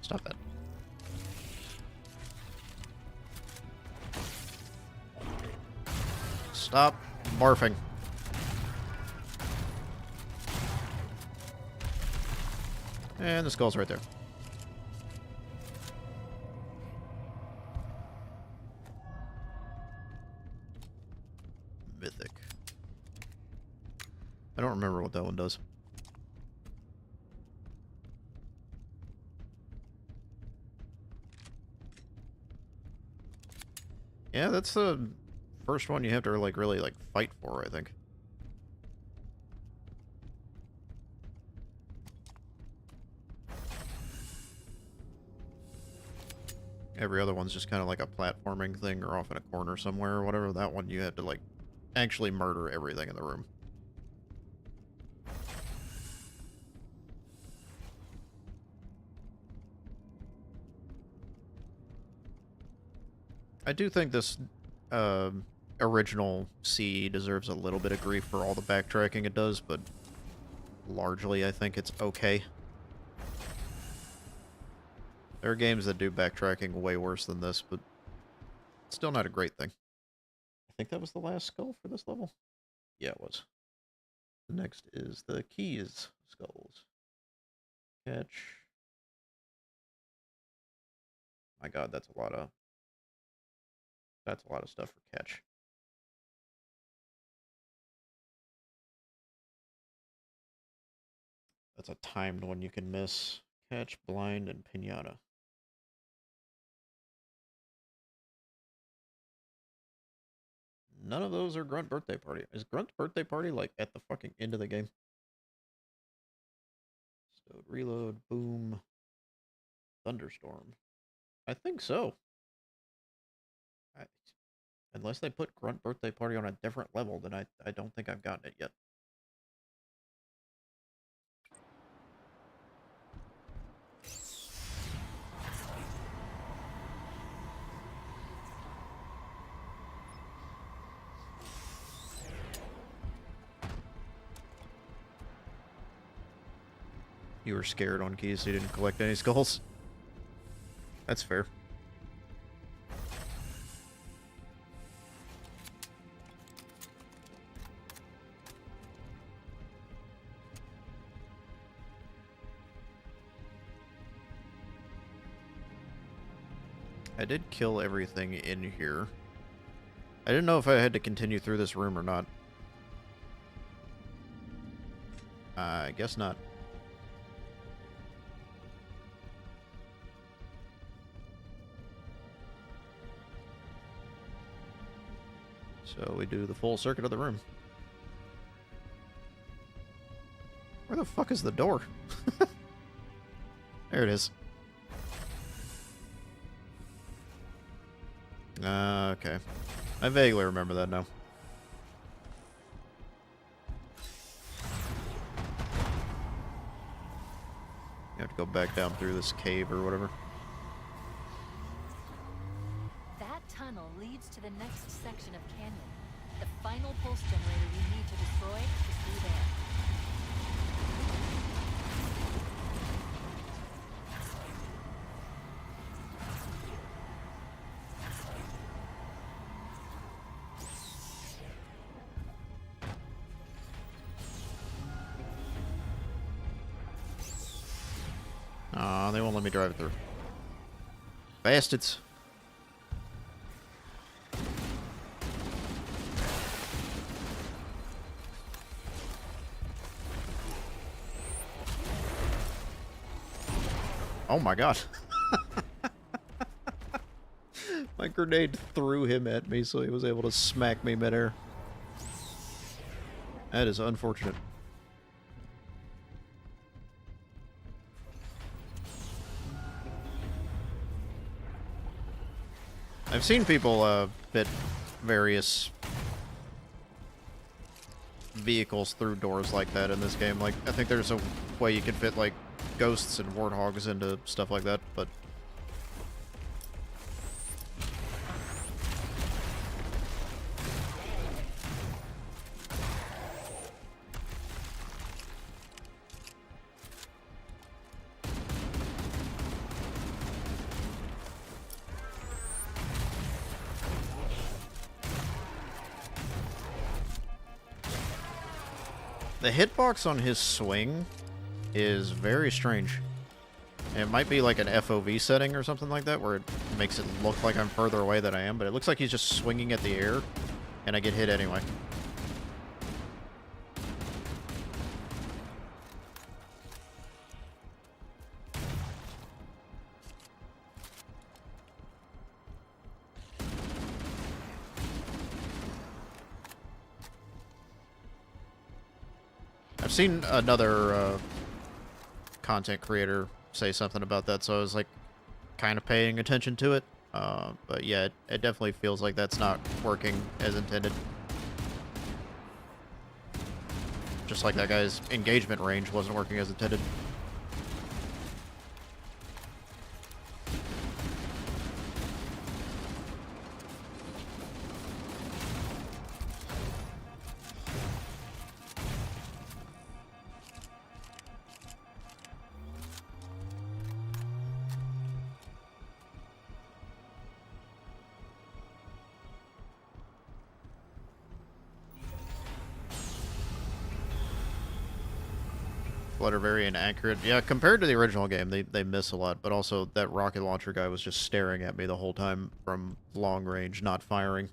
Speaker 3: Stop that. Stop barfing. And the skull's right there. Mythic. I don't remember what that one does. Yeah, that's the first one you have to like really like fight for, I think. Every other one's just kind of like a platforming thing or off in a corner somewhere or whatever. That one you have to like actually murder everything in the room. I do think this original CE deserves a little bit of grief for all the backtracking it does, but largely I think it's okay. There are games that do backtracking way worse than this, but still not a great thing. I think that was the last skull for this level. Yeah, it was. The next is the keys skulls. Catch. My god, that's a lot of stuff for catch. That's a timed one you can miss. Catch, blind, and pinata. None of those are Grunt Birthday Party. Is Grunt Birthday Party like at the fucking end of the game? Stowed reload, boom, thunderstorm. I think so. Unless they put Grunt Birthday Party on a different level, then I don't think I've gotten it yet. You were scared on keys, so you didn't collect any skulls. That's fair. I did kill everything in here. I didn't know if I had to continue through this room or not. I guess not. So we do the full circuit of the room. Where the fuck is the door? There it is. Okay. I vaguely remember that now. You have to go back down through this cave or whatever.
Speaker 8: That tunnel leads to the next section of canyon. The final pulse generator we need to destroy is through there.
Speaker 3: Aw, they won't let me drive it through. Bastards. Oh my god. My grenade threw him at me, so he was able to smack me midair. That is unfortunate. I've seen people fit various vehicles through doors like that in this game. Like, I think there's a way you can fit, like, ghosts and warthogs into stuff like that, but... The hitbox on his swing is very strange. It might be like an FOV setting or something like that, where it makes it look like I'm further away than I am, but it looks like he's just swinging at the air, and I get hit anyway. I've seen another content creator say something about that, so I was like kind of paying attention to it. But yeah, it definitely feels like that's not working as intended. Just like that guy's engagement range wasn't working as intended. Blood are very inaccurate. Yeah, compared to the original game, they miss a lot, but also that rocket launcher guy was just staring at me the whole time from long range, not firing.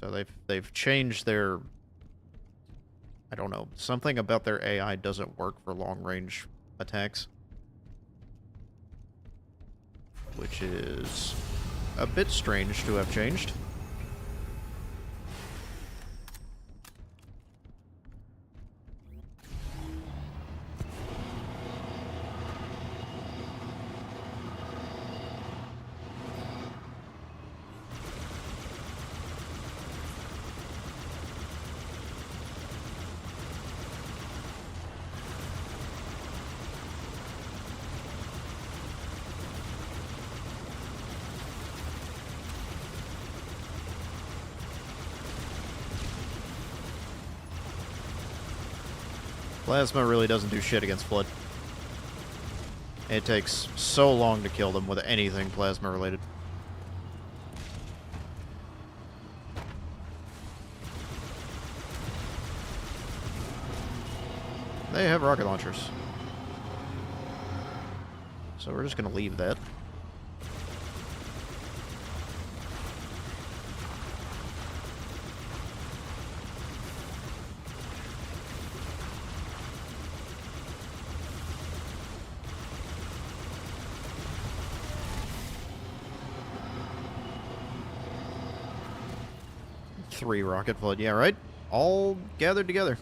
Speaker 3: So they've changed their... I don't know, something about their AI doesn't work for long range attacks. Which is a bit strange to have changed. Plasma really doesn't do shit against Flood. It takes so long to kill them with anything plasma related. They have rocket launchers. So we're just gonna leave that. Three rocket flood, yeah, right? All gathered together.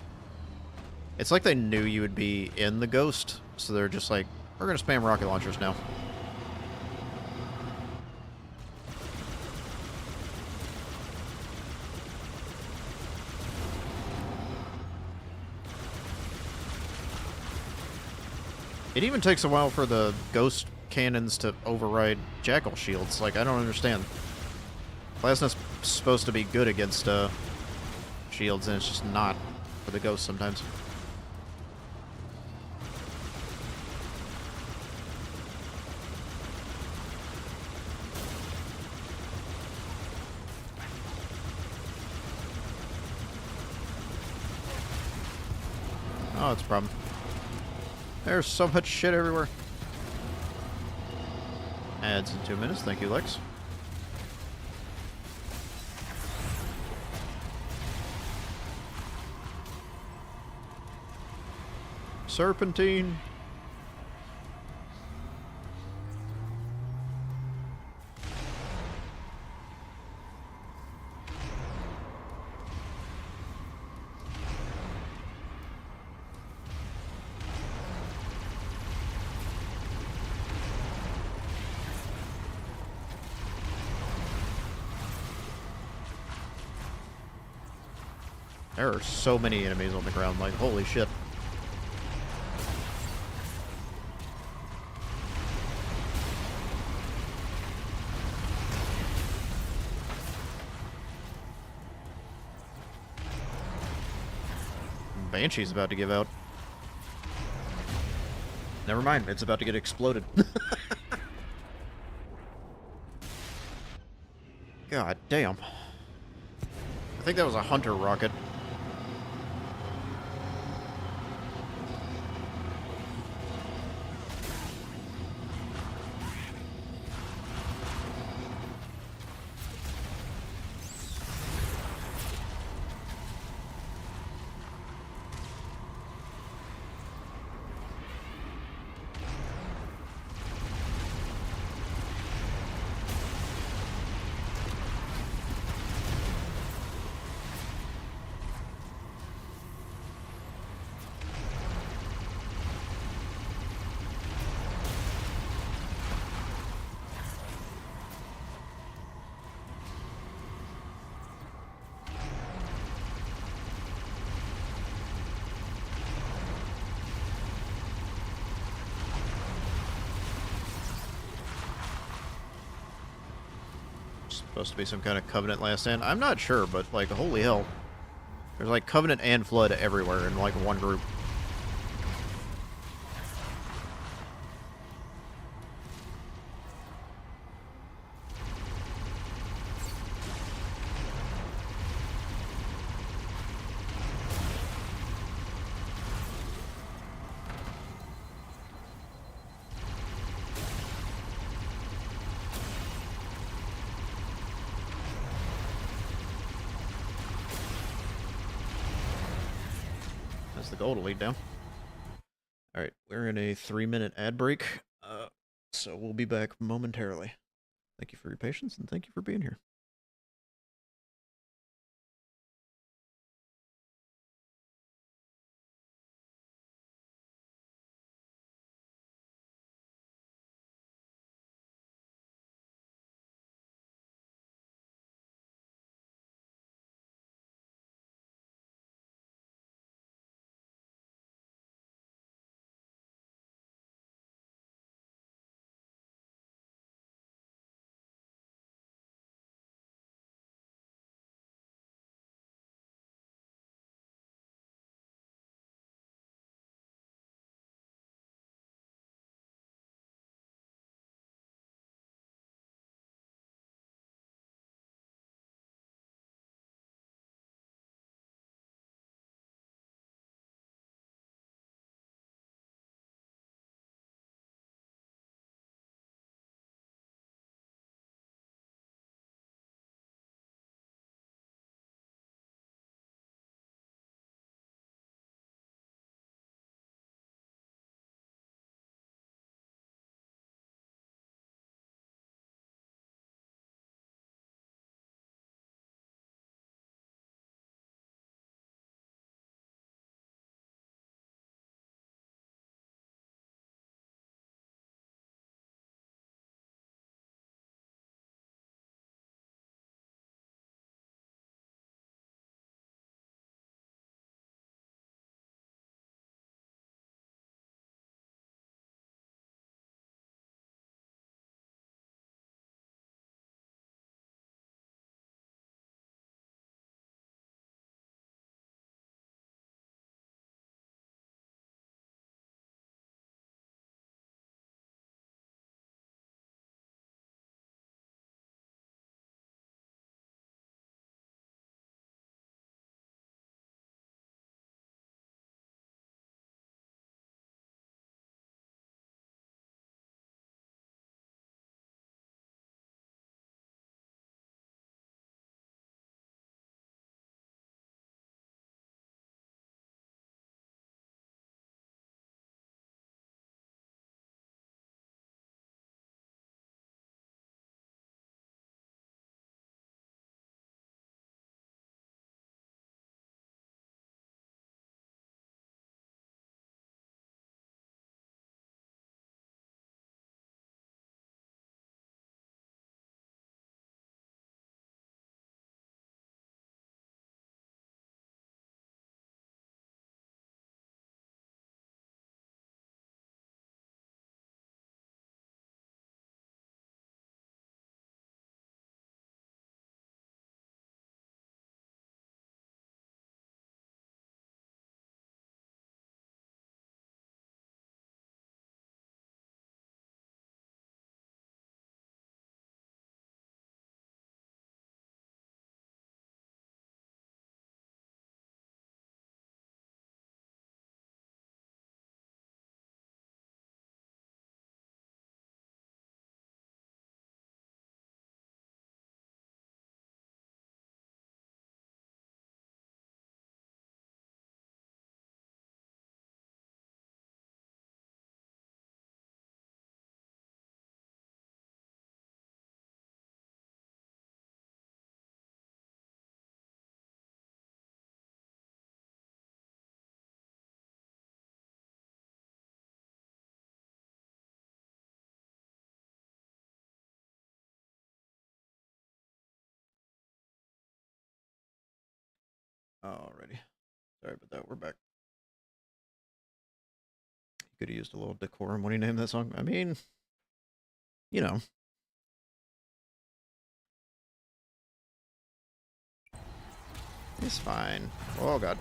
Speaker 3: It's like they knew you would be in the ghost, so they're just like, we're gonna spam rocket launchers now. It even takes a while for the ghost cannons to override jackal shields. Like, I don't understand. Plasma's supposed to be good against shields, and it's just not for the ghosts sometimes. Oh, that's a problem. There's so much shit everywhere. Ads in 2 minutes. Thank you, Lex. Serpentine. There are so many enemies on the ground, like, holy shit. Banshee's about to give out. Never mind, it's about to get exploded. God damn. I think that was a hunter rocket. Supposed to be some kind of Covenant last stand. I'm not sure, but, like, holy hell. There's, like, Covenant and Flood everywhere in, like, one group. That's the goal to lead down. Alright, we're in a 3-minute ad break, so we'll be back momentarily. Thank you for your patience, and thank you for being here. Alrighty. Sorry about that. We're back. You could have used a little decorum when you named that song. I mean, you know. It's fine. Oh, God.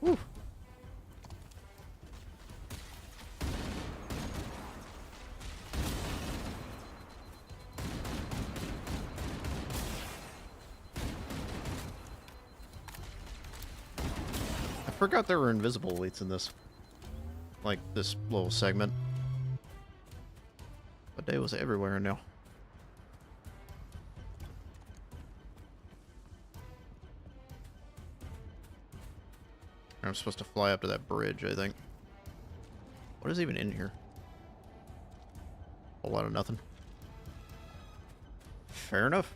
Speaker 3: Whew. I forgot there were invisible elites in this. Like, this little segment. But they was everywhere now. I'm supposed to fly up to that bridge, I think. What is even in here? A whole lot of nothing. Fair enough.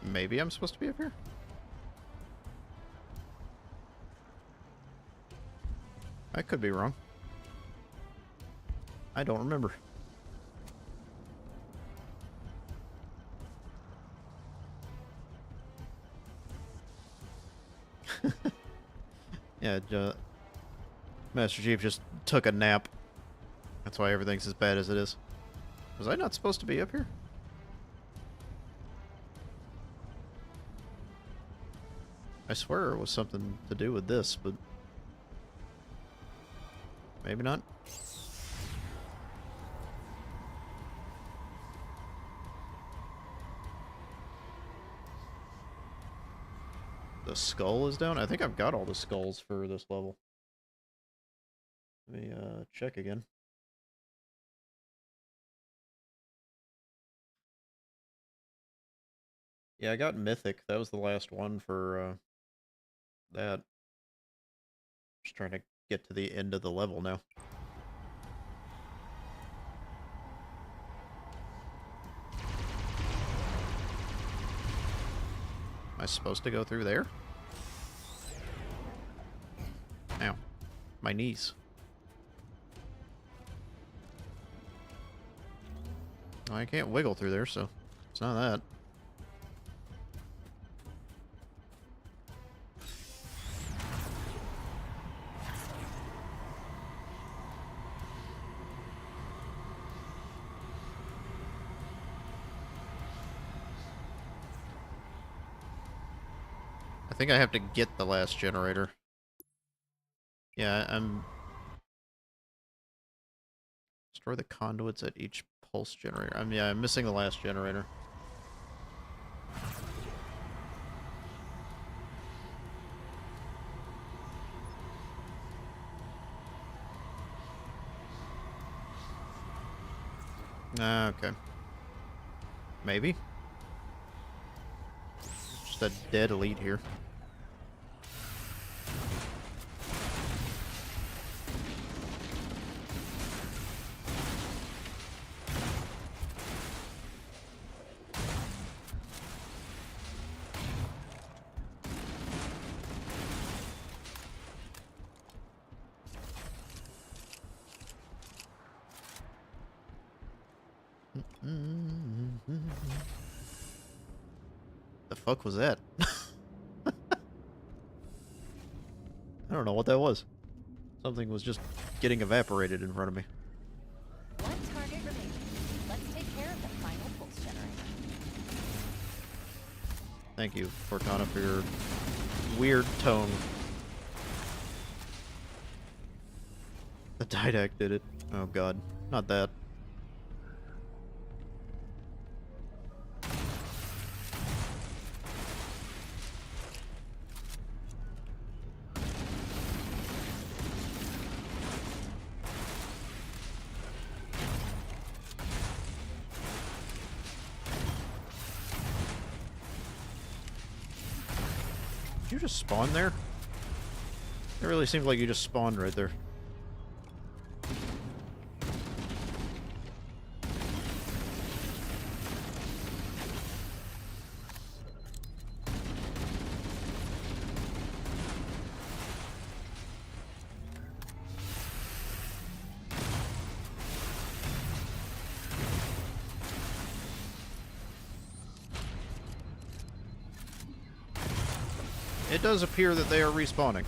Speaker 3: Maybe I'm supposed to be up here? I could be wrong. I don't remember. Yeah, Master Chief just took a nap. That's why everything's as bad as it is. Was I not supposed to be up here? I swear it was something to do with this, but maybe not. The skull is down? I think I've got all the skulls for this level. Let me check again. Yeah, I got Mythic. That was the last one for that. Just trying to get to the end of the level now. Am I supposed to go through there? Ow. My knees. I can't wiggle through there, so it's not that. I think I have to get the last generator. Yeah, I'm... Destroy the conduits at each pulse generator. I'm missing the last generator. Okay. Maybe. Just a dead elite here. The fuck was that? I don't know what that was. Something was just getting evaporated in front of me.
Speaker 8: One target remaining. Let's take care of the final pulse generator.
Speaker 3: Thank you, Cortana, for your weird tone. The Didact did it. Oh god. Not that. Did you just spawn there? It really seemed like you just spawned right there. It does appear that they are respawning.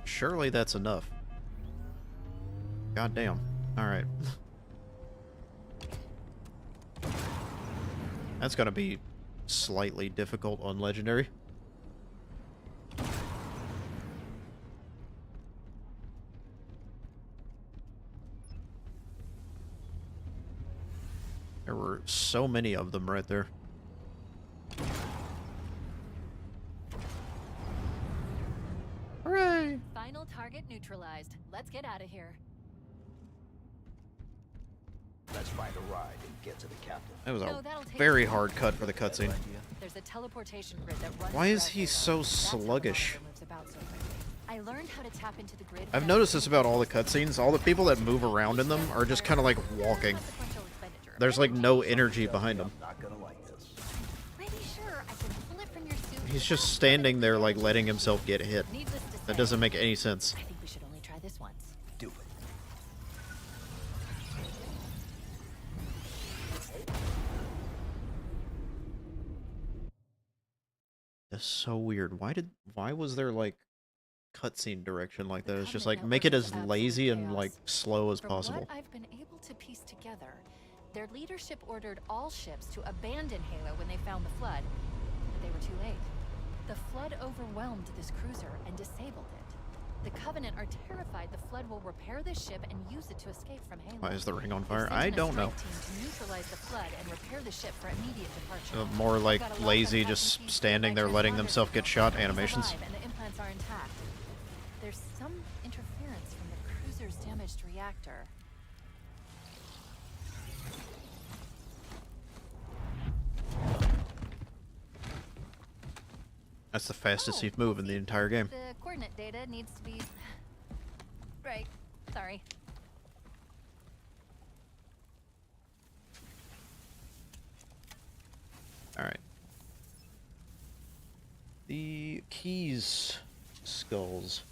Speaker 3: Surely that's enough. God damn. Alright. That's gonna be slightly difficult on Legendary. There were so many of them right there. Hooray!
Speaker 8: Final target neutralized. Let's get out of here.
Speaker 7: Let's find a ride and get to the captain.
Speaker 3: That was
Speaker 8: No,
Speaker 3: a
Speaker 8: that'll take
Speaker 3: very
Speaker 8: some
Speaker 3: hard cut for the cutscene.
Speaker 8: There's a teleportation grid that runs
Speaker 3: Why is
Speaker 8: throughout
Speaker 3: he
Speaker 8: Halo.
Speaker 3: so
Speaker 8: That's how the
Speaker 3: sluggish?
Speaker 8: monitor moves about so quickly. I learned how to tap into the grid.
Speaker 3: I've
Speaker 8: without
Speaker 3: noticed this
Speaker 8: using
Speaker 3: about all the cutscenes. All the people that move around in them are just kind of like walking.
Speaker 8: consequential expenditure.
Speaker 3: There's like no energy behind them.
Speaker 7: Not gonna like this.
Speaker 8: Pretty sure I can pull it from your suit.
Speaker 3: He's just standing there like letting himself get hit.
Speaker 8: Needless to
Speaker 3: That
Speaker 8: say,
Speaker 3: doesn't make any sense.
Speaker 8: I think we should only try this once.
Speaker 7: Do it.
Speaker 3: That's so weird. Why was there like cutscene direction like
Speaker 8: The
Speaker 3: that? It's just
Speaker 8: Covenant
Speaker 3: like make it
Speaker 8: network
Speaker 3: as
Speaker 8: is absolute
Speaker 3: lazy and
Speaker 8: chaos.
Speaker 3: like slow as
Speaker 8: From
Speaker 3: possible.
Speaker 8: what I've been able to piece together, their leadership ordered all ships to abandon Halo when they found the flood, but they were too late. The flood overwhelmed this cruiser and disabled it. The Covenant are terrified the flood will repair this ship and use it to escape from Halo.
Speaker 3: Why is the ring on
Speaker 8: They've
Speaker 3: fire?
Speaker 8: sent
Speaker 3: I
Speaker 8: in a
Speaker 3: don't know.
Speaker 8: strike team to neutralize the flood and repair the ship for immediate departure.
Speaker 3: More like
Speaker 8: I've got a lot
Speaker 3: lazy,
Speaker 8: of
Speaker 3: just
Speaker 8: Captain Key's
Speaker 3: standing there letting
Speaker 8: transponder
Speaker 3: themselves get
Speaker 8: signals.
Speaker 3: shot
Speaker 8: He's
Speaker 3: animations.
Speaker 8: alive and the implants are intact. There's some interference from the cruiser's damaged reactor.
Speaker 3: That's the fastest
Speaker 8: Oh,
Speaker 3: he's moved in the entire game.
Speaker 8: The coordinate data needs to be... Right. Sorry.
Speaker 3: Alright. The keys skulls.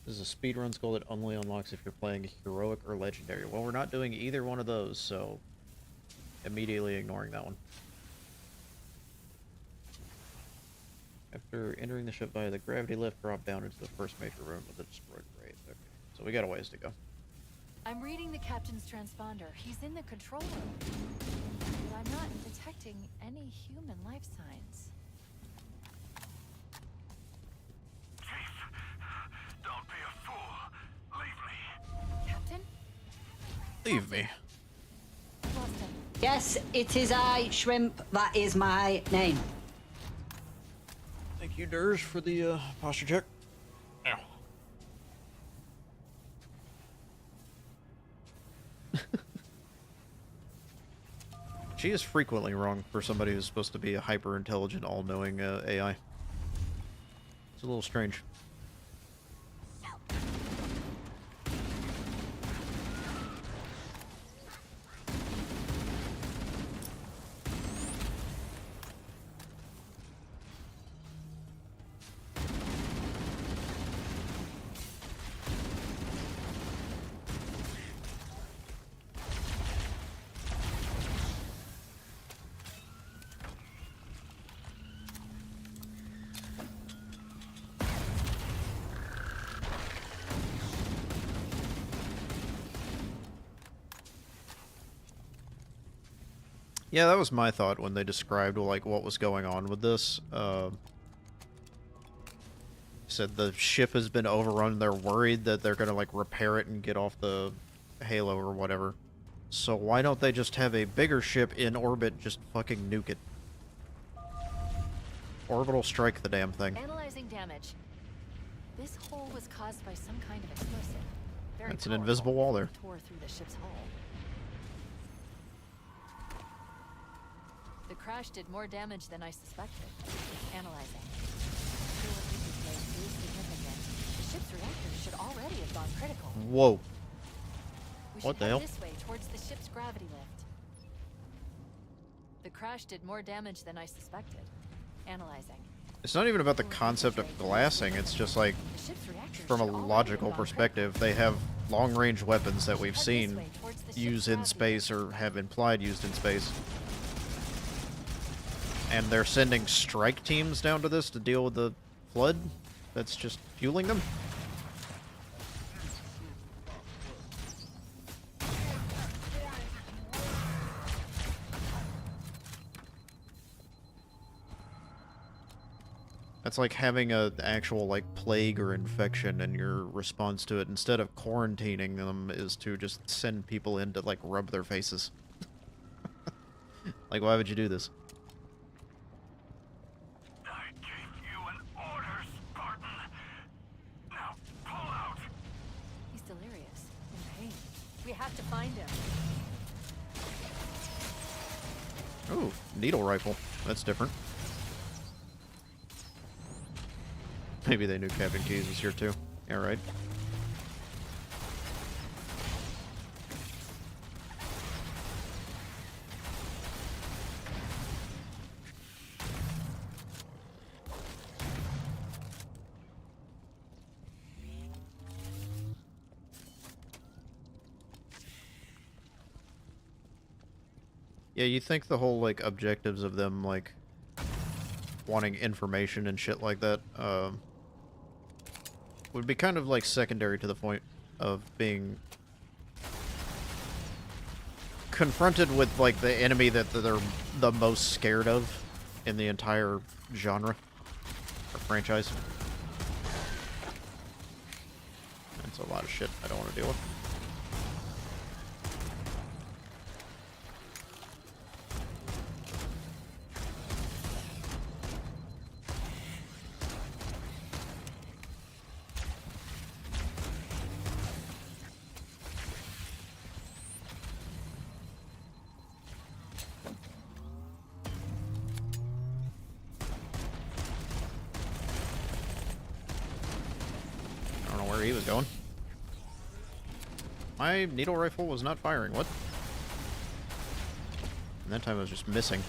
Speaker 3: This is a speedrun skull that only unlocks if you're playing heroic or legendary. Well, we're not doing either one of those, so immediately ignoring that one. After entering the ship via the gravity lift, drop down into the first major room of the destroyed raid. Okay, so we got a ways to go.
Speaker 8: I'm reading the captain's transponder. He's in the control room. But I'm not detecting any human life signs.
Speaker 5: Don't be a fool. Leave me.
Speaker 8: Captain?
Speaker 3: Leave me.
Speaker 8: I've lost him.
Speaker 11: Yes, it is I, Shrimp. That is my name.
Speaker 3: Thank you, Dirge, for the posture check. Ow. She is frequently wrong for somebody who's supposed to be a hyper-intelligent, all-knowing AI. It's a little strange. Yeah, that was my thought when they described like what was going on with this. Said the ship has been overrun. They're worried that they're gonna like repair it and get off the Halo or whatever. So why don't they just have a bigger ship in orbit just fucking nuke it? Orbital strike the damn thing.
Speaker 8: Analyzing damage. This hole was caused by some kind of explosive. Very
Speaker 3: That's an
Speaker 8: powerful.
Speaker 3: invisible wall there.
Speaker 8: Tore through the ship's hull. The crash did more damage than I suspected. Analyzing. Fuel efficiency flow is significant. The ship's reactors should already have gone critical.
Speaker 3: Whoa.
Speaker 8: We
Speaker 3: What
Speaker 8: should
Speaker 3: the
Speaker 8: head
Speaker 3: hell?
Speaker 8: this way towards the ship's gravity lift. The crash did more damage than I suspected. Analyzing.
Speaker 3: It's not even about the concept of glassing, it's just like,
Speaker 8: The ship's reactors
Speaker 3: from a
Speaker 8: should already
Speaker 3: logical
Speaker 8: have gone
Speaker 3: perspective, they have long-range weapons that we've seen use in space or have implied used in space. And they're sending strike teams down to this to deal with the flood that's just fueling them? That's like having a actual like plague or infection, and your response to it, instead of quarantining them, is to just send people in to like rub their faces. Like, why would you do this?
Speaker 5: I gave you an order, Spartan. Now pull out.
Speaker 8: He's delirious, in pain. We have to find him.
Speaker 3: Ooh, needle rifle. That's different. Maybe they knew Captain Keyes was here too. Yeah, right. Yeah, you think the whole, like, objectives of them, like, wanting information and shit like that, would be kind of, like, secondary to the point of being confronted with, like, the enemy that they're the most scared of in the entire genre or franchise. That's a lot of shit I don't want to deal with. I don't know where he was going. My needle rifle was not firing. What? And that time I was just missing.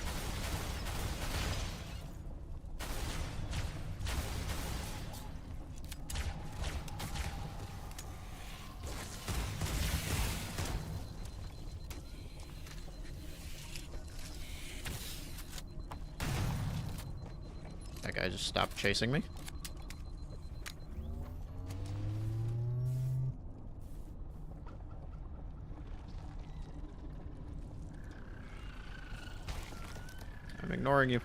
Speaker 3: That guy just stopped chasing me. I'm ignoring you.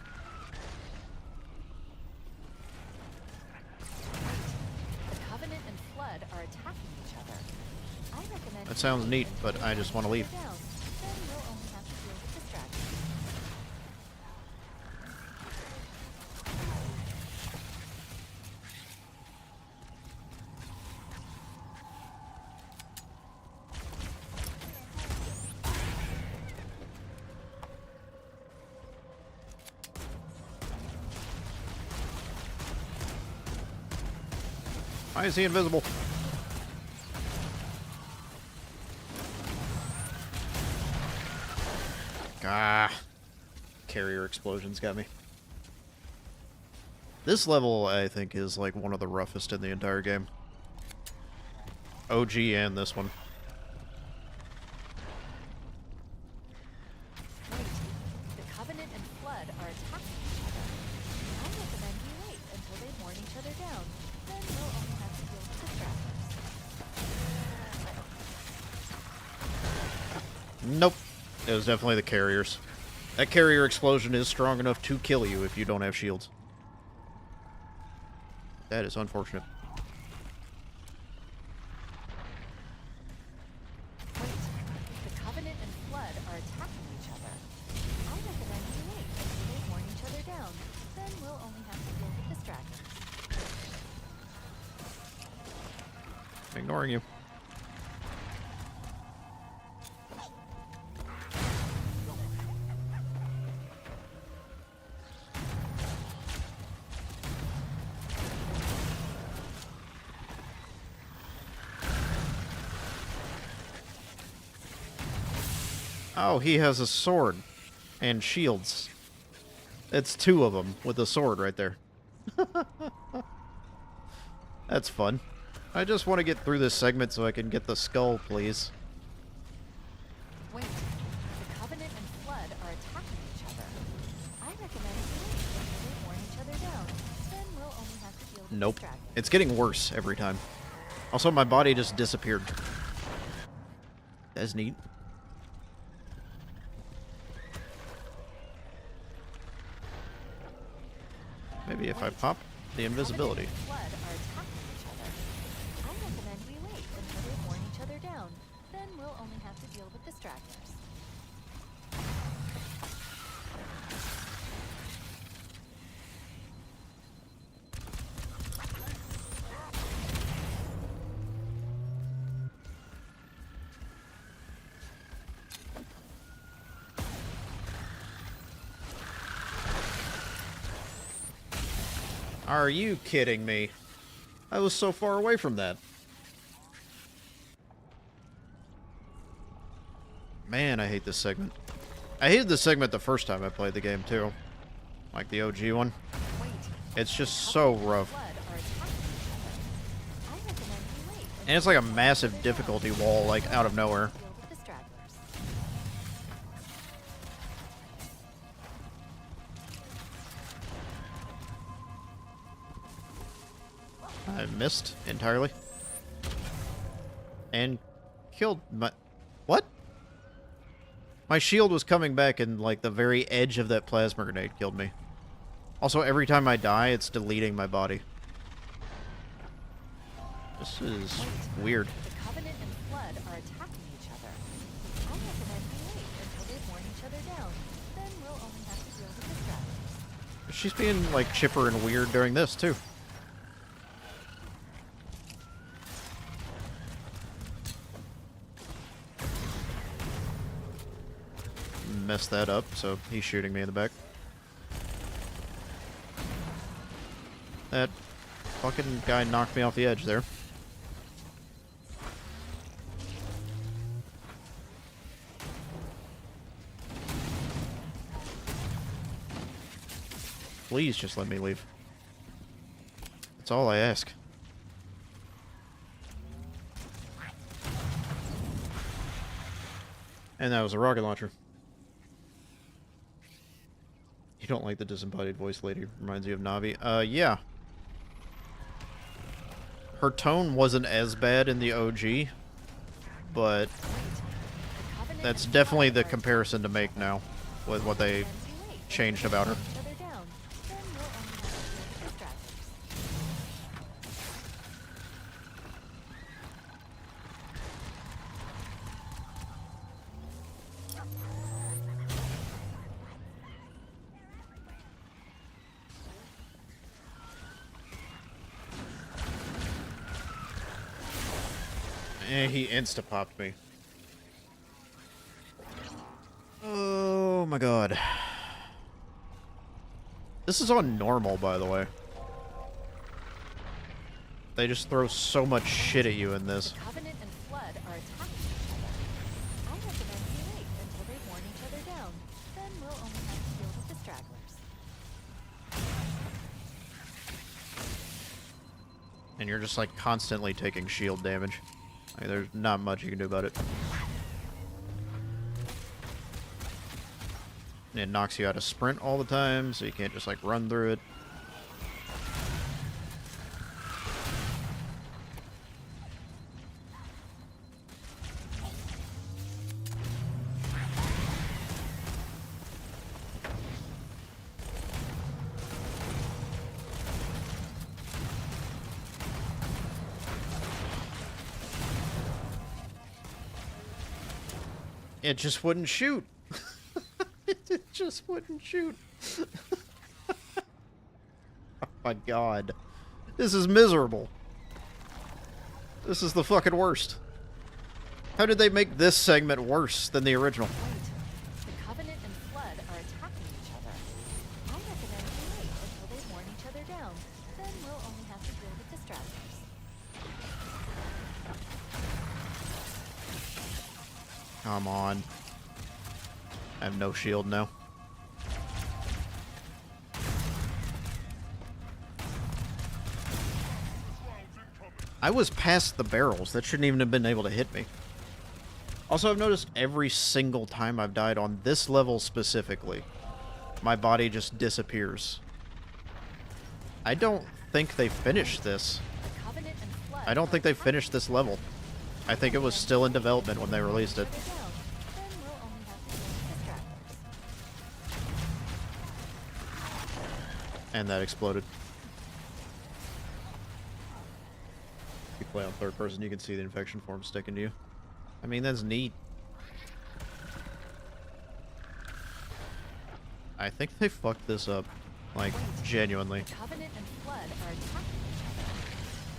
Speaker 8: The Covenant and Flood are attacking each other. I recommend
Speaker 3: That sounds neat, but I just want to leave.
Speaker 8: down. Then you'll only have to deal with distractions.
Speaker 3: Why is he invisible? Ah. Carrier explosions got me. This level, I think, is like one of the roughest in the entire game. OG and this one.
Speaker 8: Wait. The Covenant and Flood are attacking each other. I recommend you wait until they've worn each other down. Then you'll only have to deal with distractions.
Speaker 3: Nope. It was definitely the carriers. That carrier explosion is strong enough to kill you if you don't have shields. That is unfortunate.
Speaker 8: Wait, the Covenant and Flood are attacking each other. I recommend we wait until they worn each other down. Then we'll only have to deal with distractors.
Speaker 3: Ignoring you. Oh, he has a sword and shields. It's two of them with a sword right there. That's fun. I just want to get through this segment so I can get the skull, please.
Speaker 8: Wait, the Covenant and Flood are attacking each other. I recommend we wait until they worn each other down. Then we'll only have to deal with
Speaker 3: Nope.
Speaker 8: distractors.
Speaker 3: It's getting worse every time. Also, my body just disappeared. That's neat. Maybe if I pop the invisibility.
Speaker 8: Covenant and Flood are attacking each other. I recommend we wait until they've worn each other down. Then we'll only have to deal with distractors.
Speaker 3: Are you kidding me? I was so far away from that. Man, I hate this segment. I hated this segment the first time I played the game, too. Like the OG one.
Speaker 8: Wait,
Speaker 3: It's just so rough.
Speaker 8: Flood are attacking each other. I recommend we wait
Speaker 3: And it's like a massive difficulty wall, like, out of nowhere.
Speaker 8: until deal with distractors.
Speaker 3: I missed entirely. And killed my... What? My shield was coming back and, like, the very edge of that plasma grenade killed me. Also, every time I die, it's deleting my body. This is weird.
Speaker 8: The Covenant and Flood are attacking each other. I recommend we wait until they've worn each other down. Then we'll only have to deal with distractors.
Speaker 3: She's being, like, chipper and weird during this, too. Messed that up, so he's shooting me in the back. That fucking guy knocked me off the edge there. Please just let me leave. That's all I ask. And that was a rocket launcher. You don't like the disembodied voice lady? Reminds you of Navi? Yeah. Her tone wasn't as bad in the OG, but that's definitely the comparison to make now with what they changed about her. He insta-popped me. Oh my god. This is on normal, by the way. They just throw so much shit at you in this.
Speaker 8: Covenant and Flood are attacking each other. I recommend we wait until they've worn each other down. Then we'll only have to deal with distractors.
Speaker 3: And you're just like constantly taking shield damage. Like, there's not much you can do about it. And it knocks you out of sprint all the time, so you can't just like run through it. It just wouldn't shoot. It just wouldn't shoot. Oh my god. This is miserable. This is the fucking worst. How did they make this segment worse than the original?
Speaker 8: Wait, the Covenant and Flood are attacking each other. I recommend we wait until they've worn each other down. Then we'll only have to deal with the stragglers.
Speaker 3: Come on. I have no shield now. I was past the barrels. That shouldn't even have been able to hit me. Also, I've noticed every single time I've died on this level specifically, my body just disappears. I don't think they finished this. I don't think they finished this level. I think it was still in development when they released it. And that exploded. If you play on third person, you can see the infection form sticking to you. I mean, that's neat. I think they fucked this up. Like, genuinely.
Speaker 8: The Covenant and Flood are attacking each other.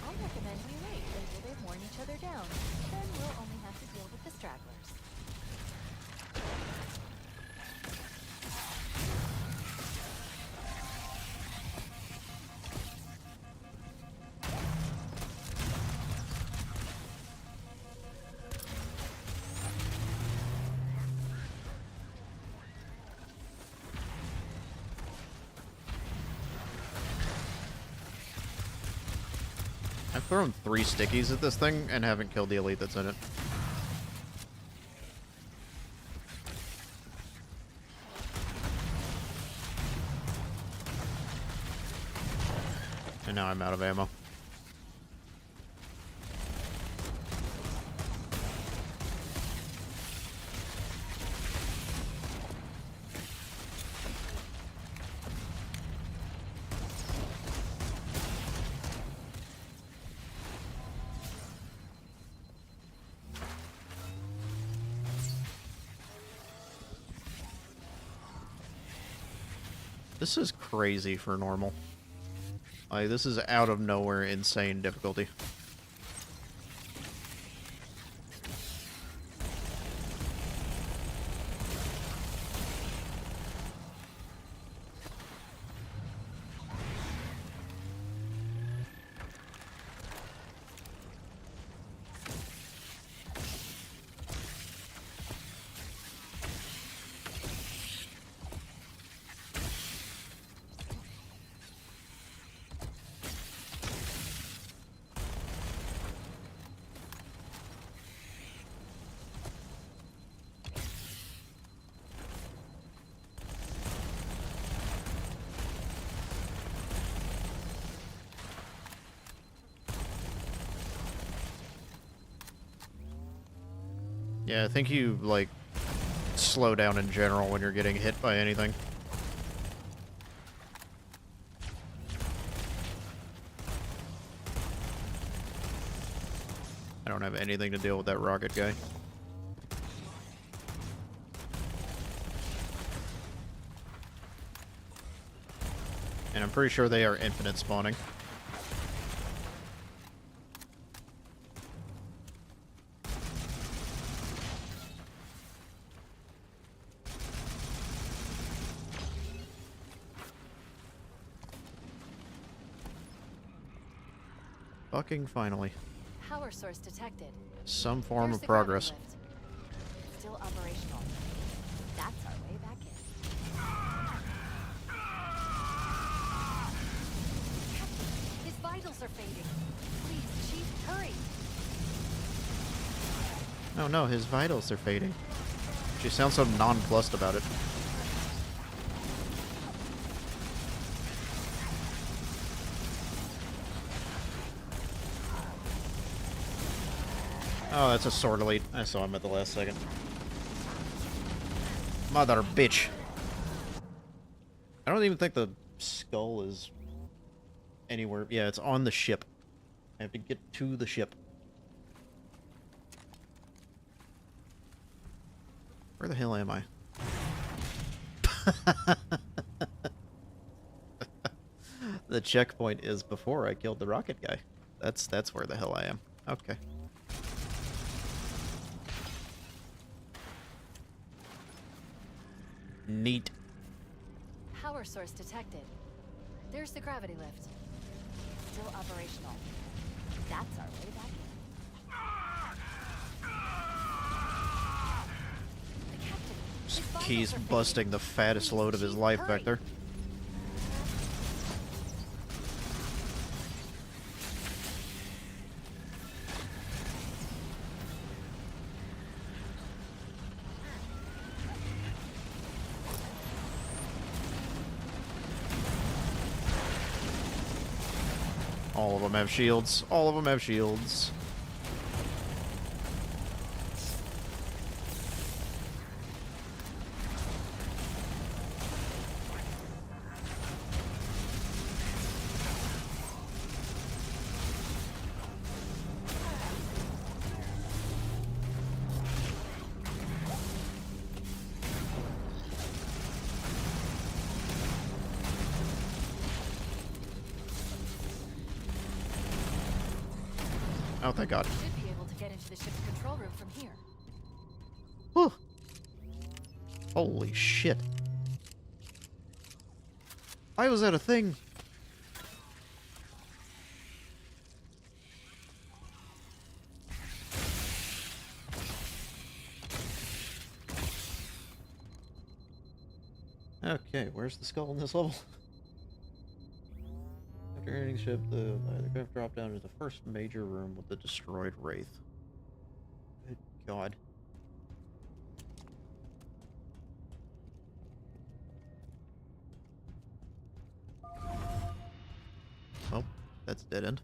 Speaker 8: I recommend we wait until they've worn each other down. Then we'll only have to deal with the stragglers.
Speaker 3: I've thrown 3 stickies at this thing and haven't killed the elite that's in it. And now I'm out of ammo. This is crazy for normal. Like, this is out of nowhere insane difficulty. Yeah, I think you, like, slow down in general when you're getting hit by anything. I don't have anything to deal with that rocket guy. And I'm pretty sure they are infinite spawning. Fucking finally.
Speaker 8: Power source detected.
Speaker 3: Some form
Speaker 8: There's
Speaker 3: of
Speaker 8: the
Speaker 3: progress.
Speaker 8: gravity lift. Still operational. That's our way back in. His vitals are fading. Please, Chief, hurry.
Speaker 3: Oh no, his vitals are fading. She sounds so nonplussed about it. Oh, that's a sword elite. I saw him at the last second. Mother bitch. I don't even think the skull is anywhere. Yeah, it's on the ship. I have to get to the ship. Where the hell am I? The checkpoint is before I killed the rocket guy. That's where the hell I am. Okay. Neat.
Speaker 8: Power source detected. There's the gravity lift. Still operational. That's our way back in. The captain. his vitals
Speaker 3: He's
Speaker 8: are fading.
Speaker 3: busting the fattest
Speaker 8: Please,
Speaker 3: load of his
Speaker 8: Chief,
Speaker 3: life
Speaker 8: hurry.
Speaker 3: back there. All of them have shields. All of them have shields. Oh, thank God.
Speaker 8: Should be able to get into the ship's control room from here.
Speaker 3: Whew. Holy shit. Why was that a thing? Okay, where's the skull in this level? After entering the ship, the craft dropped down into the first major room with the destroyed Wraith. Good God. Oh, that's dead end.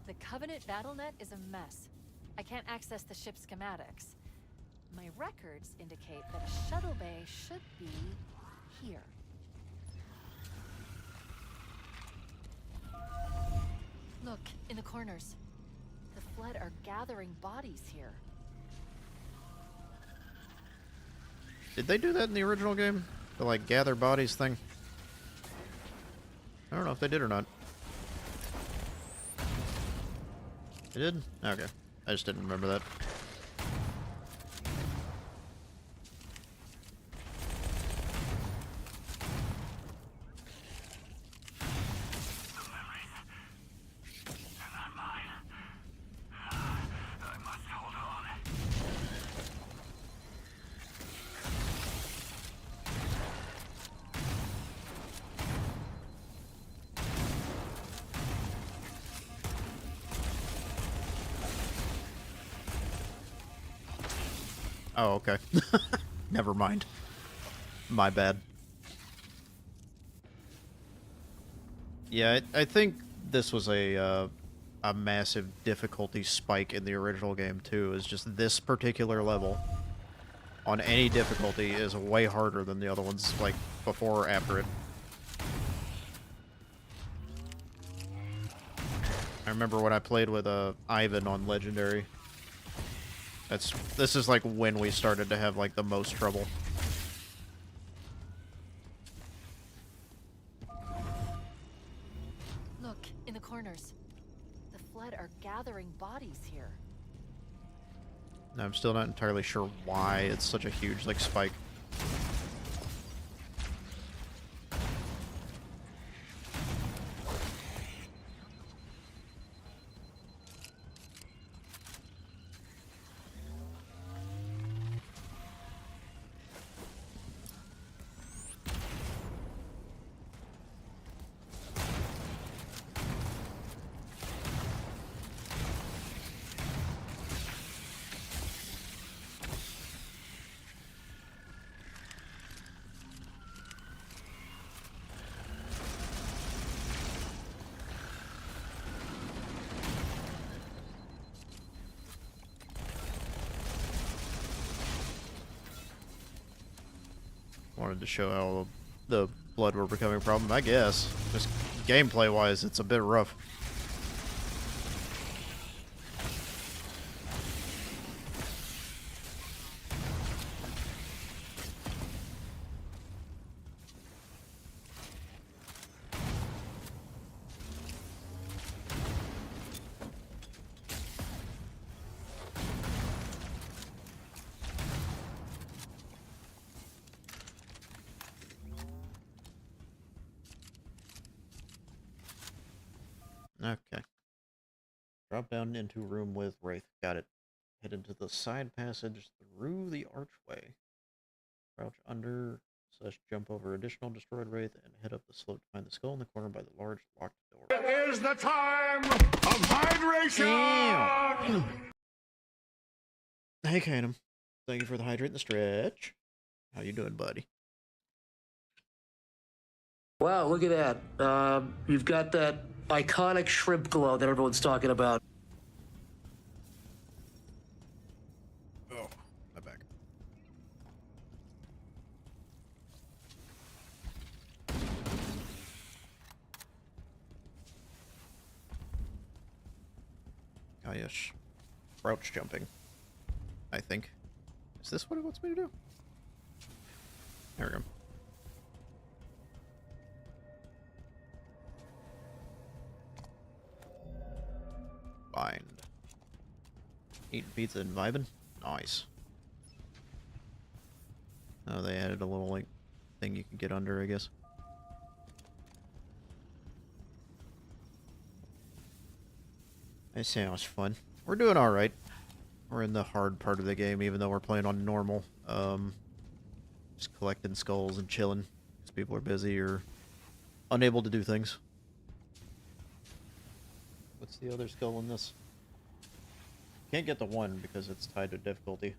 Speaker 8: The Covenant BattleNet is a mess. I can't access the ship's schematics. My records indicate that a shuttle bay should be here. Look, in the corners. The Flood are gathering bodies here.
Speaker 3: Did they do that in the original game? The, like, gather bodies thing? I don't know if they did or not. They did? Okay. I just didn't remember that. Oh, okay. Never mind. My bad. Yeah, I think this was a massive difficulty spike in the original game, too. Is just this particular level, on any difficulty, is way harder than the other ones, like, before or after it. I remember when I played with Ivan on Legendary. This is like when we started to have like the most trouble.
Speaker 8: Look, in the corners. The Flood are gathering bodies here.
Speaker 3: I'm still not entirely sure why it's such a huge like spike. Wanted to show how the blood were becoming a problem, I guess. Just gameplay-wise, it's a bit rough. Okay. Drop down into room with Wraith. Got it. Head into the side passage through the archway. Crouch under / jump over additional destroyed Wraith and head up the slope to find the skull in the corner by the large locked door.
Speaker 9: It is the time of hydration!
Speaker 3: Hey, Canum. Thank you for the hydrate and the stretch. How you doing, buddy?
Speaker 6: Wow, look at that. You've got that iconic shrimp glow that everyone's talking about.
Speaker 3: Oh, my back. Oh, yes. Crouch jumping. I think. Is this what it wants me to do? There we go. Find. Eating pizza and vibing? Nice. Oh, they added a little, like, thing you can get under, I guess. That sounds fun. We're doing alright. We're in the hard part of the game, even though we're playing on normal. Just collecting skulls and chilling, because people are busy or unable to do things. What's the other skull in this? Can't get the one because it's tied to difficulty.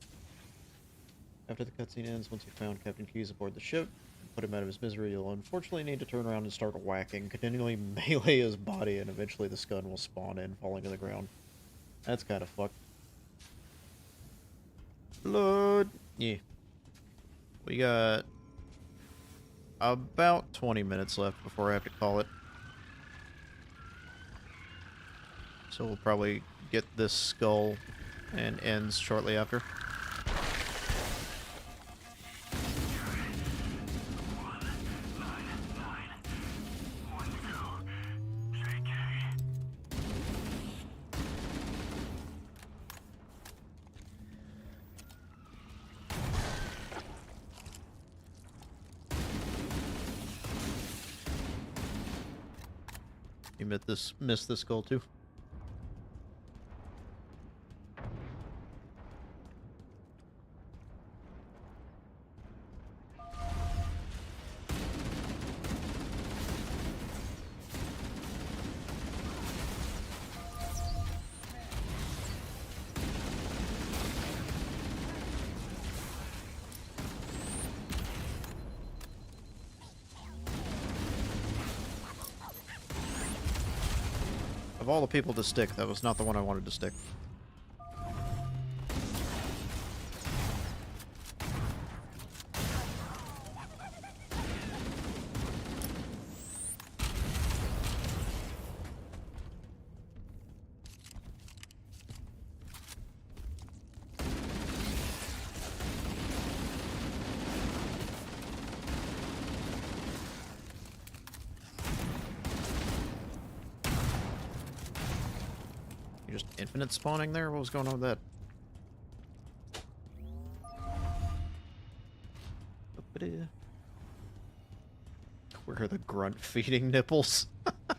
Speaker 3: After the cutscene ends, once you've found Captain Keyes aboard the ship and put him out of his misery, you'll unfortunately need to turn around and start whacking, continually melee his body, and eventually the scum will spawn in, falling to the ground. That's kind of fucked. Blood! Yeah. We got about 20 minutes left before I have to call it. So we'll probably get this skull and ends shortly after. You missed this skull too. Of all the people to stick, that was not the one I wanted to stick. Just infinite spawning there? What was going on with that? Where are the grunt feeding nipples?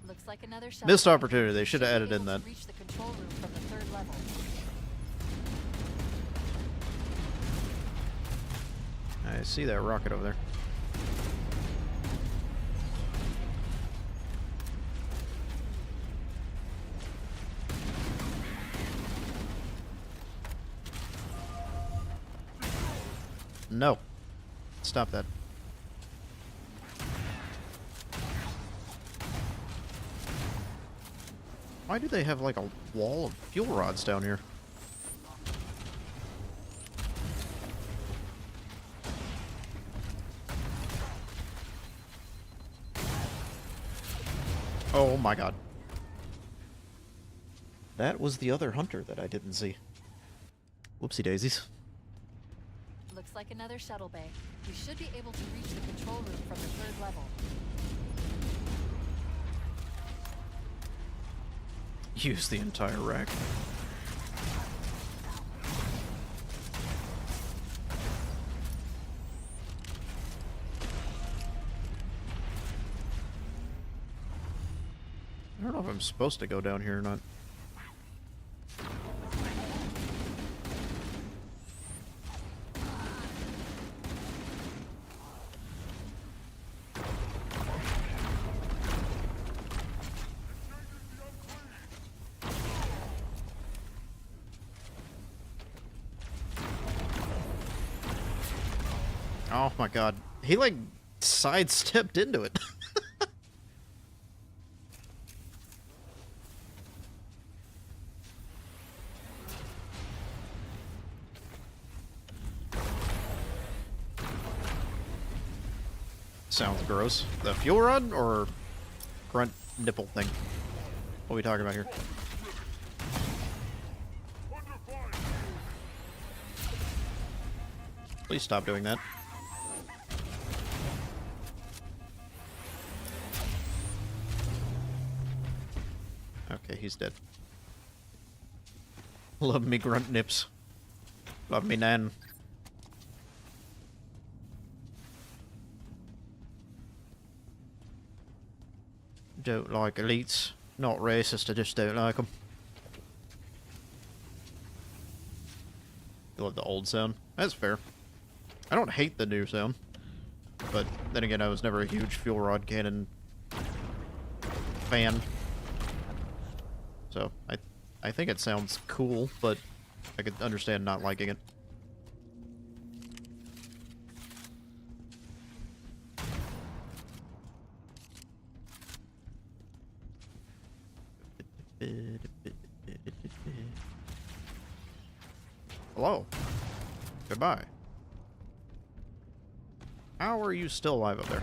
Speaker 8: Looks like another shot.
Speaker 3: Missed opportunity. They should have added in that.
Speaker 8: Reach the control room from the 3rd level.
Speaker 3: I see that rocket over there. No. Stop that. Why do they have like a wall of fuel rods down here? Oh my god. That was the other hunter that I didn't see. Whoopsie daisies.
Speaker 8: Looks like another shuttle bay. We should be able to reach the control room from the 3rd level.
Speaker 3: Use the entire rack. I don't know if I'm supposed to go down here or not. Oh my god. He like sidestepped into it. Sounds gross. The fuel rod or grunt nipple thing? What are we talking about here? Please stop doing that. Okay, he's dead. Love me grunt nips. Love me nan. Don't like elites. Not racist, I just don't like them. You love the old sound? That's fair. I don't hate the new sound. But then again, I was never a huge fuel rod cannon fan. So, I think it sounds cool, but I could understand not liking it. Hello. Goodbye. How are you still alive up there?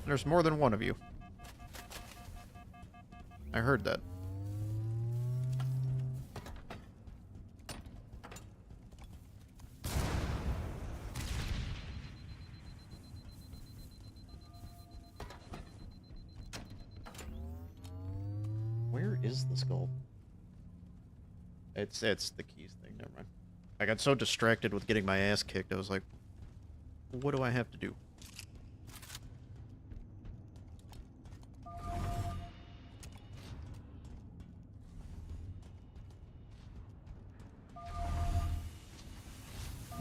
Speaker 3: There's more than one of you. I heard that. Where is the skull? It's the keys thing, never mind. I got so distracted with getting my ass kicked, I was like, what do I have to do?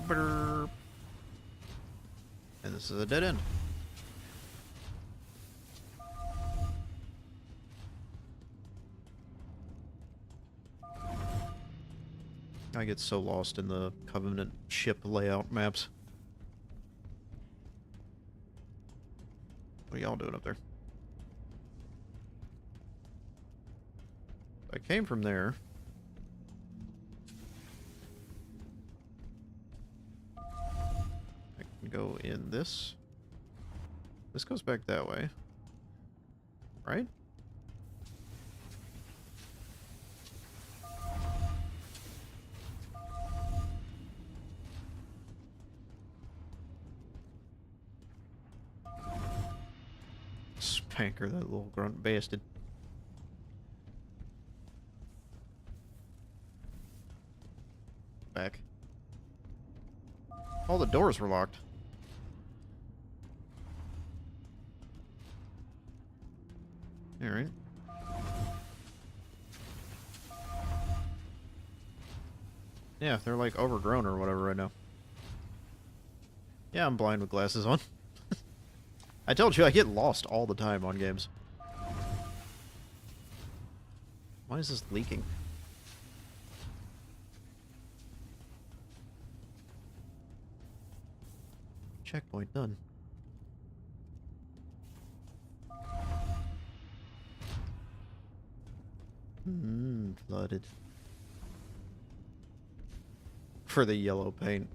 Speaker 3: Burp. And this is a dead end. I get so lost in the Covenant ship layout maps. What are y'all doing up there? I came from there. I can go in this. This goes back that way. Right? Spanker, that little grunt bastard. Back. All the doors were locked. Alright. Yeah, they're like overgrown or whatever right now. Yeah, I'm blind with glasses on. I told you I get lost all the time on games. Why is this leaking? Checkpoint done. flooded. For the yellow paint.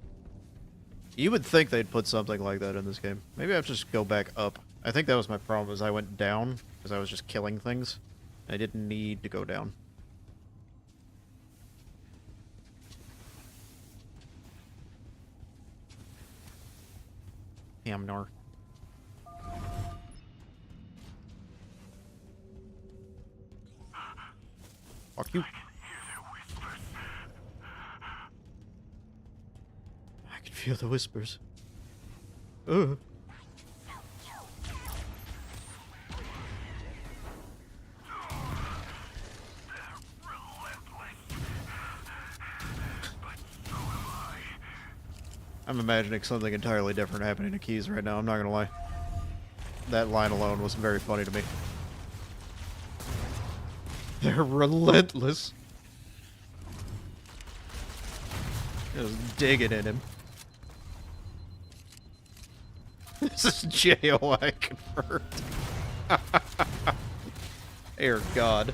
Speaker 3: You would think they'd put something like that in this game. Maybe I have to just go back up. I think that was my problem, is I went down, because I was just killing things. I didn't need to go down. Hamnar. Fuck you. I can feel the whispers. Ugh. I'm imagining something entirely different happening to Keys right now, I'm not gonna lie. That line alone was very funny to me. They're relentless. Just digging in him. This is JOI confirmed. Air God.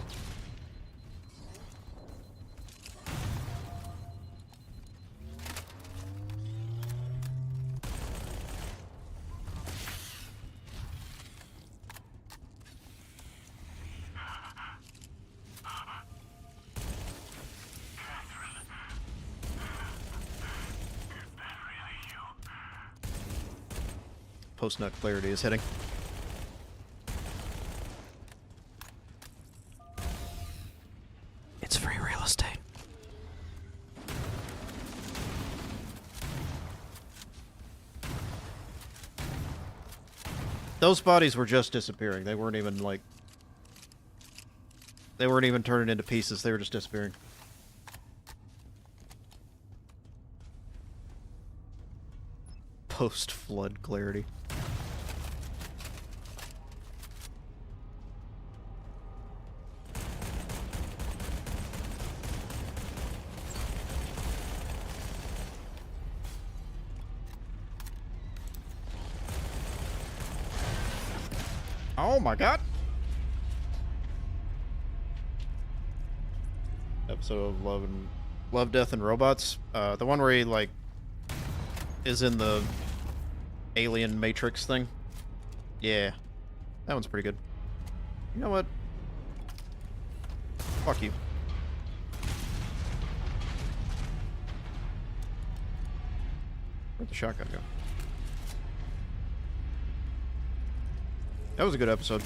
Speaker 3: Post-nut clarity is hitting. It's free real estate. Those bodies were just disappearing. They weren't even, like... They weren't even turning into pieces. They were just disappearing. Post-flood clarity. Oh my god! Episode of Love, Death, and Robots. The one where he, like, is in the alien matrix thing. Yeah. That one's pretty good. You know what? Fuck you. Where'd the shotgun go? That was a good episode.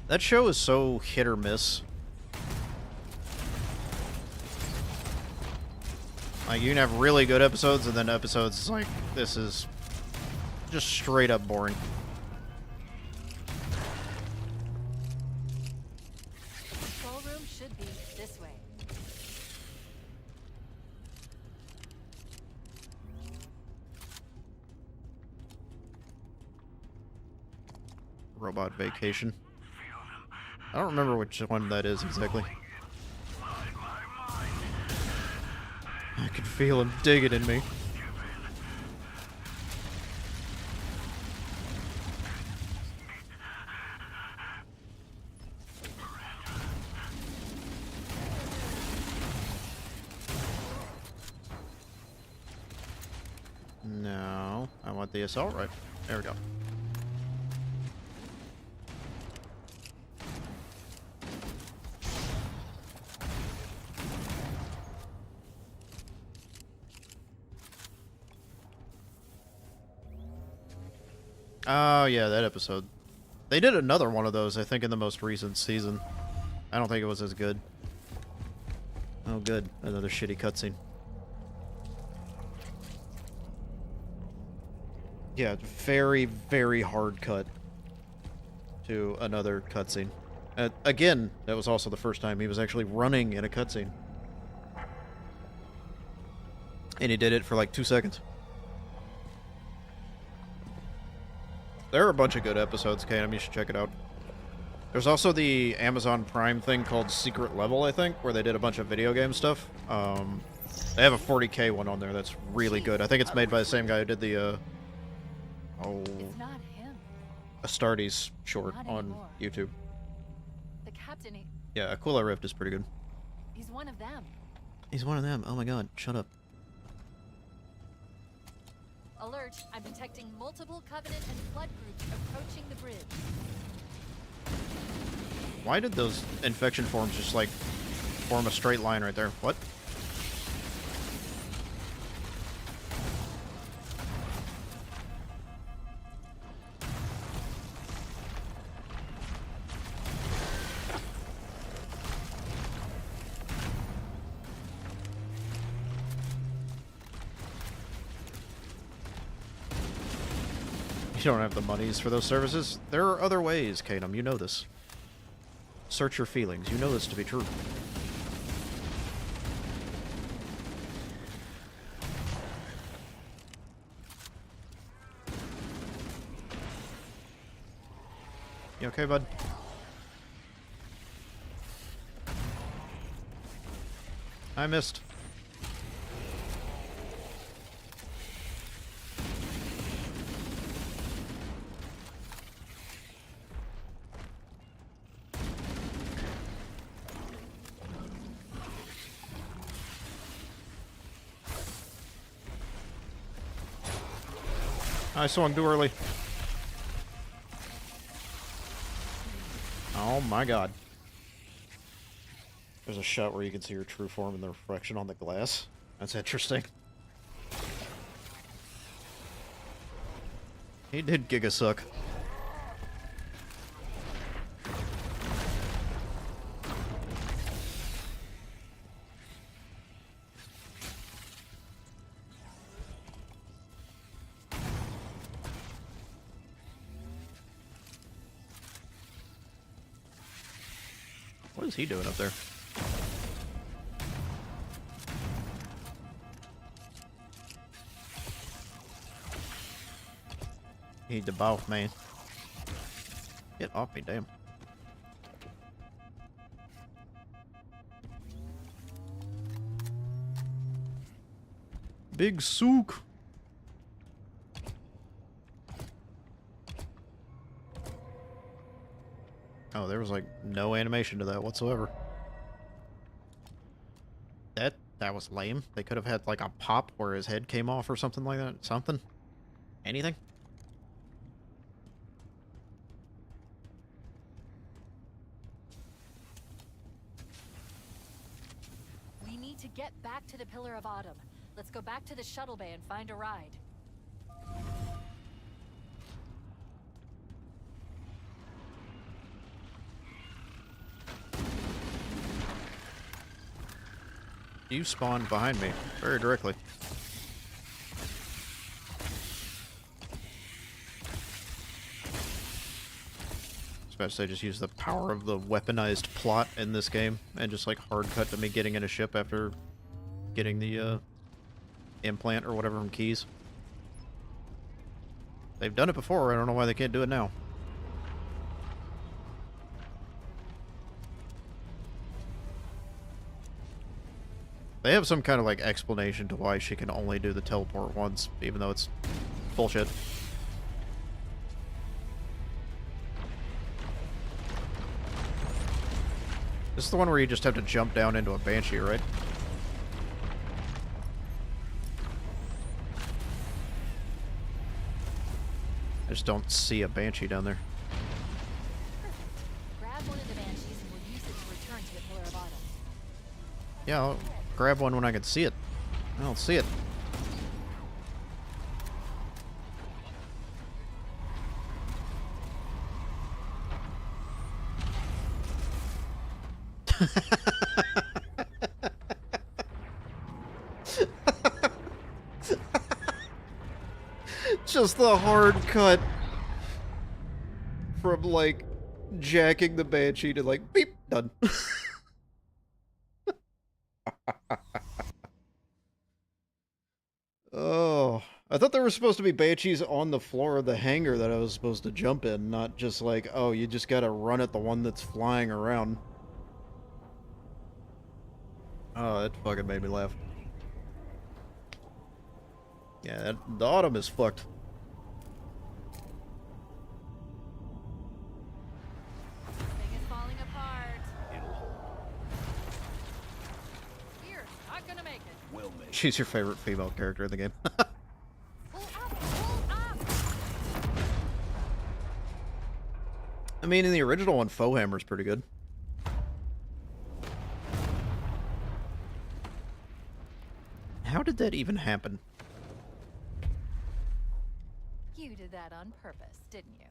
Speaker 3: That show is so hit or miss. Like, you can have really good episodes, and then episodes like, this is just straight up boring.
Speaker 8: Control room should be this way.
Speaker 3: Robot Vacation. I don't remember which one that is exactly. I can feel him digging in me. No, I want the assault rifle. There we go. Oh, yeah, that episode. They did another one of those, I think, in the most recent season. I don't think it was as good. Oh, good. Another shitty cutscene. Yeah, very, very hard cut to another cutscene. Again, that was also the first time he was actually running in a cutscene. And he did it for like 2 seconds. There are a bunch of good episodes, KM. You should check it out. There's also the Amazon Prime thing called Secret Level, I think, where they did a bunch of video game stuff. They have a 40K one on there that's really good. I think it's made by the same guy who did the,
Speaker 8: It's not him.
Speaker 3: Astartes short
Speaker 8: Not
Speaker 3: on
Speaker 8: anymore.
Speaker 3: YouTube.
Speaker 8: The captain,
Speaker 3: Yeah, Aquila Rift is pretty good.
Speaker 8: He's one of them.
Speaker 3: He's one of them. Oh my god, shut up.
Speaker 8: Alert, I'm detecting multiple Covenant and Flood groups approaching the bridge.
Speaker 3: Why did those infection forms just, like, form a straight line right there? What? You don't have the monies for those services. There are other ways, Kanum. You know this. Search your feelings. You know this to be true. You okay, bud? I missed. I swung too early. Oh my god. There's a shot where you can see your true form in the reflection on the glass. That's interesting. He did Giga suck. What is he doing up there? He debuffed me. Get off me, damn. Big sook. Oh, there was like no animation to that whatsoever. That was lame. They could have had like a pop where his head came off or something like that. Something? Anything?
Speaker 8: We need to get back to the Pillar of Autumn. Let's go back to the shuttle bay and find a ride.
Speaker 3: You spawned behind me, very directly. I was about to say, just use the power of the weaponized plot in this game, and just like hard cut to me getting in a ship after getting the implant or whatever from Keys. They've done it before, I don't know why they can't do it now. They have some kind of, like, explanation to why she can only do the teleport once, even though it's bullshit. This is the one where you just have to jump down into a Banshee, right? I just don't see a Banshee down there.
Speaker 8: Perfect. Grab one of the Banshees and we'll use it to return to the Pillar of Autumn.
Speaker 3: Yeah, I'll grab one when I can see it. I don't see it. Just the hard cut from, like, jacking the Banshee to, like, beep, done. Oh, I thought there were supposed to be Banshees on the floor of the hangar that I was supposed to jump in, not just like, oh, you just gotta run at the one that's flying around. Oh, that fucking made me laugh. Yeah, the autumn is fucked.
Speaker 8: Thing is falling apart.
Speaker 7: It'll hold.
Speaker 8: not gonna make it.
Speaker 7: Will make.
Speaker 3: She's your favorite female character in the game.
Speaker 8: Pull up, pull up.
Speaker 3: I mean, in the original one, Foehammer's pretty good. How did that even happen?
Speaker 8: You did that on purpose, didn't you?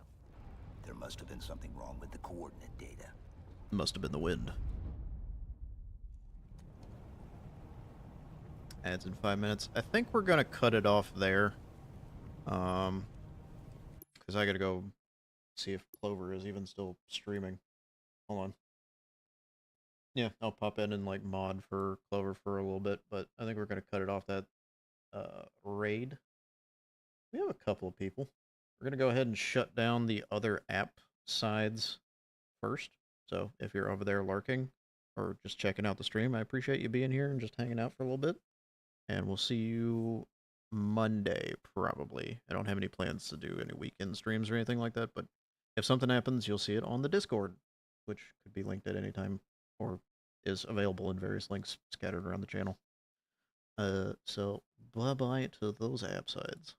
Speaker 7: There must have been something wrong with the coordinate data.
Speaker 3: Must have been the wind. Ads in 5 minutes. I think we're gonna cut it off there. Because I gotta go see if Clover is even still streaming. Hold on. Yeah, I'll pop in and like mod for Clover for a little bit, but I think we're gonna cut it off that raid. We have a couple of people. We're gonna go ahead and shut down the other app sides first. So if you're over there lurking or just checking out the stream, I appreciate you being here and just hanging out for a little bit. And we'll see you Monday, probably. I don't have any plans to do any weekend streams or anything like that, but if something happens, you'll see it on the Discord, which could be linked at any time or is available in various links scattered around the channel. So bye-bye to those app sides.